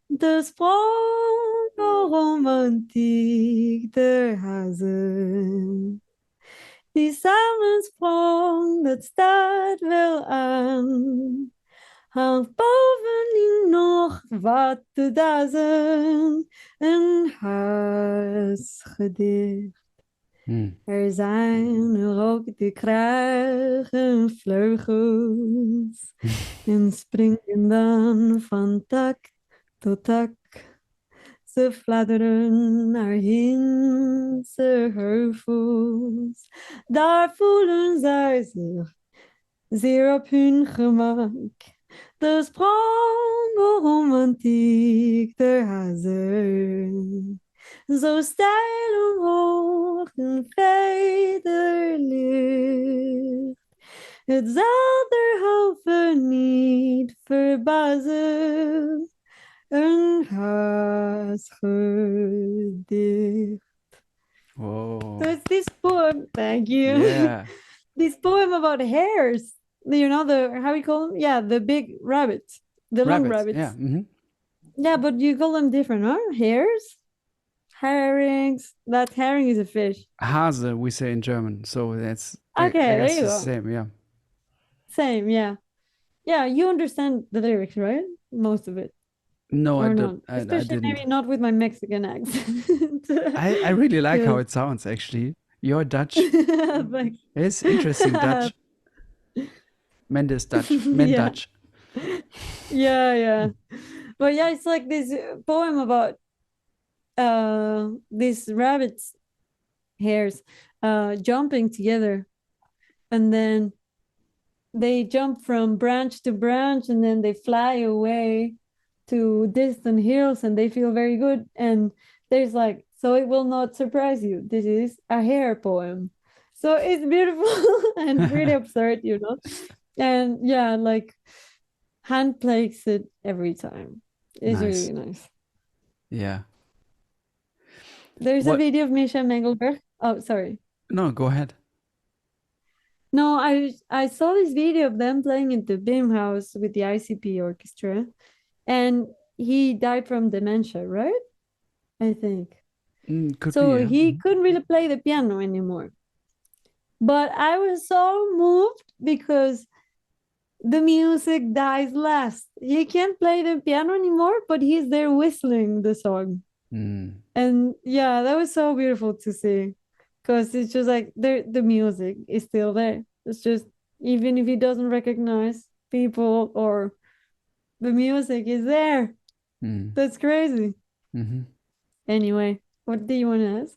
[SPEAKER 2] De sprong romantiek der hazen. Die samensprong, dat staat wel aan. Hangt bovendien nog wat te dazen, een huisgedicht.
[SPEAKER 1] Mm.
[SPEAKER 2] Er zijn er ook die krijgen vleugels en springen dan van tak tot tak. Ze fladderen naar Hinse heuvels. Daar voelen zij zich zeer op hun gemak. De sprangelromantiek der hazen. Zo steil omhoog een vederlicht. Het zal derhalve niet verbazen. Een huisgedicht.
[SPEAKER 1] Whoa.
[SPEAKER 2] So it's this poem, thank you.
[SPEAKER 1] Yeah.
[SPEAKER 2] This poem about hares. How you call them? Yeah, the big rabbits. The long rabbits.
[SPEAKER 1] Yeah. Mhm.
[SPEAKER 2] Yeah, but you call them different, huh? Hares? Herrings. That herring is a fish.
[SPEAKER 1] Hase, we say in German. So that's
[SPEAKER 2] Okay,
[SPEAKER 1] I
[SPEAKER 2] there
[SPEAKER 1] guess
[SPEAKER 2] you
[SPEAKER 1] the
[SPEAKER 2] go.
[SPEAKER 1] same. Yeah.
[SPEAKER 2] Same, yeah. Yeah, you understand the lyrics, right? Most of it.
[SPEAKER 1] No, I
[SPEAKER 2] Or
[SPEAKER 1] don't.
[SPEAKER 2] not.
[SPEAKER 1] I
[SPEAKER 2] Especially
[SPEAKER 1] didn't.
[SPEAKER 2] maybe not with my Mexican accent.
[SPEAKER 1] I really like how
[SPEAKER 2] Yeah.
[SPEAKER 1] it sounds. Actually, your Dutch
[SPEAKER 2] Like,
[SPEAKER 1] is interesting. Dutch. Mendes Dutch. Men
[SPEAKER 2] yeah.
[SPEAKER 1] Dutch.
[SPEAKER 2] Yeah. But yeah, it's like this poem about these rabbits hairs jumping together, and then they jump from branch to branch, and then they fly away to distant hills, and they feel very good. And there's like, so it will not surprise you, this is a hair poem. So it's beautiful and really absurd, and yeah, like hand plays it every time. It's
[SPEAKER 1] Nice.
[SPEAKER 2] really nice.
[SPEAKER 1] Yeah.
[SPEAKER 2] There's a
[SPEAKER 1] What?
[SPEAKER 2] video of Misha Mengelberg. Oh, sorry.
[SPEAKER 1] No, go ahead.
[SPEAKER 2] No, I saw this video of them playing in the Bim House with the ICP orchestra, and he died from dementia, right? I think.
[SPEAKER 1] Could
[SPEAKER 2] So
[SPEAKER 1] be. Yeah.
[SPEAKER 2] he couldn't really play the piano anymore. But I was so moved because the music dies last. He can't play the piano anymore, but he's there whistling the song.
[SPEAKER 1] Mm.
[SPEAKER 2] And yeah, that was so beautiful to see, because it's just like the music is still there. It's just, even if he doesn't recognize people, or the music is there.
[SPEAKER 1] Mm.
[SPEAKER 2] That's crazy.
[SPEAKER 1] Mm-hmm.
[SPEAKER 2] Anyway, what do you want to ask?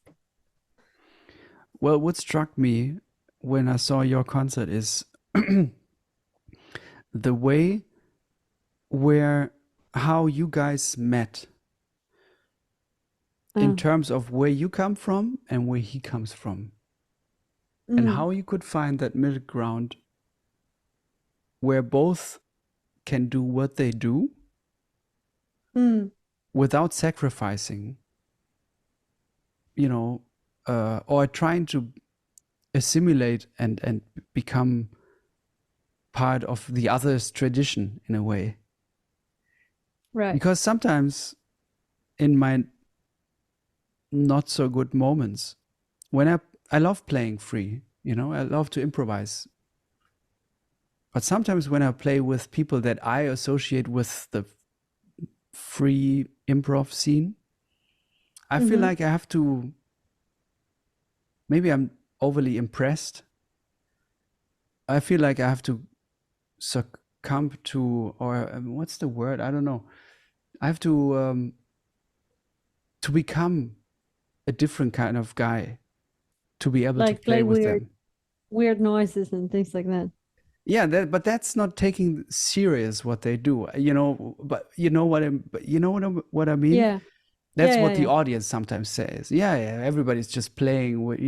[SPEAKER 1] Well, what struck me when I saw your concert is the way how you guys met in terms of where you come from and where he comes from, and how you could find that middle ground where both can do what they do without sacrificing, or trying to assimilate and become part of the other's tradition in a way.
[SPEAKER 2] Right.
[SPEAKER 1] Because sometimes in my not so good moments, when I love playing free, I love to improvise. But sometimes when I play with people that I associate with the free improv scene, I feel like I have to, maybe I'm overly impressed. I feel like I have to succumb to, or what's the word? I don't know. I have to become a different kind of guy to be able to play with them.
[SPEAKER 2] Weird noises and things like that.
[SPEAKER 1] Yeah, but that's not taking serious what they do, But you know what I mean?
[SPEAKER 2] Yeah,
[SPEAKER 1] That's what the audience sometimes says. Yeah, everybody's just playing with,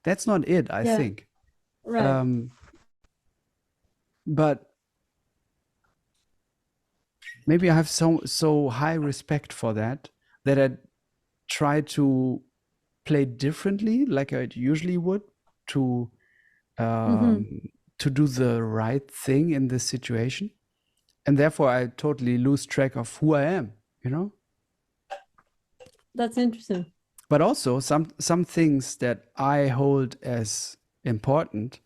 [SPEAKER 1] That's not it, I think.
[SPEAKER 2] Right.
[SPEAKER 1] But maybe I have so high respect for that I try to play differently, like I usually would, to do the right thing in this situation, and therefore I totally lose track of who I am.
[SPEAKER 2] That's interesting.
[SPEAKER 1] But also some things that I hold as important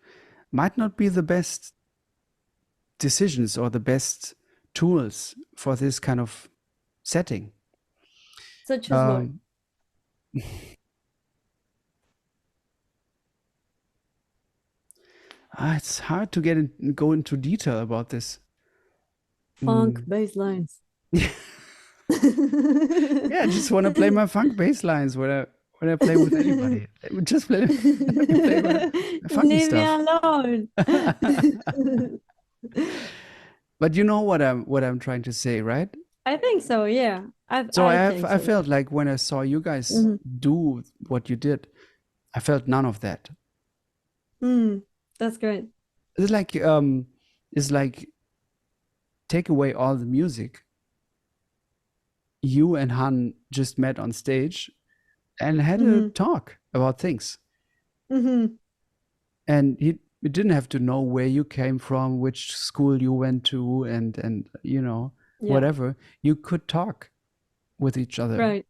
[SPEAKER 1] might not be the best decisions or the best tools for this kind of setting.
[SPEAKER 2] Such as what?
[SPEAKER 1] It's hard to go into detail about this.
[SPEAKER 2] Funk bass lines.
[SPEAKER 1] Yeah, I just want to play my funk bass lines when I play with anybody. Just play my funky
[SPEAKER 2] Leave me
[SPEAKER 1] stuff.
[SPEAKER 2] alone.
[SPEAKER 1] But you know what I'm trying to say, right?
[SPEAKER 2] I think so, yeah. I
[SPEAKER 1] felt like when I saw you guys do what you did, I felt none of that.
[SPEAKER 2] That's great.
[SPEAKER 1] It's like take away all the music. You and Han just met on stage and had a talk about things. And you didn't have to know where you came from, which school you went to, and whatever. You could talk with each other.
[SPEAKER 2] Right.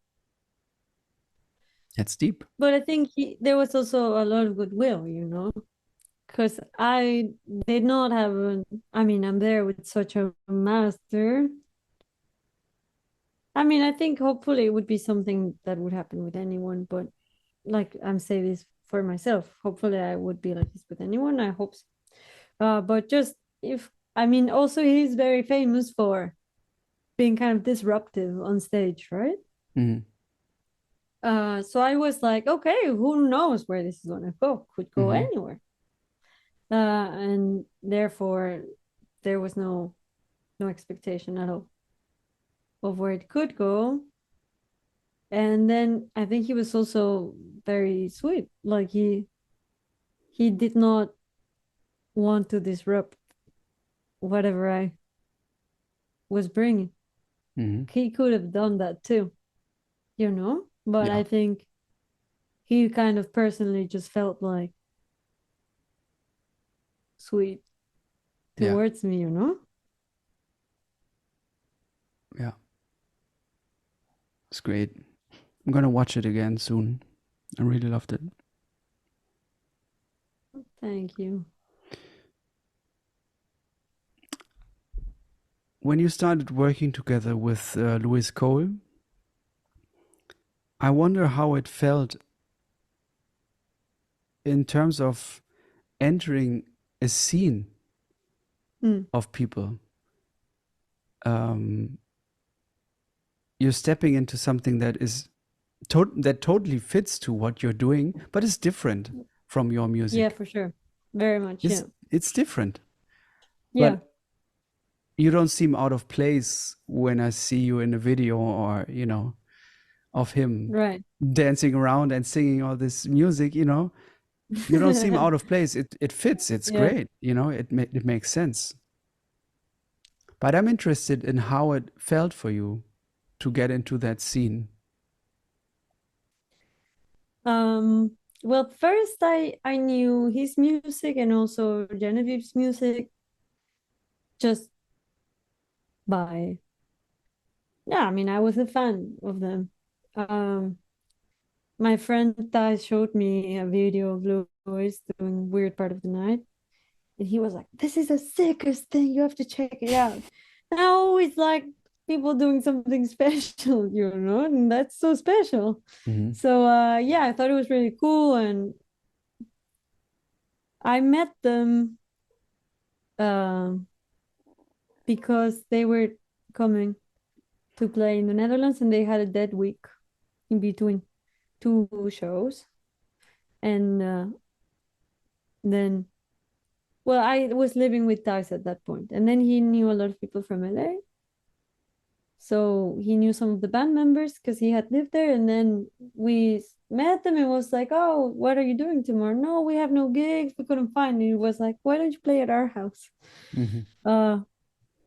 [SPEAKER 1] That's deep.
[SPEAKER 2] But I think there was also a lot of goodwill, because I did not have I'm there with such a master. I think hopefully it would be something that would happen with anyone, but like I'm saying this for myself, hopefully I would be like this with anyone. I hope so. But just also he's very famous for being kind of disruptive on stage, right? So I was like, okay, who knows where this is gonna go? Could go anywhere. And therefore there was no expectation at all of where it could go. And then I think he was also very sweet. Like he did not want to disrupt whatever I was bringing. He could have done that too, but I think he kind of personally just felt like sweet towards me,
[SPEAKER 1] Yeah. It's great. I'm gonna watch it again soon. I really loved it.
[SPEAKER 2] Thank you.
[SPEAKER 1] When you started working together with Louis Cole, I wonder how it felt in terms of entering a scene of people. You're stepping into something that is that totally fits to what you're doing, but it's different from your music.
[SPEAKER 2] Yeah, for sure. Very much.
[SPEAKER 1] It's different.
[SPEAKER 2] Yeah.
[SPEAKER 1] But you don't seem out of place when I see you in a video, or of him
[SPEAKER 2] Right.
[SPEAKER 1] dancing around and singing all this music. You don't seem out of place. It fits. It's
[SPEAKER 2] Yeah.
[SPEAKER 1] great. It makes sense. But I'm interested in how it felt for you to get into that scene.
[SPEAKER 2] Well, first I knew his music and also Genevieve's music just by, I mean, I was a fan of them. My friend Ty showed me a video of Louis doing Weird Part of the Night, and he was like, "This is the sickest thing. You have to check it out." Now it's like people doing something special, and that's so special.
[SPEAKER 1] Mhm.
[SPEAKER 2] So yeah, I thought it was really cool, and I met them because they were coming to play in the Netherlands, and they had a dead week in between two shows. And then, well, I was living with Thijs at that point, and then he knew a lot of people from LA. So he knew some of the band members because he had lived there, and then we met them and was like, "Oh, what are you doing tomorrow?" "No, we have no gigs. We couldn't find." And he was like, "Why don't you play at our house?"
[SPEAKER 1] Mhm.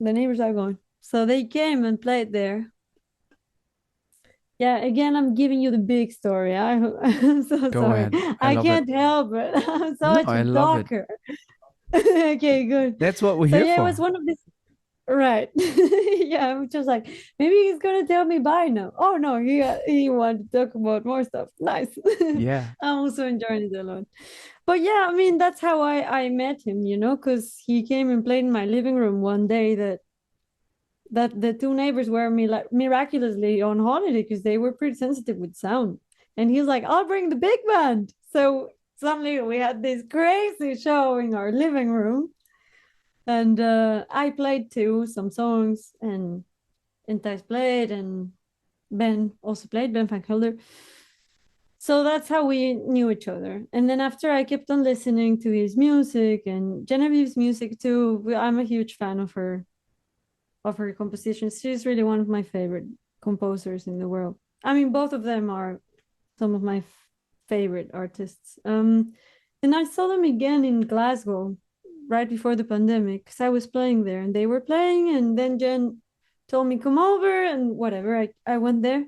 [SPEAKER 2] The neighbors are going. So they came and played there. Yeah, again, I'm giving you the big story. I'm so
[SPEAKER 1] Go
[SPEAKER 2] sorry.
[SPEAKER 1] ahead. I
[SPEAKER 2] I
[SPEAKER 1] love it.
[SPEAKER 2] can't help it. I'm
[SPEAKER 1] No,
[SPEAKER 2] such
[SPEAKER 1] I
[SPEAKER 2] a
[SPEAKER 1] love it.
[SPEAKER 2] talker. Okay, good.
[SPEAKER 1] That's what we're
[SPEAKER 2] So
[SPEAKER 1] here
[SPEAKER 2] yeah, it
[SPEAKER 1] for.
[SPEAKER 2] was one of these. Right. Yeah, I'm just like, maybe he's gonna tell me bye now. Oh no, he wanted to talk about more stuff. Nice.
[SPEAKER 1] Yeah.
[SPEAKER 2] I'm also enjoying it a lot. But yeah, I mean, that's how I met him, because he came and played in my living room one day that the two neighbors were miraculously on holiday because they were pretty sensitive with sound. And he was like, "I'll bring the big band." So suddenly we had this crazy show in our living room. And I played too some songs, and Thijs played, and Ben also played, Ben van Gelder. So that's how we knew each other. And then after, I kept on listening to his music and Genevieve's music too. I'm a huge fan of her compositions. She's really one of my favorite composers in the world. I mean, both of them are some of my favorite artists. And I saw them again in Glasgow right before the pandemic because I was playing there and they were playing, and then Jen told me come over and whatever. I went there,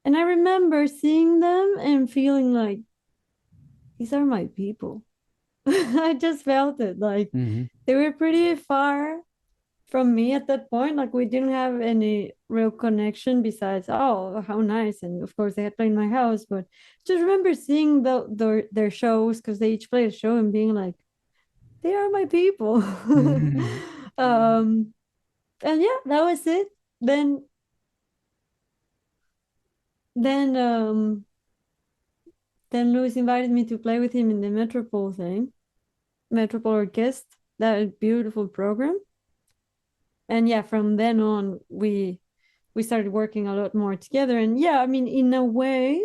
[SPEAKER 2] and I remember seeing them and feeling like these are my people. I just felt it like
[SPEAKER 1] Mhm.
[SPEAKER 2] they were pretty far from me at that point. Like we didn't have any real connection besides, oh, how nice. And of course they had played in my house, but just remember seeing their shows because they each played a show and being like, they are my people.
[SPEAKER 1] Mhm.
[SPEAKER 2] And yeah, that was it. Then Louis invited me to play with him in the Metropole Orchestra, that beautiful program. And yeah, from then on we started working a lot more together. And yeah, I mean, in a way,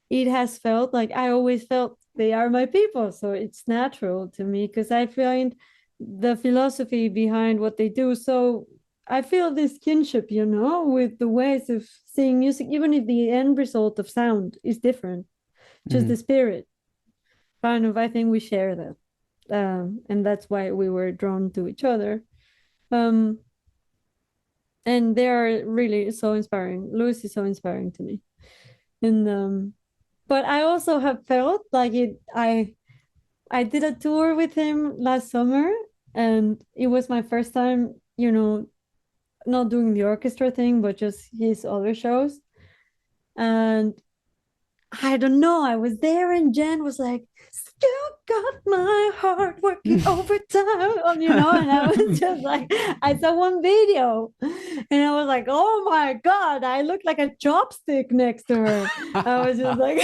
[SPEAKER 2] it has felt like I always felt they are my people. So it's natural to me because I find the philosophy behind what they do. So I feel this kinship, with the ways of seeing music, even if the end result of sound is different, just the spirit. Kind of, I think we share that. And that's why we were drawn to each other. And they are really so inspiring. Louis is so inspiring to me. And but I also have felt like I did a tour with him last summer, and it was my first time, not doing the orchestra thing, but just his other shows. And I don't know, I was there and Jen was like, "Still got my heart working overtime," and I was just like, I saw one video and I was like, oh my God, I look like a chopstick next to her. I was just like,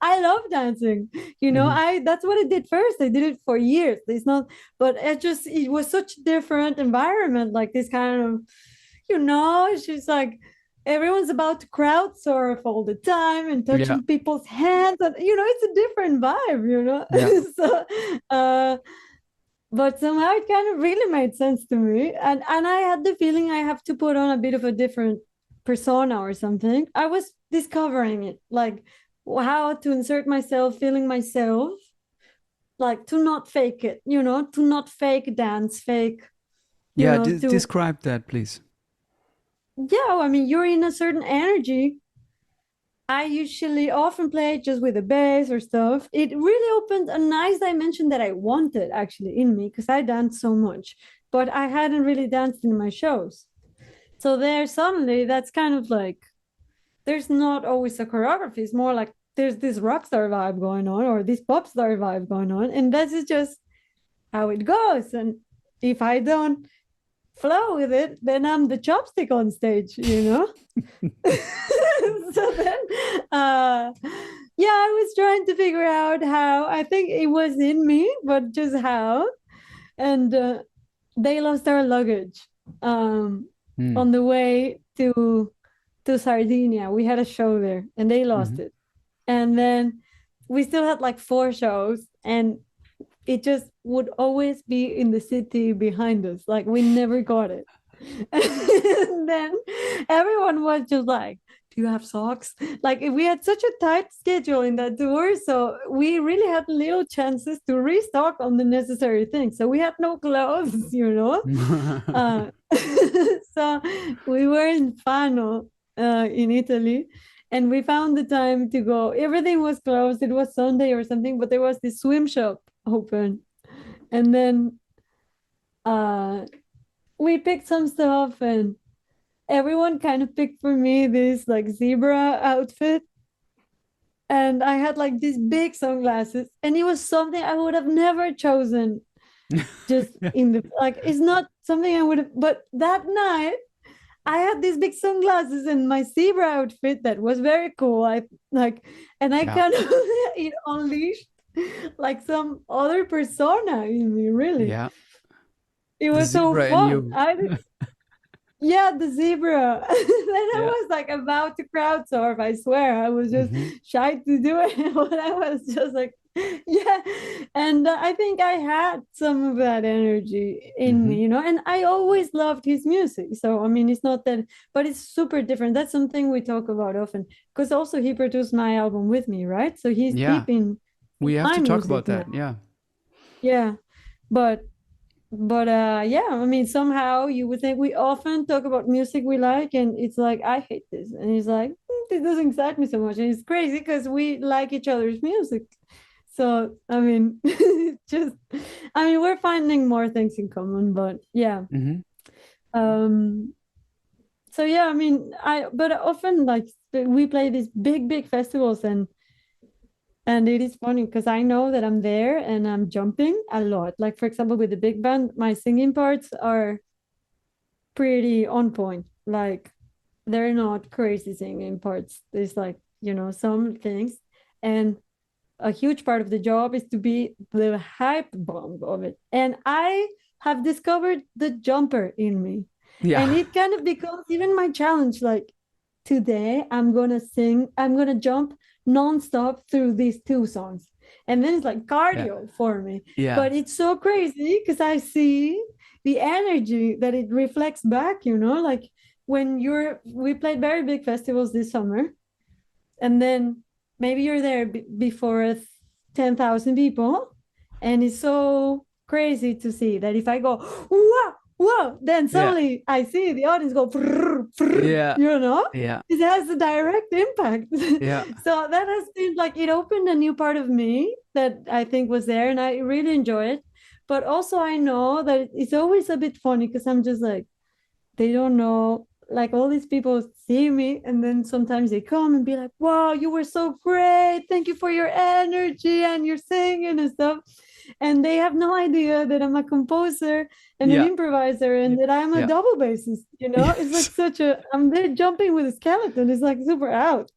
[SPEAKER 2] I love dancing. That's what I did first. I did it for years. It's not, but it was such a different environment, like this kind of, it's just like, everyone's about to crowd surf all the time and touching people's hands, and it's a different vibe.
[SPEAKER 1] Yeah.
[SPEAKER 2] So but somehow it kind of really made sense to me. And I had the feeling I have to put on a bit of a different persona or something. I was discovering it, like how to insert myself, feeling myself, like to not fake it, to not fake dance, fake,
[SPEAKER 1] Yeah,
[SPEAKER 2] to
[SPEAKER 1] describe that, please.
[SPEAKER 2] yeah, I mean, you're in a certain energy. I usually often play just with the bass or stuff. It really opened a nice dimension that I wanted actually in me, because I danced so much, but I hadn't really danced in my shows. So there suddenly that's kind of like, there's not always a choreography. It's more like there's this rock star vibe going on or this pop star vibe going on. And that is just how it goes. And if I don't flow with it, then I'm the chopstick on stage, So then, yeah, I was trying to figure out how. I think it was in me, but just how. And they lost our luggage on the way to Sardinia. We had a show there, and they lost it. And then we still had like 4 shows, and it just would always be in the city behind us. Like we never got it. And then everyone was just like, do you have socks? Like we had such a tight schedule in that tour, so we really had little chances to restock on the necessary things. So we had no clothes, So we were in Fano in Italy, and we found the time to go. Everything was closed. It was Sunday or something, but there was this swim shop open. And then we picked some stuff, and everyone kind of picked for me this like zebra outfit. And I had like these big sunglasses, and it was something I would have never chosen. Just in the, like, it's not something I would have, but that night I had these big sunglasses and my zebra outfit that was very cool. I like, and I kind of it unleashed like some other persona in me, really.
[SPEAKER 1] Yeah.
[SPEAKER 2] It was so fun. Yeah, the zebra. Then I was like about to crowd surf. I swear, I was just shy to do it, but I was just like, yeah. And I think I had some of that energy in me, and I always loved his music. So I mean, it's not that, but it's super different. That's something we talk about often, because also he produced my album with me, right? So he's deep in
[SPEAKER 1] we have
[SPEAKER 2] my
[SPEAKER 1] to talk
[SPEAKER 2] music
[SPEAKER 1] about that.
[SPEAKER 2] now. Yeah, but yeah, I mean, somehow you would think we often talk about music we like, and it's like, I hate this, and he's like, this doesn't excite me so much, and it's crazy because we like each other's music. So I mean, just, I mean, we're finding more things in common, but yeah. So yeah, I mean, but often like we play these big festivals, and it is funny because I know that I'm there and I'm jumping a lot. Like, for example, with the big band, my singing parts are pretty on point. Like, they're not crazy singing parts. There's like, some things. And a huge part of the job is to be the hype bomb of it. And I have discovered the jumper in me. Yeah. And it kind of becomes even my challenge. Like, today I'm going to jump nonstop through these 2 songs, and then it's like cardio for me. But it's so crazy because I see the energy that it reflects back, like when we played very big festivals this summer, and then maybe you're there before 10,000 people, and it's so crazy to see that if I go whoa, then suddenly I see the audience go it has a direct impact. So that has been like, it opened a new part of me that I think was there, and I really enjoy it. But also I know that it's always a bit funny because I'm just like, they don't know, like all these people see me, and then sometimes they come and be like, wow, you were so great, thank you for your energy and your singing and stuff. And they have no idea that I'm a composer and an improviser, and that I'm a double bassist. It's like I'm there jumping with a skeleton. It's like super out,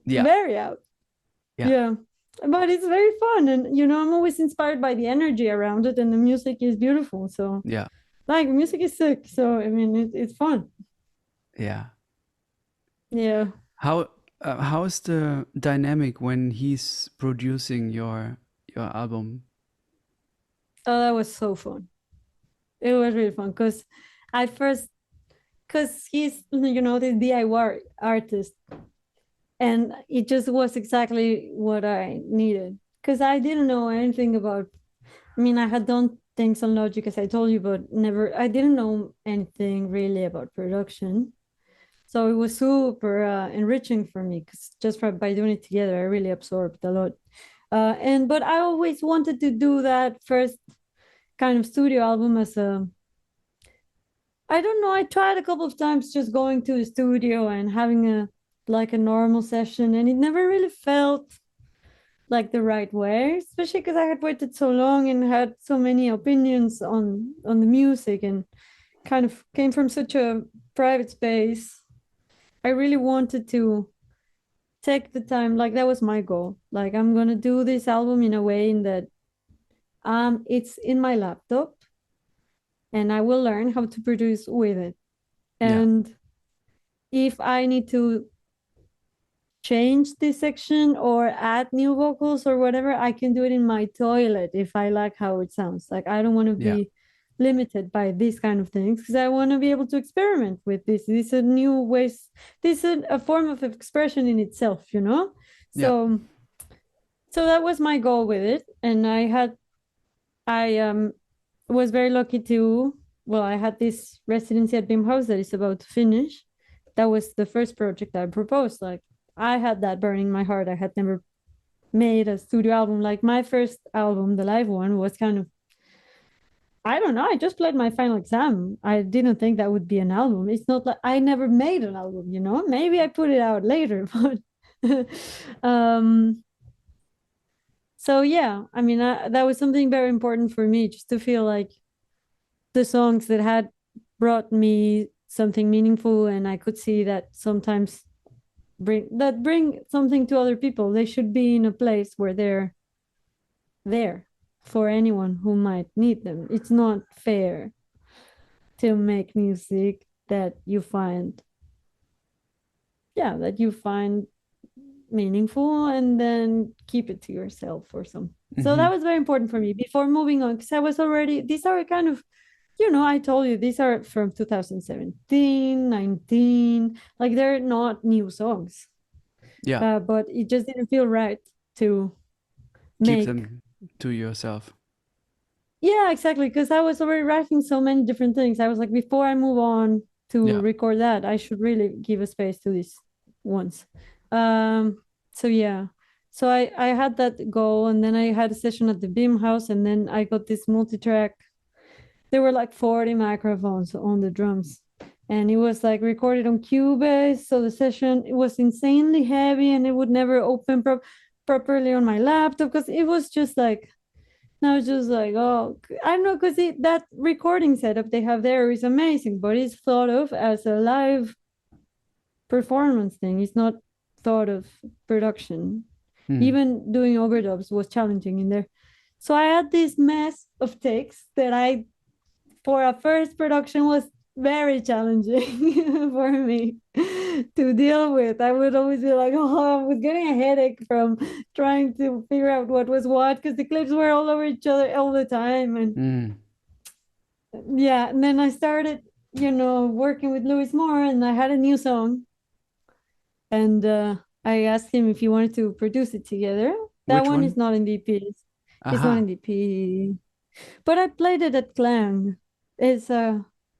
[SPEAKER 2] very out. But it's very fun, and I'm always inspired by the energy around it, and the music is beautiful. So like, music is sick. So I mean, it's fun.
[SPEAKER 1] How's the dynamic when he's producing your album?
[SPEAKER 2] Oh, that was so fun. It was really fun because he's, the DIY artist, and it just was exactly what I needed because I didn't know anything about. I mean, I had done things on Logic, as I told you, but I didn't know anything really about production. So it was super enriching for me because by doing it together, I really absorbed a lot. But I always wanted to do that first kind of studio album I don't know, I tried a couple of times just going to the studio and having a normal session, and it never really felt like the right way, especially because I had waited so long and had so many opinions on the music and kind of came from such a private space. I really wanted to take the time, like that was my goal. Like I'm gonna do this album in a way in that it's in my laptop and I will learn how to produce with it. And if I need to change this section or add new vocals or whatever, I can do it in my toilet if I like how it sounds. Like I don't want to be limited by these kind of things because I want to be able to experiment with this. These are new ways. This is a form of expression in itself, So, so that was my goal with it, and I was very lucky to. Well, I had this residency at BIM House that is about to finish. That was the first project I proposed. Like I had that burning in my heart. I had never made a studio album. Like my first album, the live one, was kind of, I don't know, I just played my final exam. I didn't think that would be an album. It's not like I never made an album, Maybe I put it out later, but so yeah, I mean, that was something very important for me, just to feel like the songs that had brought me something meaningful, and I could see that sometimes bring something to other people. They should be in a place where they're there for anyone who might need them. It's not fair to make music that you find meaningful and then keep it to yourself or something. So that was very important for me before moving on, because I was already, these are kind of, I told you these are from 2017, 19, like they're not new songs. But it just didn't feel right to
[SPEAKER 1] keep them to yourself.
[SPEAKER 2] Yeah, exactly. Because I was already writing so many different things. I was like, before I move on to record that, I should really give a space to these ones. So yeah. So I had that goal, and then I had a session at the BIM House, and then I got this multi-track. There were like 40 microphones on the drums, and it was like recorded on Cubase. So the session, it was insanely heavy, and it would never open properly on my laptop because it was just like, I was just like, oh, I don't know, because that recording setup they have there is amazing, but it's thought of as a live performance thing. It's not thought of production. Even doing overdubs was challenging in there. So I had this mess of takes that for a first production, was very challenging for me to deal with. I would always be like, oh, I was getting a headache from trying to figure out what was what, because the clips were all over each other all the time. And yeah, and then I started, working with Louis Moore, and I had a new song. And I asked him if he wanted to produce it together. That one is not in the EP. It's not in the EP. But I played it at Clang. It's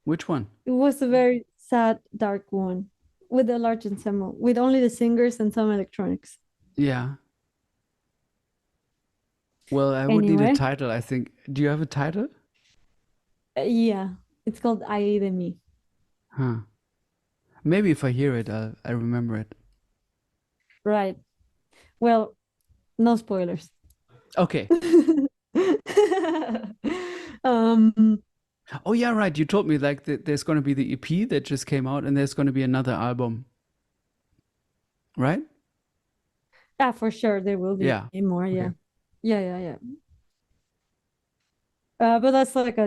[SPEAKER 1] Which one?
[SPEAKER 2] It was a very sad, dark one with a large ensemble, with only the singers and some electronics.
[SPEAKER 1] Yeah. Well, I would need a title, I think. Do you have a title?
[SPEAKER 2] Yeah, it's called Ay de Mi.
[SPEAKER 1] Huh. Maybe if I hear it, I remember it.
[SPEAKER 2] Right. Well, no spoilers.
[SPEAKER 1] Okay. Oh yeah, right. You told me like there's going to be the EP that just came out, and there's going to be another album, right?
[SPEAKER 2] Yeah, for sure there will be more. Yeah,
[SPEAKER 1] okay.
[SPEAKER 2] yeah. But that's like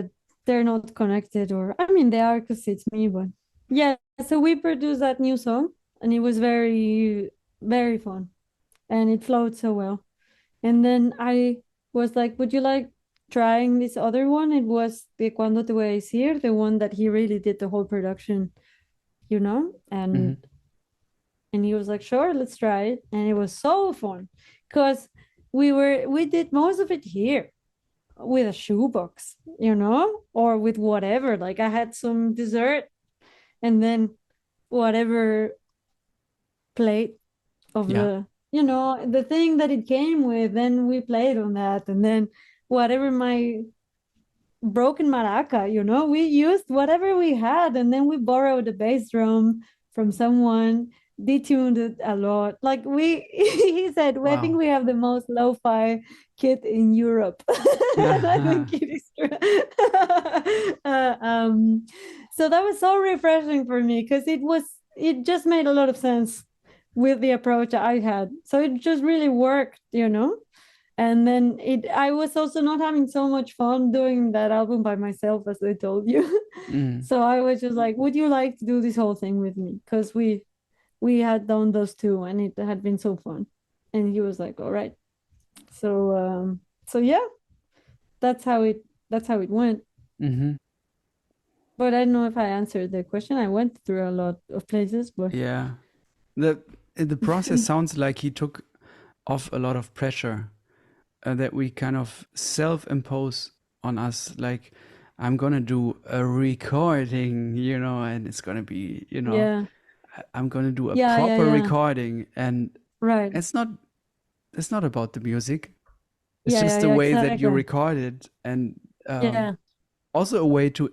[SPEAKER 2] they're not connected, or I mean they are because it's me. But yeah, so we produced that new song, and it was very, very fun, and it flowed so well. And then I was like, would you like trying this other one. It was the Cuando Te Voy a Decir, the one that he really did the whole production, you know, and he was like, sure, let's try it. And it was so fun because we did most of it here with a shoebox, you know, or with whatever. Like I had some dessert and then whatever plate of the, you know, the thing that it came with, then we played on that. And then whatever my broken maraca, you know, we used whatever we had, and then we borrowed a bass drum from someone, detuned it a lot. Like we he said, I think we have the most lo-fi kit in Europe. And I think it is true. So that was so refreshing for me because it just made a lot of sense with the approach I had. So it just really worked, you know. And then I was also not having so much fun doing that album by myself, as I told you. So I was just like, would you like to do this whole thing with me? Because we had done those two and it had been so fun. And he was like, all right. So yeah, that's how it went. But I don't know if I answered the question. I went through a lot of places, but
[SPEAKER 1] yeah, the process sounds like he took off a lot of pressure that we kind of self-impose on us. Like, I'm gonna do a recording, you know, and it's gonna be, you know,
[SPEAKER 2] yeah,
[SPEAKER 1] I'm gonna do a
[SPEAKER 2] yeah,
[SPEAKER 1] proper
[SPEAKER 2] yeah.
[SPEAKER 1] recording, and
[SPEAKER 2] Right.
[SPEAKER 1] it's not about the music. It's
[SPEAKER 2] Yeah,
[SPEAKER 1] just
[SPEAKER 2] yeah,
[SPEAKER 1] the
[SPEAKER 2] yeah,
[SPEAKER 1] way that you
[SPEAKER 2] exactly.
[SPEAKER 1] record it, and
[SPEAKER 2] Yeah,
[SPEAKER 1] also a way to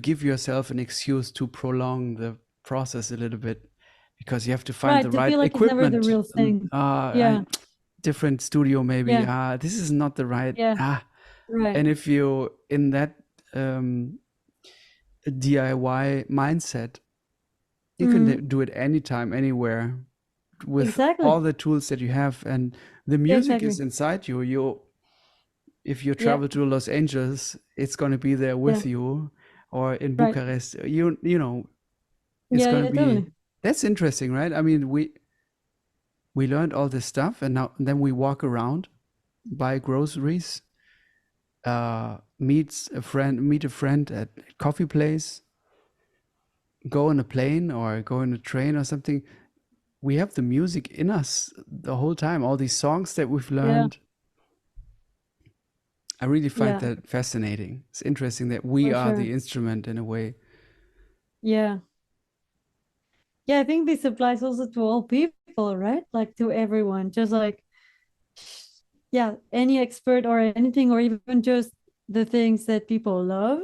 [SPEAKER 1] give yourself an excuse to prolong the process a little bit, because you have to find
[SPEAKER 2] right.
[SPEAKER 1] the
[SPEAKER 2] To
[SPEAKER 1] right
[SPEAKER 2] feel like it's never the
[SPEAKER 1] equipment.
[SPEAKER 2] real thing. Yeah,
[SPEAKER 1] Different studio maybe.
[SPEAKER 2] yeah,
[SPEAKER 1] This is not the right.
[SPEAKER 2] yeah. Right.
[SPEAKER 1] And if you in that DIY mindset, you can do it anytime, anywhere, with
[SPEAKER 2] Exactly.
[SPEAKER 1] all the tools that you have, and the
[SPEAKER 2] Yeah,
[SPEAKER 1] music is
[SPEAKER 2] exactly.
[SPEAKER 1] inside you. If you
[SPEAKER 2] Yeah,
[SPEAKER 1] travel to Los Angeles, it's going to be there with
[SPEAKER 2] yeah,
[SPEAKER 1] you, or in
[SPEAKER 2] right.
[SPEAKER 1] Bucharest, you know, it's
[SPEAKER 2] Yeah,
[SPEAKER 1] going to
[SPEAKER 2] yeah,
[SPEAKER 1] be.
[SPEAKER 2] totally.
[SPEAKER 1] That's interesting, right? I mean, we learned all this stuff, and then we walk around, buy groceries, meet a friend at a coffee place, go on a plane or go on a train or something. We have the music in us the whole time, all these songs that we've
[SPEAKER 2] Yeah,
[SPEAKER 1] learned. I really find
[SPEAKER 2] yeah,
[SPEAKER 1] that fascinating. It's interesting that we
[SPEAKER 2] for
[SPEAKER 1] are
[SPEAKER 2] sure.
[SPEAKER 1] the instrument in a way.
[SPEAKER 2] Yeah. Yeah, I think this applies also to all people, right? Like to everyone. Just like, yeah, any expert or anything, or even just the things that people love.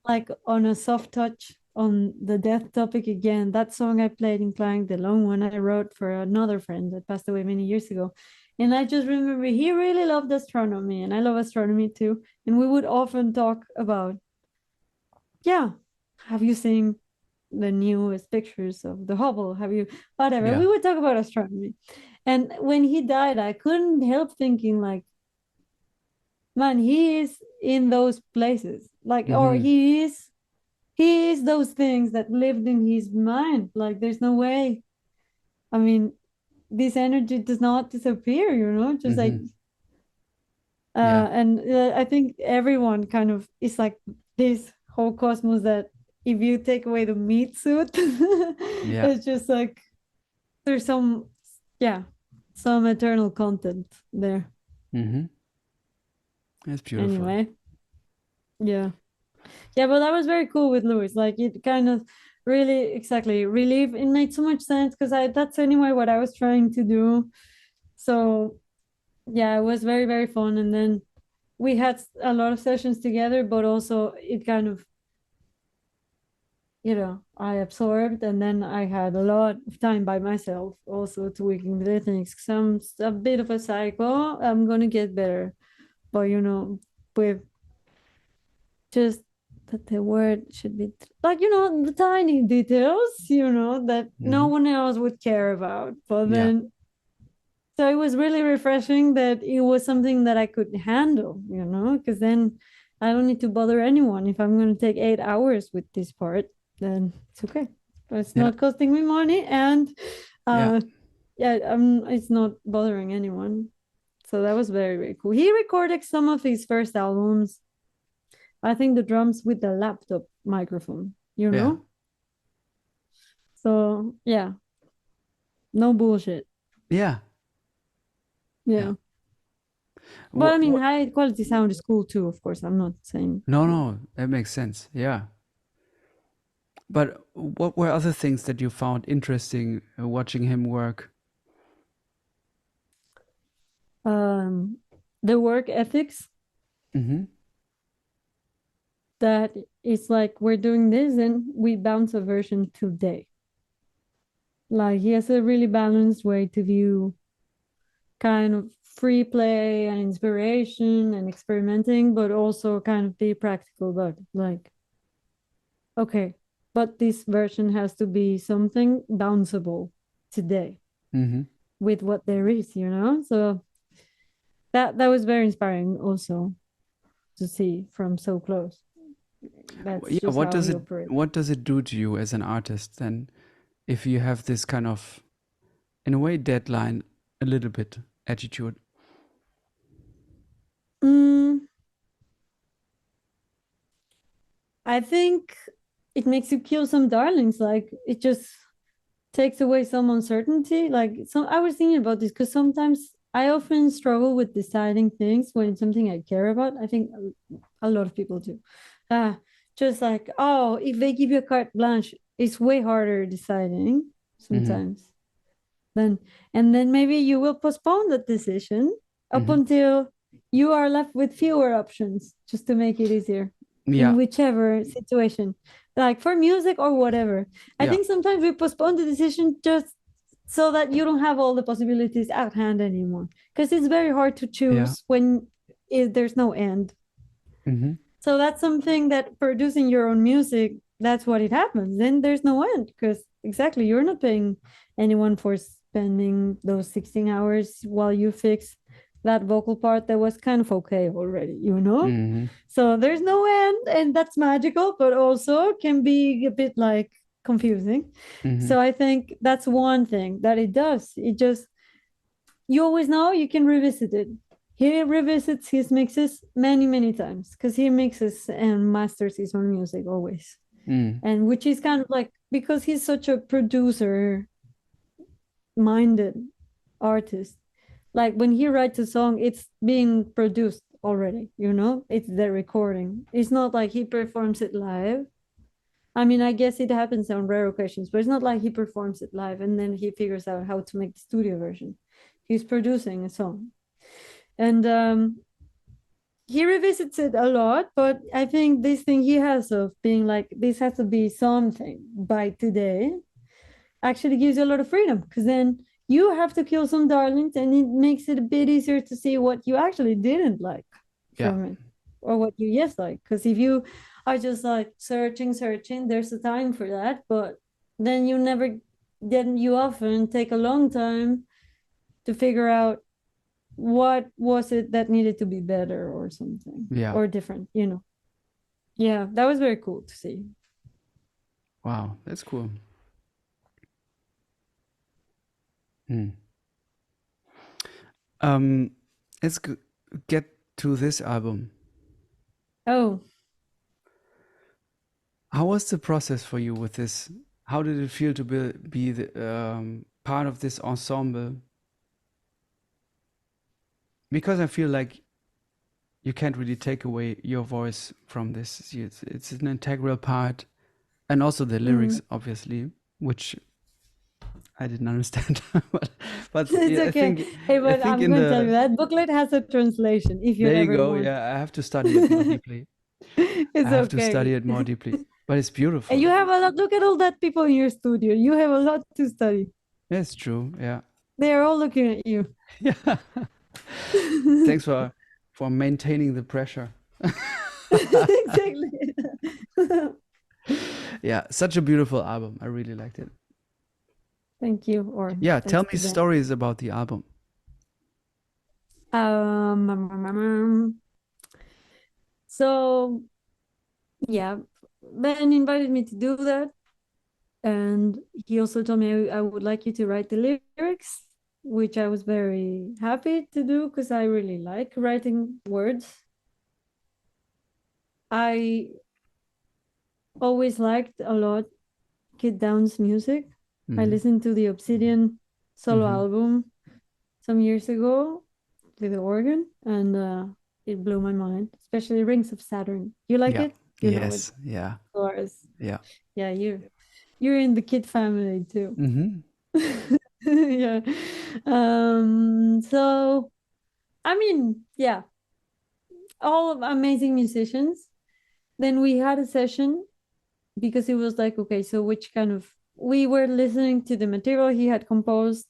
[SPEAKER 2] Like on a soft touch on the death topic again, that song I played in Clang, the long one I wrote for another friend that passed away many years ago. And I just remember he really loved astronomy, and I love astronomy too. And we would often talk about, yeah, have you seen the newest pictures of the Hubble? Have you, whatever?
[SPEAKER 1] Yeah.
[SPEAKER 2] We would talk about astronomy. And when he died, I couldn't help thinking, like, man, he is in those places, like, or he is those things that lived in his mind. Like, there's no way. I mean, this energy does not disappear, you know, just like,
[SPEAKER 1] Yeah.
[SPEAKER 2] and I think everyone kind of is like this whole cosmos that if you take away the meat suit,
[SPEAKER 1] Yeah.
[SPEAKER 2] it's just like there's some eternal content there.
[SPEAKER 1] That's beautiful.
[SPEAKER 2] Anyway, yeah, but that was very cool with Louis. Like, it kind of really, exactly, relief. It made so much sense because that's anyway what I was trying to do. So yeah, it was very, very fun. And then we had a lot of sessions together, but also it kind of, you know, I absorbed, and then I had a lot of time by myself also tweaking the things. I'm a bit of a psycho. I'm gonna get better, but you know, with just that the word should be like, you know, the tiny details, you know, that no one else would care about. But then, so it was really refreshing that it was something that I could handle, you know, because then I don't need to bother anyone. If I'm going to take 8 hours with this part, then it's okay. But it's not costing me money, and it's not bothering anyone. So that was very, very cool. He recorded some of his first albums, I think the drums with the laptop microphone, you
[SPEAKER 1] Yeah.
[SPEAKER 2] know? So yeah, no bullshit.
[SPEAKER 1] Yeah.
[SPEAKER 2] Yeah.
[SPEAKER 1] Yeah.
[SPEAKER 2] But I
[SPEAKER 1] What,
[SPEAKER 2] mean, high quality sound is cool too, of course. I'm not saying.
[SPEAKER 1] no, that makes sense. Yeah. But what were other things that you found interesting watching him work?
[SPEAKER 2] The work ethics
[SPEAKER 1] Mm-hmm.
[SPEAKER 2] that it's like we're doing this and we bounce a version today. Like he has a really balanced way to view kind of free play and inspiration and experimenting, but also kind of be practical about it. Like, okay, but this version has to be something bounceable today
[SPEAKER 1] Mm-hmm.
[SPEAKER 2] with what there is, you know? So that was very inspiring also to see from so close. That's
[SPEAKER 1] Yeah,
[SPEAKER 2] just how he operates.
[SPEAKER 1] what does it do to you as an artist then if you have this kind of, in a way, deadline, a little bit attitude?
[SPEAKER 2] I think it makes you kill some darlings. Like it just takes away some uncertainty. Like so I was thinking about this because sometimes I often struggle with deciding things when it's something I care about. I think a lot of people do. Just like, oh, if they give you a carte blanche, it's way harder deciding sometimes. And then maybe you will postpone that decision up until you are left with fewer options just to make it easier in whichever situation, like for music or whatever. I think sometimes we postpone the decision just so that you don't have all the possibilities at hand anymore, because it's very hard to choose when there's no end. So that's something that producing your own music, that's what it happens. Then there's no end, because exactly, you're not paying anyone for spending those 16 hours while you fix that vocal part that was kind of okay already, you know? So there's no end, and that's magical, but also can be a bit like confusing. So I think that's one thing that it does. It just, you always know you can revisit it. He revisits his mixes many, many times because he mixes and masters his own music always. And which is kind of like, because he's such a producer minded artist, like when he writes a song, it's being produced already, you know, it's the recording. It's not like he performs it live. I mean, I guess it happens on rare occasions, but it's not like he performs it live and then he figures out how to make the studio version. He's producing a song. And he revisits it a lot, but I think this thing he has of being like, this has to be something by today, actually gives you a lot of freedom, because then you have to kill some darlings and it makes it a bit easier to see what you actually didn't like from it, or what you like. Because if you are just like searching, there's a time for that, but then you often take a long time to figure out what was it that needed to be better or something, or different, you know. Yeah, that was very cool to see.
[SPEAKER 1] Wow, that's cool. Let's get to this album.
[SPEAKER 2] Oh,
[SPEAKER 1] how was the process for you with this? How did it feel to be the, part of this ensemble? Because I feel like you can't really take away your voice from this. It's an integral part, and also the lyrics, obviously, which I didn't understand. but
[SPEAKER 2] it's okay.
[SPEAKER 1] I think,
[SPEAKER 2] hey, but I'm going to tell you that booklet has a translation. If you
[SPEAKER 1] there you
[SPEAKER 2] ever
[SPEAKER 1] go.
[SPEAKER 2] want.
[SPEAKER 1] Yeah, I have to study it more deeply.
[SPEAKER 2] It's
[SPEAKER 1] I have
[SPEAKER 2] okay.
[SPEAKER 1] to study it more deeply. But it's beautiful.
[SPEAKER 2] And you have a lot. Look at all that people in your studio. You have a lot to study.
[SPEAKER 1] It's true. Yeah.
[SPEAKER 2] They are all looking at you.
[SPEAKER 1] Yeah. Thanks for maintaining the pressure.
[SPEAKER 2] Exactly.
[SPEAKER 1] Yeah, such a beautiful album. I really liked it.
[SPEAKER 2] Thank you. Or
[SPEAKER 1] yeah, tell me stories about the album.
[SPEAKER 2] So yeah, Ben invited me to do that, and he also told me I would like you to write the lyrics. which I was very happy to do because I really like writing words. I always liked a lot Kid Down's music. I listened to the Obsidian solo album some years ago with the organ, and it blew my mind, especially Rings of Saturn. You like
[SPEAKER 1] Yeah.
[SPEAKER 2] it? You know it,
[SPEAKER 1] Yes. Yeah.
[SPEAKER 2] of course.
[SPEAKER 1] Yeah.
[SPEAKER 2] Yeah, you're in the Kid family too. Yeah. So I mean, yeah, all amazing musicians. Then we had a session because it was like, okay, so which kind of, we were listening to the material he had composed.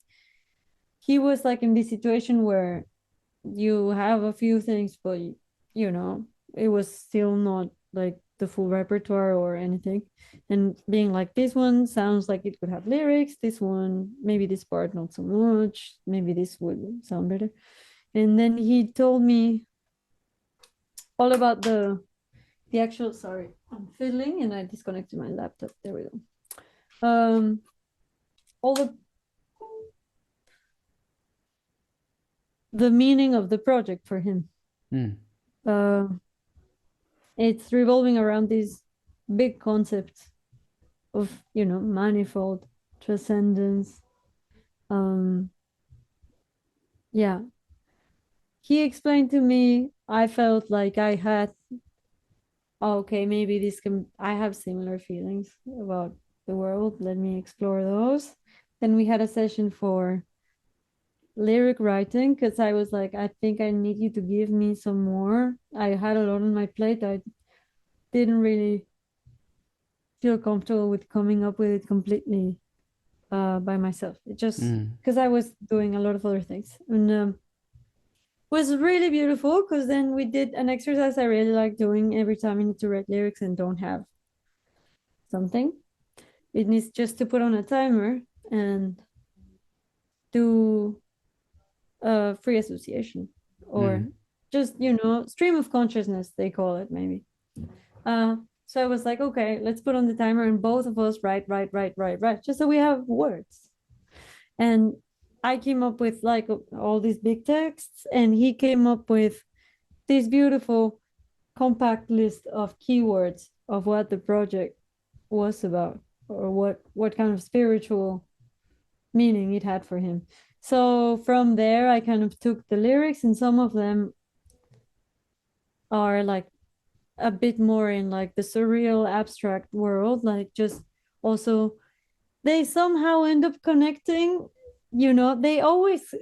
[SPEAKER 2] He was like in this situation where you have a few things, but you know, it was still not like the full repertoire or anything. And being like, this one sounds like it could have lyrics, this one, maybe this part not so much, maybe this would sound better. And then he told me all about the actual, sorry, I'm fiddling and I disconnected my laptop. There we go. All the meaning of the project for him. It's revolving around these big concepts of, you know, manifold, transcendence. Yeah. He explained to me, I felt like I had, okay, maybe this can, I have similar feelings about the world. Let me explore those. Then we had a session for lyric writing because I was like, I think I need you to give me some more. I had a lot on my plate. I didn't really feel comfortable with coming up with it completely by myself. It just because I was doing a lot of other things, and was really beautiful because then we did an exercise I really like doing every time I need to write lyrics and don't have something. It needs just to put on a timer and do a free association or just, you know, stream of consciousness, they call it maybe. So I was like, okay, let's put on the timer and both of us write, just so we have words. And I came up with like all these big texts, and he came up with this beautiful compact list of keywords of what the project was about, or what kind of spiritual meaning it had for him. So from there, I kind of took the lyrics, and some of them are like a bit more in like the surreal abstract world, like just also they somehow end up connecting, you know, they always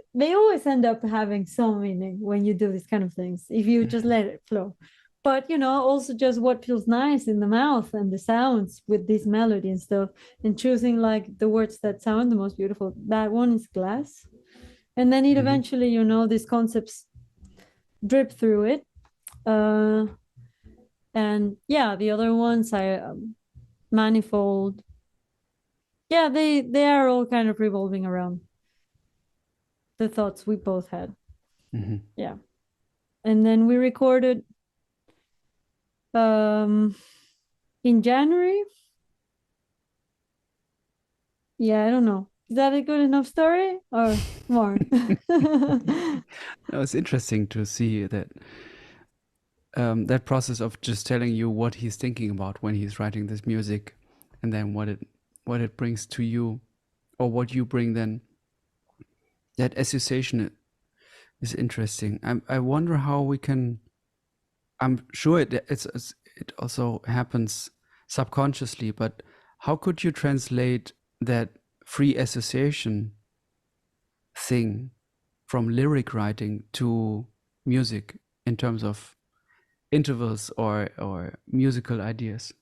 [SPEAKER 2] end up having some meaning when you do these kind of things if you just let it flow. But you know, also just what feels nice in the mouth and the sounds with this melody and stuff, and choosing like the words that sound the most beautiful. That one is glass, and then it eventually, you know, these concepts drip through it. And yeah, the other ones I manifold, yeah, they are all kind of revolving around the thoughts we both had. Yeah. And then we recorded in January. Yeah, I don't know, is that a good enough story or more?
[SPEAKER 1] No, it's interesting to see that that process of just telling you what he's thinking about when he's writing this music, and then what it brings to you, or what you bring. Then that association is interesting. I wonder how we can. I'm sure it also happens subconsciously, but how could you translate that free association thing from lyric writing to music in terms of intervals or musical ideas?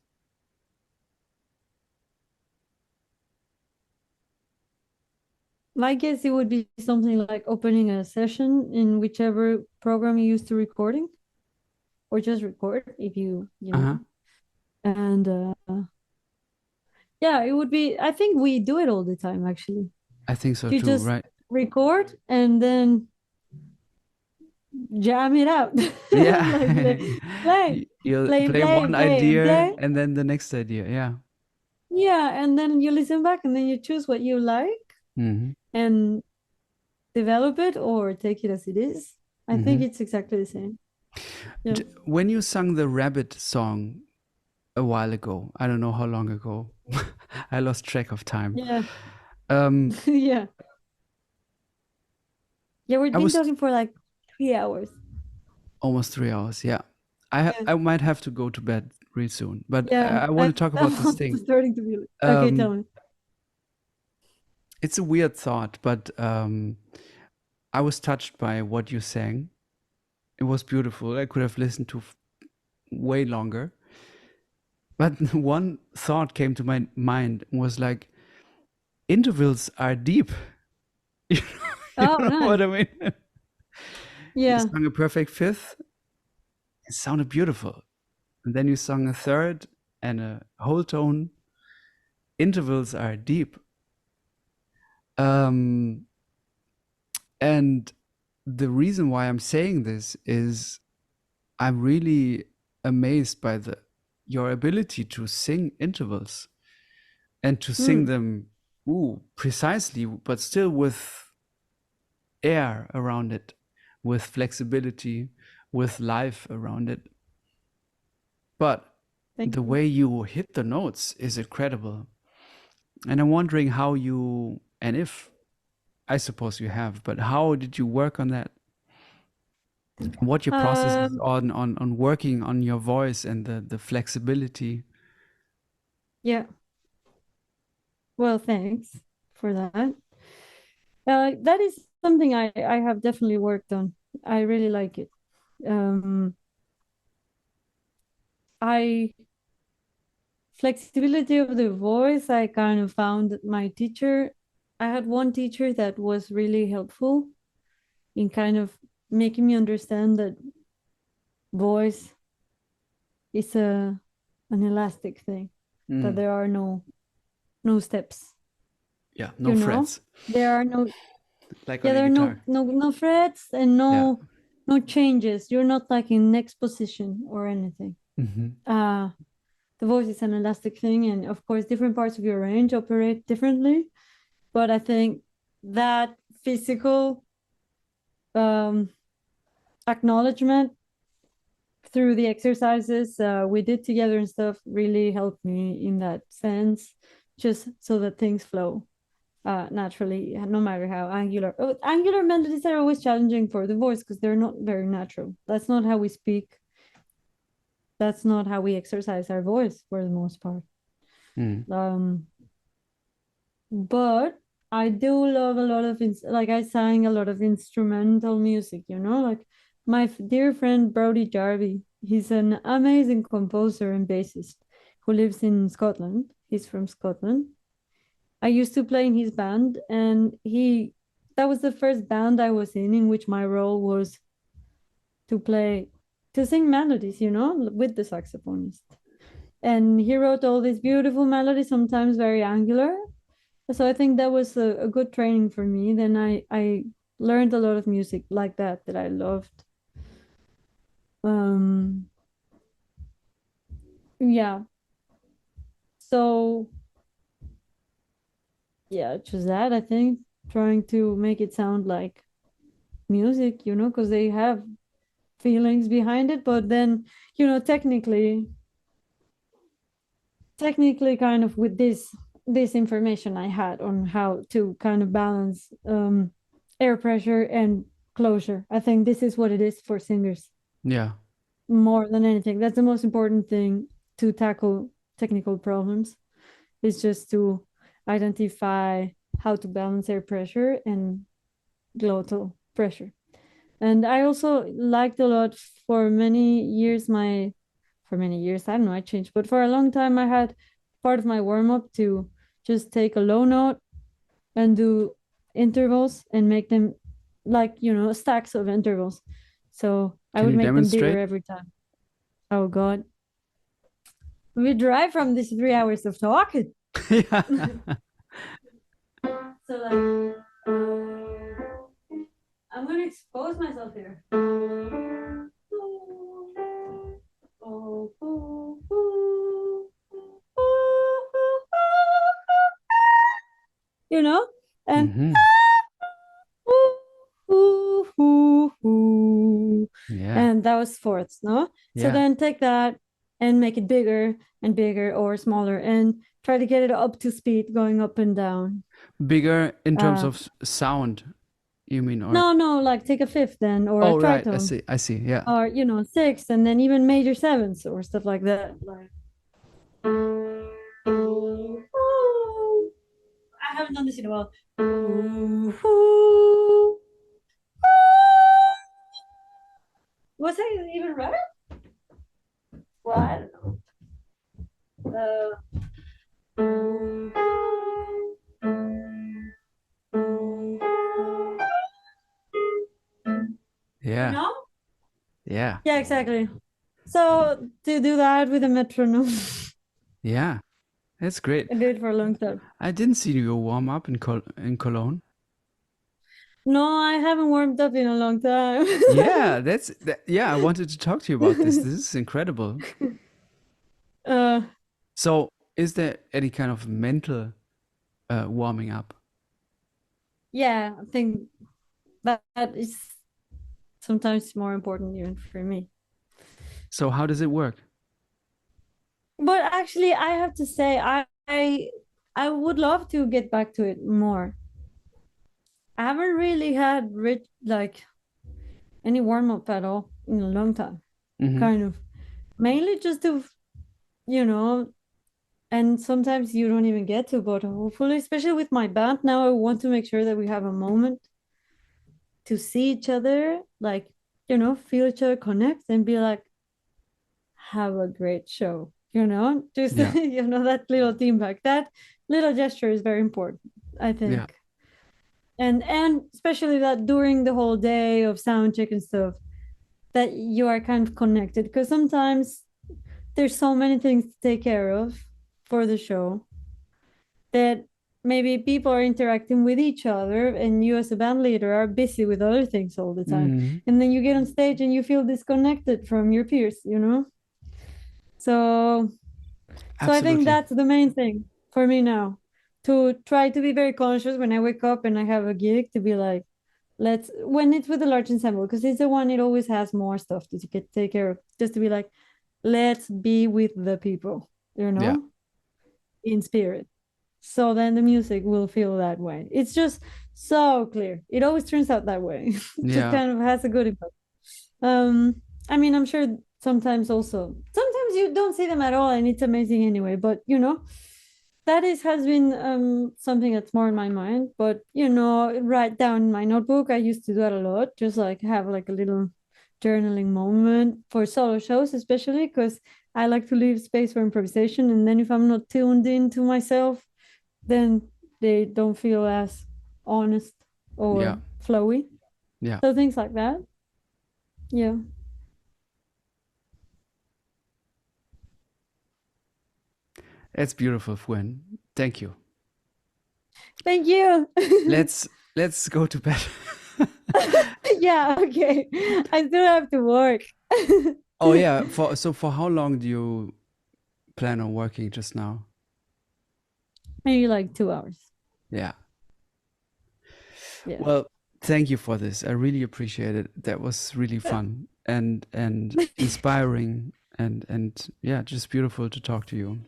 [SPEAKER 2] I guess it would be something like opening a session in whichever program you use to recording, or just record if you know. And yeah, it would be, I think we do it all the time actually.
[SPEAKER 1] I think so
[SPEAKER 2] you
[SPEAKER 1] too,
[SPEAKER 2] just
[SPEAKER 1] right?
[SPEAKER 2] record and then jam it out.
[SPEAKER 1] Yeah.
[SPEAKER 2] Like,
[SPEAKER 1] You'll
[SPEAKER 2] play,
[SPEAKER 1] play
[SPEAKER 2] play,
[SPEAKER 1] one
[SPEAKER 2] play,
[SPEAKER 1] idea
[SPEAKER 2] play.
[SPEAKER 1] and then the next idea. Yeah.
[SPEAKER 2] Yeah, and then you listen back and then you choose what you like. And develop it or take it as it is. I think it's exactly the same. Yeah.
[SPEAKER 1] When you sung the rabbit song a while ago, I don't know how long ago, I lost track of time.
[SPEAKER 2] Yeah.
[SPEAKER 1] Um,
[SPEAKER 2] Yeah. Yeah, we've
[SPEAKER 1] I
[SPEAKER 2] been
[SPEAKER 1] was
[SPEAKER 2] talking for like 3 hours.
[SPEAKER 1] almost 3 hours. Yeah,
[SPEAKER 2] Yeah.
[SPEAKER 1] I might have to go to bed real soon, but
[SPEAKER 2] Yeah.
[SPEAKER 1] I want to talk about
[SPEAKER 2] I'm
[SPEAKER 1] this
[SPEAKER 2] also
[SPEAKER 1] thing.
[SPEAKER 2] starting to feel it. Okay, tell me.
[SPEAKER 1] It's a weird thought, but I was touched by what you sang. It was beautiful. I could have listened to way longer. But one thought came to my mind was like, intervals are deep. You
[SPEAKER 2] Oh,
[SPEAKER 1] know
[SPEAKER 2] nice.
[SPEAKER 1] what I mean? You
[SPEAKER 2] Yeah.
[SPEAKER 1] sung a perfect fifth. It sounded beautiful. And then you sung a third and a whole tone. Intervals are deep. And the reason why I'm saying this is I'm really amazed by your ability to sing intervals and to sing them precisely, but still with air around it, with flexibility, with life around it. But
[SPEAKER 2] Thank
[SPEAKER 1] the
[SPEAKER 2] you.
[SPEAKER 1] way you hit the notes is incredible. And I'm wondering how you, and if, I suppose you have, but how did you work on that? What your process is on working on your voice and the flexibility.
[SPEAKER 2] Yeah. Well, thanks for that. That is something I have definitely worked on. I really like it. I flexibility of the voice, I kind of found that my teacher, I had one teacher that was really helpful in kind of making me understand that voice is an elastic thing, that there are no steps.
[SPEAKER 1] Yeah, no frets.
[SPEAKER 2] There are no
[SPEAKER 1] Like
[SPEAKER 2] yeah,
[SPEAKER 1] on a
[SPEAKER 2] there are
[SPEAKER 1] guitar.
[SPEAKER 2] no frets and no changes. You're not like in next position or anything. The voice is an elastic thing, and of course different parts of your range operate differently, but I think that physical acknowledgement through the exercises we did together and stuff really helped me in that sense, just so that things flow naturally, no matter how angular. Angular melodies are always challenging for the voice because they're not very natural. That's not how we speak. That's not how we exercise our voice for the most part. But I do love a lot of like I sang a lot of instrumental music, like my dear friend Brody Jarvie. He's an amazing composer and bassist who lives in Scotland. He's from Scotland. I used to play in his band, and that was the first band I was in which my role was to sing melodies, with the saxophonist. And he wrote all these beautiful melodies, sometimes very angular. So I think that was a good training for me. Then I learned a lot of music like that I loved. Yeah. So yeah, just that, I think, trying to make it sound like music, because they have feelings behind it, but then, technically kind of with this information I had on how to kind of balance air pressure and closure. I think this is what it is for singers.
[SPEAKER 1] Yeah.
[SPEAKER 2] More than anything, that's the most important thing to tackle technical problems, is just to identify how to balance air pressure and glottal pressure. And I also liked a lot for many years, I don't know, I changed, but for a long time I had part of my warm-up to just take a low note and do intervals and make them like, stacks of intervals. So I would make them bigger every time. Oh God. We drive from this 3 hours of talking.
[SPEAKER 1] Yeah.
[SPEAKER 2] So like, I'm gonna expose myself here. And and those fourths, no? So
[SPEAKER 1] Yeah.
[SPEAKER 2] then take that and make it bigger and bigger or smaller and try to get it up to speed going up and down.
[SPEAKER 1] Bigger in terms of sound, you mean? Or
[SPEAKER 2] No, like take a fifth then, or
[SPEAKER 1] oh,
[SPEAKER 2] a
[SPEAKER 1] right.
[SPEAKER 2] tritone.
[SPEAKER 1] I see. Yeah.
[SPEAKER 2] Or, you know, sixth, and then even major sevenths or stuff like that. Like, I haven't done this in a while. Was that even right? Well, I don't know.
[SPEAKER 1] Yeah.
[SPEAKER 2] You know?
[SPEAKER 1] Yeah.
[SPEAKER 2] Yeah, exactly. So to do that with a metronome
[SPEAKER 1] Yeah. That's great.
[SPEAKER 2] and do it for a long time.
[SPEAKER 1] I didn't see you warm up in Cologne.
[SPEAKER 2] No, I haven't warmed up in a long time.
[SPEAKER 1] Yeah, yeah, I wanted to talk to you about this. This is incredible. So, is there any kind of mental warming up?
[SPEAKER 2] Yeah, I think that is sometimes more important even for me.
[SPEAKER 1] So, how does it work?
[SPEAKER 2] But actually, I have to say, I would love to get back to it more. I haven't really had like any warm up at all in a long time. Kind of, mainly just to, you know, and sometimes you don't even get to, but hopefully, especially with my band now, I want to make sure that we have a moment to see each other, like, you know, feel each other, connect, and be like, have a great show, you know, just
[SPEAKER 1] Yeah.
[SPEAKER 2] you know, that little team back, that little gesture is very important, I think.
[SPEAKER 1] Yeah.
[SPEAKER 2] And especially that during the whole day of sound check and stuff, that you are kind of connected, because sometimes there's so many things to take care of for the show that maybe people are interacting with each other and you as a band leader are busy with other things all the time. And then you get on stage and you feel disconnected from your peers, you know? So I think that's the main thing for me now, to try to be very conscious when I wake up and I have a gig, to be like, when it's with a large ensemble, because it's the one, it always has more stuff to take care of, just to be like, let's be with the people, you know, in spirit. So then the music will feel that way. It's just so clear. It always turns out that way. Just kind of has a good impact. I mean, I'm sure sometimes you don't see them at all and it's amazing anyway, but you know, has been something that's more in my mind. But you know, write down in my notebook, I used to do that a lot, just like have like a little journaling moment for solo shows, especially because I like to leave space for improvisation, and then if I'm not tuned into myself, then they don't feel as honest or flowy.
[SPEAKER 1] Yeah.
[SPEAKER 2] So things like that. Yeah.
[SPEAKER 1] It's beautiful, Fuen. Thank you.
[SPEAKER 2] Thank you.
[SPEAKER 1] Let's go to bed.
[SPEAKER 2] Yeah, okay. I still have to work.
[SPEAKER 1] Oh yeah. For how long do you plan on working just now?
[SPEAKER 2] Maybe like 2 hours.
[SPEAKER 1] Yeah.
[SPEAKER 2] Yeah.
[SPEAKER 1] Well, thank you for this. I really appreciate it. That was really fun and inspiring and yeah, just beautiful to talk to you.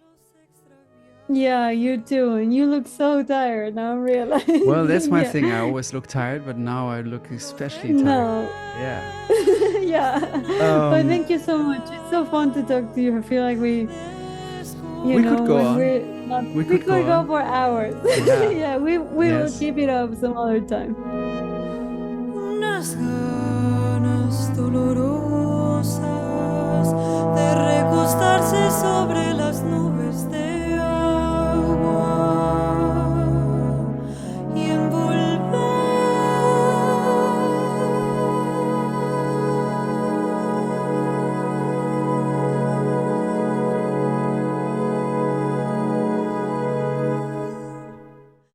[SPEAKER 2] Yeah, you too. And you look so tired now, I'm realizing.
[SPEAKER 1] Well, that's my thing. I always look tired, but now I look especially tired.
[SPEAKER 2] No.
[SPEAKER 1] Yeah.
[SPEAKER 2] Yeah. But thank you so much. It's so fun to talk to you. I feel like we
[SPEAKER 1] could go on.
[SPEAKER 2] We could go for hours.
[SPEAKER 1] Yeah,
[SPEAKER 2] yeah, we will keep it up some other time.
[SPEAKER 3] Unas ganas dolorosas de recostarse sobre las nubes.